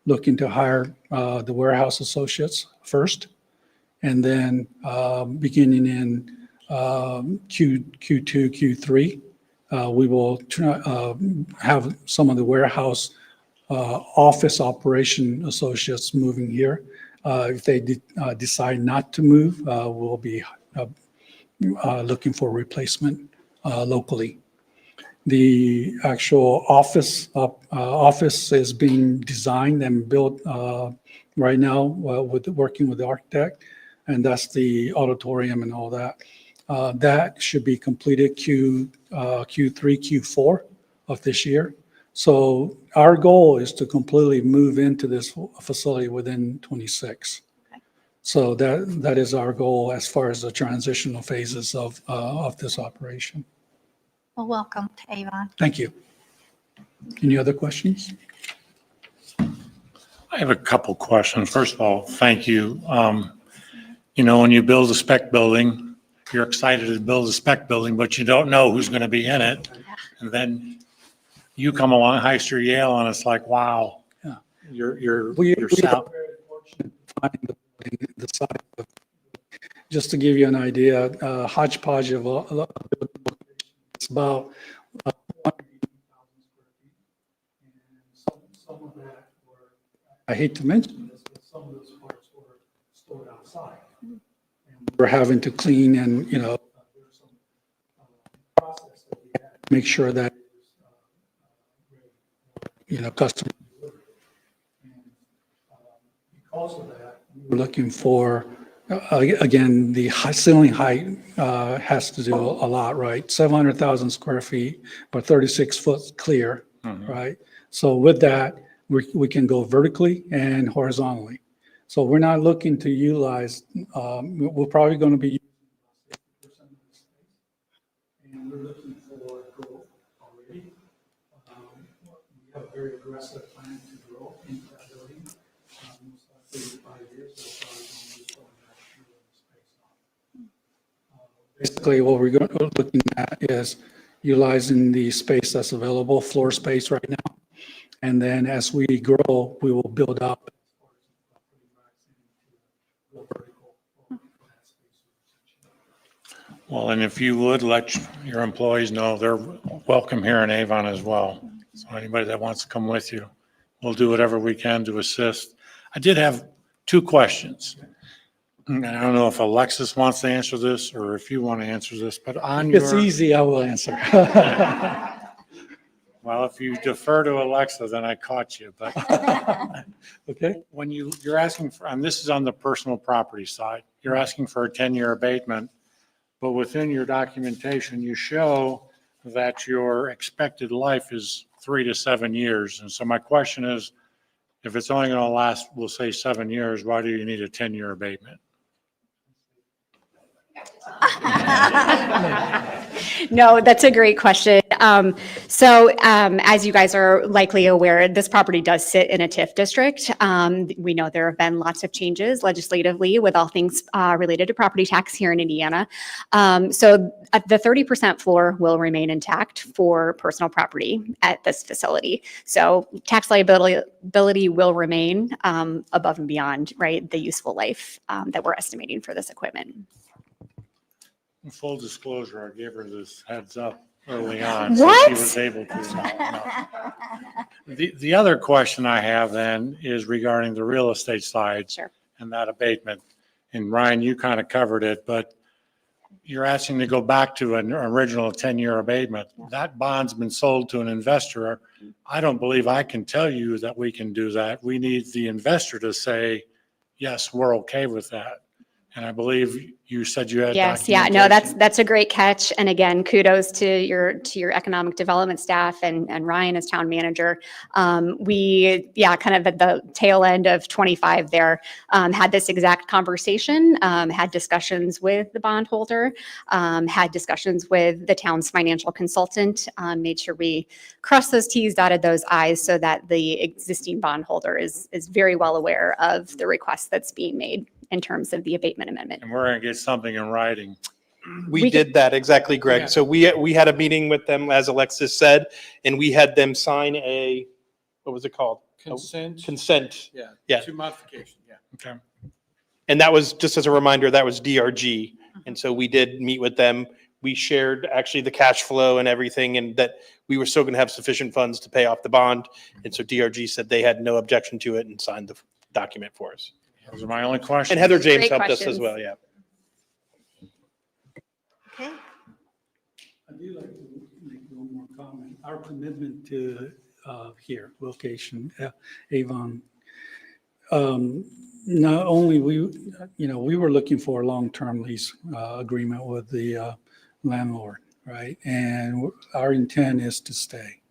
looking to hire the warehouse associates first, and then beginning in Q2, Q3, we will have some of the warehouse office operation associates moving here. If they decide not to move, we'll be looking for replacement locally. The actual office is being designed and built right now working with the architect, and that's the auditorium and all that. That should be completed Q3, Q4 of this year. So our goal is to completely move into this facility within 26. Okay. So that is our goal as far as the transitional phases of this operation. Well, welcome to Avon. Thank you. Any other questions? I have a couple questions. First of all, thank you. When you build a spec building, you're excited to build a spec building, but you don't know who's going to be in it. And then you come along, Heister Yale, and it's like, wow. Yeah. You're We are south. very fortunate to find the size of, just to give you an idea, hodgepodge of it's about 180,000 square feet. And some of that were, I hate to mention this, but some of those parts were stored outside. And we're having to clean and, there's some process that we have to make sure that, customer delivery. And because of that, we're looking for, again, the ceiling height has to do a lot, right? 700,000 square feet, but 36 foot clear, right? So with that, we can go vertically and horizontally. So we're not looking to utilize, we're probably going to be using 50% of the space. And we're looking for growth already. We have a very aggressive plan to grow into that building. Most likely 5 years, we're probably going to be pulling that space off. Basically, what we're looking at is utilizing the space that's available, floor space right now. And then as we grow, we will build up. Well, and if you would let your employees know, they're welcome here in Avon as well. So anybody that wants to come with you, we'll do whatever we can to assist. I did have 2 questions. And I don't know if Alexis wants to answer this or if you want to answer this, but on If it's your, easy, I will answer. well, if you defer to Alexa, then I caught you, but Okay. when you're asking for, and this is on the personal property side, you're asking for a 10-year abatement, but within your documentation, you show that your expected life is 3 to 7 years. And so my question is, if it's only going to last, we'll say 7 years, why do you need a 10-year abatement? No, that's a great question. As you guys are likely aware, this property does sit in a TIF district. We know there have been lots of changes legislatively with all things related to property tax here in Indiana. The 30% floor will remain intact for personal property at this facility. So tax liability will remain above and beyond, right, the useful life that we're estimating for this equipment. Full disclosure, I gave her this heads up early on, so she was able to. No. The other question I have then is regarding the real estate side. Sure. And that abatement. And Ryan, you kind of covered it, but you're asking to go back to an original 10-year abatement. That bond's been sold to an investor. I don't believe I can tell you that we can do that. We need the investor to say, yes, we're okay with that. And I believe you said you had. Yes, yeah, no, that's a great catch. And again, kudos to your economic development staff and Ryan as town manager. We, kind of at the tail end of 25 there, had this exact conversation, had discussions with the bondholder, had discussions with the town's financial consultant, made sure we crossed those T's, dotted those I's so that the existing bondholder is very well aware of the request that's being made in terms of the abatement amendment. And we're going to get something in writing. We did that, exactly, Greg. Yeah. So we had a meeting with them, as Alexis said, and we had them sign what was it called? Consent. Yeah. To modification, yeah. Okay. And that was, just as a reminder, that was DRG. And so we did meet with them. We shared actually the cash flow and everything, and that we were still going to have sufficient funds to pay off the bond. And so DRG said they had no objection to it and signed the document for us. Those are my only questions. And Heather James Great helped us questions. as well, yeah. Okay. I do like to make one more comment. Our commitment to here, location, Avon. Not only we were looking for a long-term lease agreement with the landlord, right? And our intent is to stay.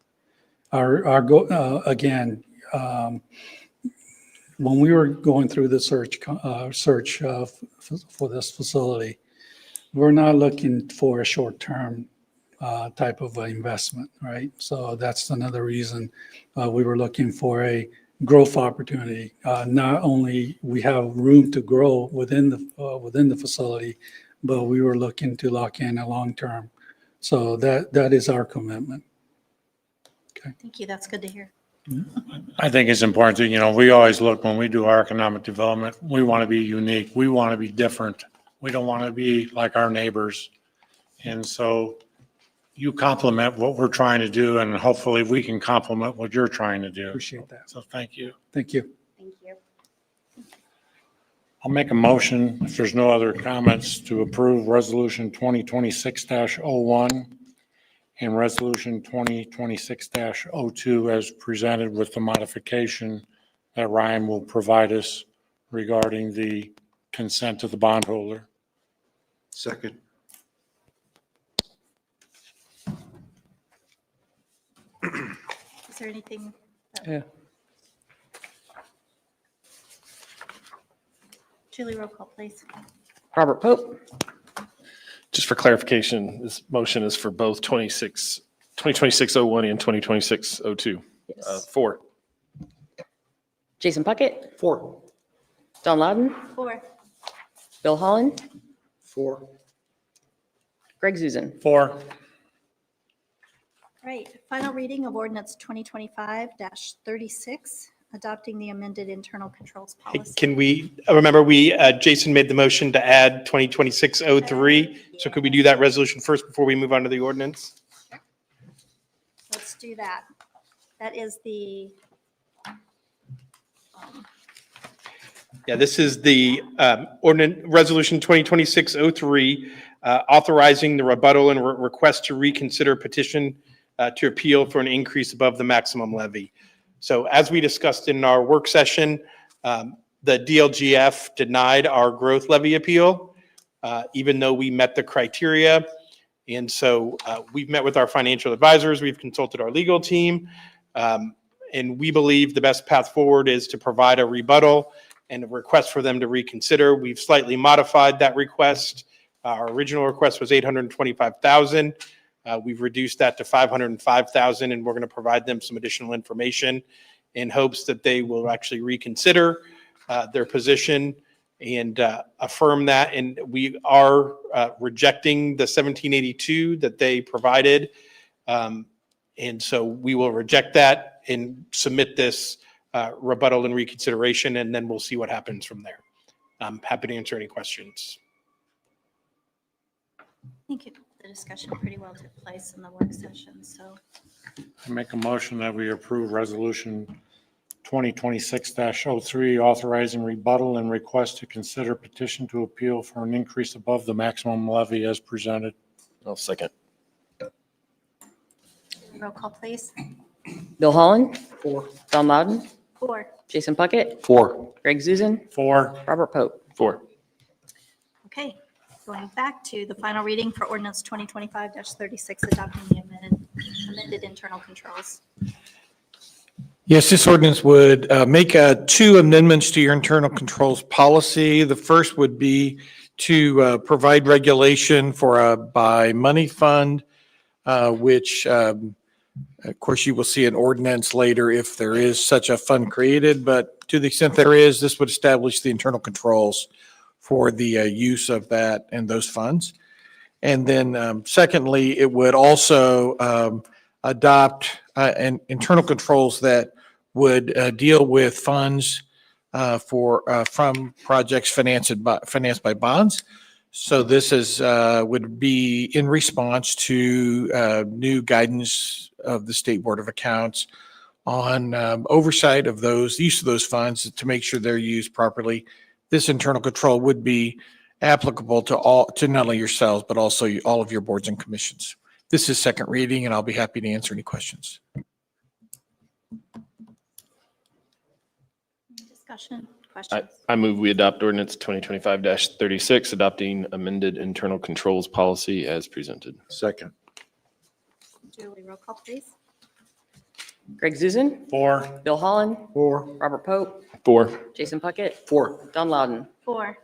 Our goal, again, when we were going through the search for this facility, we're not looking for a short-term type of investment, right? So that's another reason we were looking for a growth opportunity. Not only we have room to grow within the facility, but we were looking to lock in a long-term. So that is our commitment. Okay. Thank you. That's good to hear. I think it's important to, we always look, when we do our economic development, we want to be unique. We want to be different. We don't want to be like our neighbors. And so you complement what we're trying to do, and hopefully we can complement what you're trying to do. Appreciate that. So thank you. Thank you. Thank you. I'll make a motion, if there's no other comments, to approve Resolution 2026-01 and Resolution 2026-02 as presented with the modification that Ryan will provide us regarding the consent of the bondholder. Second. Is there anything? Yeah. Julie, roll call, please. Robert Pope, Just for clarification, this motion is for both 2026-01 and 2026-02. Yes. 4. Jason Puckett, 4. Don Loudon, 4. Bill Holland, 4. Greg Zuzen. 4. Right, final reading of ordinance 2025-36, adopting the amended internal controls Hey, policy. can we, remember Jason made the motion to add 2026-03. So could we do that resolution first before we move on to the ordinance? Let's do that. That is the, Yeah, this is the ordinance, resolution 2026-03, authorizing the rebuttal and request to reconsider petition to appeal for an increase above the maximum levy. So as we discussed in our work session, the DLGF denied our growth levy appeal, even though we met the criteria. And so we've met with our financial advisors, we've consulted our legal team, and we believe the best path forward is to provide a rebuttal and a request for them to reconsider. We've slightly modified that request. Our original request was $825,000. We've reduced that to $505,000, and we're going to provide them some additional information in hopes that they will actually reconsider their position and affirm that. And we are rejecting the 1782 that they provided. And so we will reject that and submit this rebuttal and reconsideration, and then we'll see what happens from there. I'm happy to answer any questions. I think the discussion pretty well took place in the work session, so. I make a motion that we approve Resolution 2026-03, authorizing rebuttal and request to consider petition to appeal for an increase above the maximum levy as presented. I'll second. Roll call, please. Bill Holland, 4. Don Loudon, 4. Jason Puckett, 4. Greg Zuzen, 4. Robert Pope. 4. Okay, going back to the final reading for ordinance 2025-36, adopting the amended internal controls. Yes, this ordinance would make 2 amendments to your internal controls policy. The first would be to provide regulation for a by money fund, which of course you will see an ordinance later if there is such a fund created, but to the extent there is, this would establish the internal controls for the use of that and those funds. And then secondly, it would also adopt internal controls that would deal with funds from projects financed by bonds. So this is would be in response to new guidance of the State Board of Accounts on oversight of those use of those funds to make sure they're used properly. This internal control would be applicable to not only yourselves, but also all of your boards and commissions. This is second reading, and I'll be happy to answer any questions. Discussion, questions? I move we adopt ordinance 2025-36, adopting amended internal controls policy as presented. Second. Julie, roll call, please. Greg Zuzen, 4. Bill Holland, 4. Robert Pope, 4. Jason Puckett, 4. Don Loudon. 4.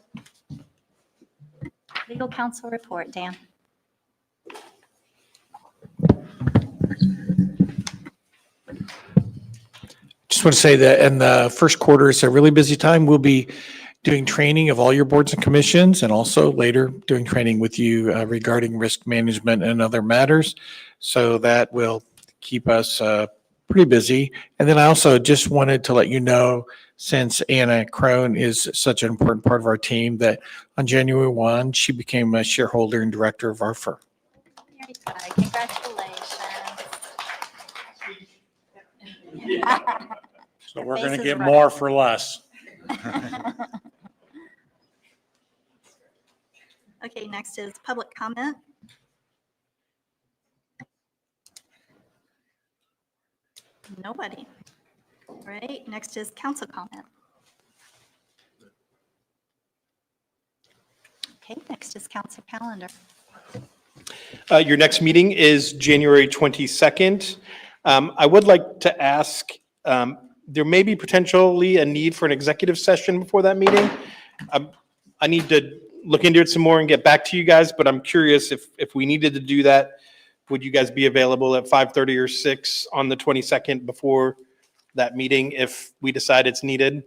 Legal counsel report, Dan. Just want to say that in the first quarter, it's a really busy time. We'll be doing training of all your boards and commissions, and also later doing training with you regarding risk management and other matters. So that will keep us pretty busy. And then I also just wanted to let you know, since Anna Crone is such an important part of our team, that on January 1, she became a shareholder and director of our firm. Very good. Congratulations. So we're going to Faces get right. more for less. Okay, next is public comment. Nobody. All right, next is council comment. Okay, next is council calendar. Your next meeting is January 22nd. I would like to ask, there may be potentially a need for an executive session before that meeting. I need to look into it some more and get back to you guys, but I'm curious if we needed to do that, would you guys be available at 5:30 or 6 on the 22nd before that meeting if we decide it's needed?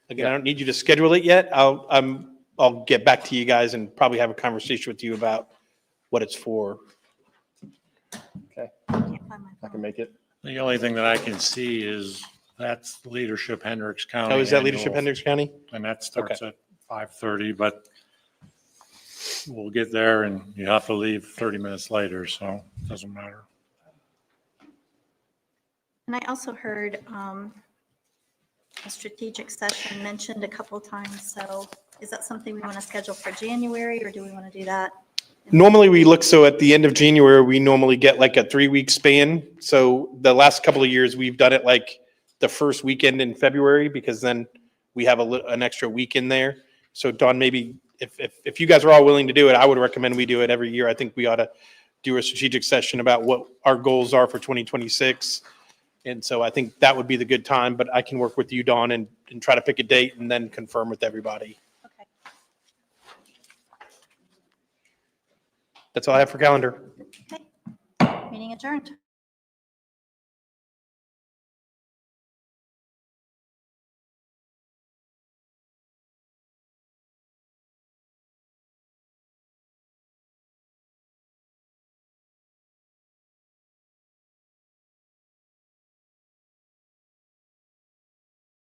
Again, I don't need you to schedule it yet. I'll get back to you guys and probably have a conversation with you about what it's for. Okay, I can make it. The only thing that I can see is that's Leadership Hendricks County. Oh, is that Leadership Annual, Hendricks County? And that starts at 5:30, but we'll get there and you have to leave 30 minutes later, so it doesn't matter. And I also heard a strategic session mentioned a couple times. So is that something we want to schedule for January, or do we want to do that? Normally we look, so at the end of January, we normally get like a 3-week span. So the last couple of years, we've done it like the first weekend in February, because then we have an extra week in there. So Dawn, maybe if you guys are all willing to do it, I would recommend we do it every year. I think we ought to do a strategic session about what our goals are for 2026. And so I think that would be the good time, but I can work with you, Dawn, and try to pick a date and then confirm with everybody. Okay. That's all I have for calendar. Okay. Meeting adjourned.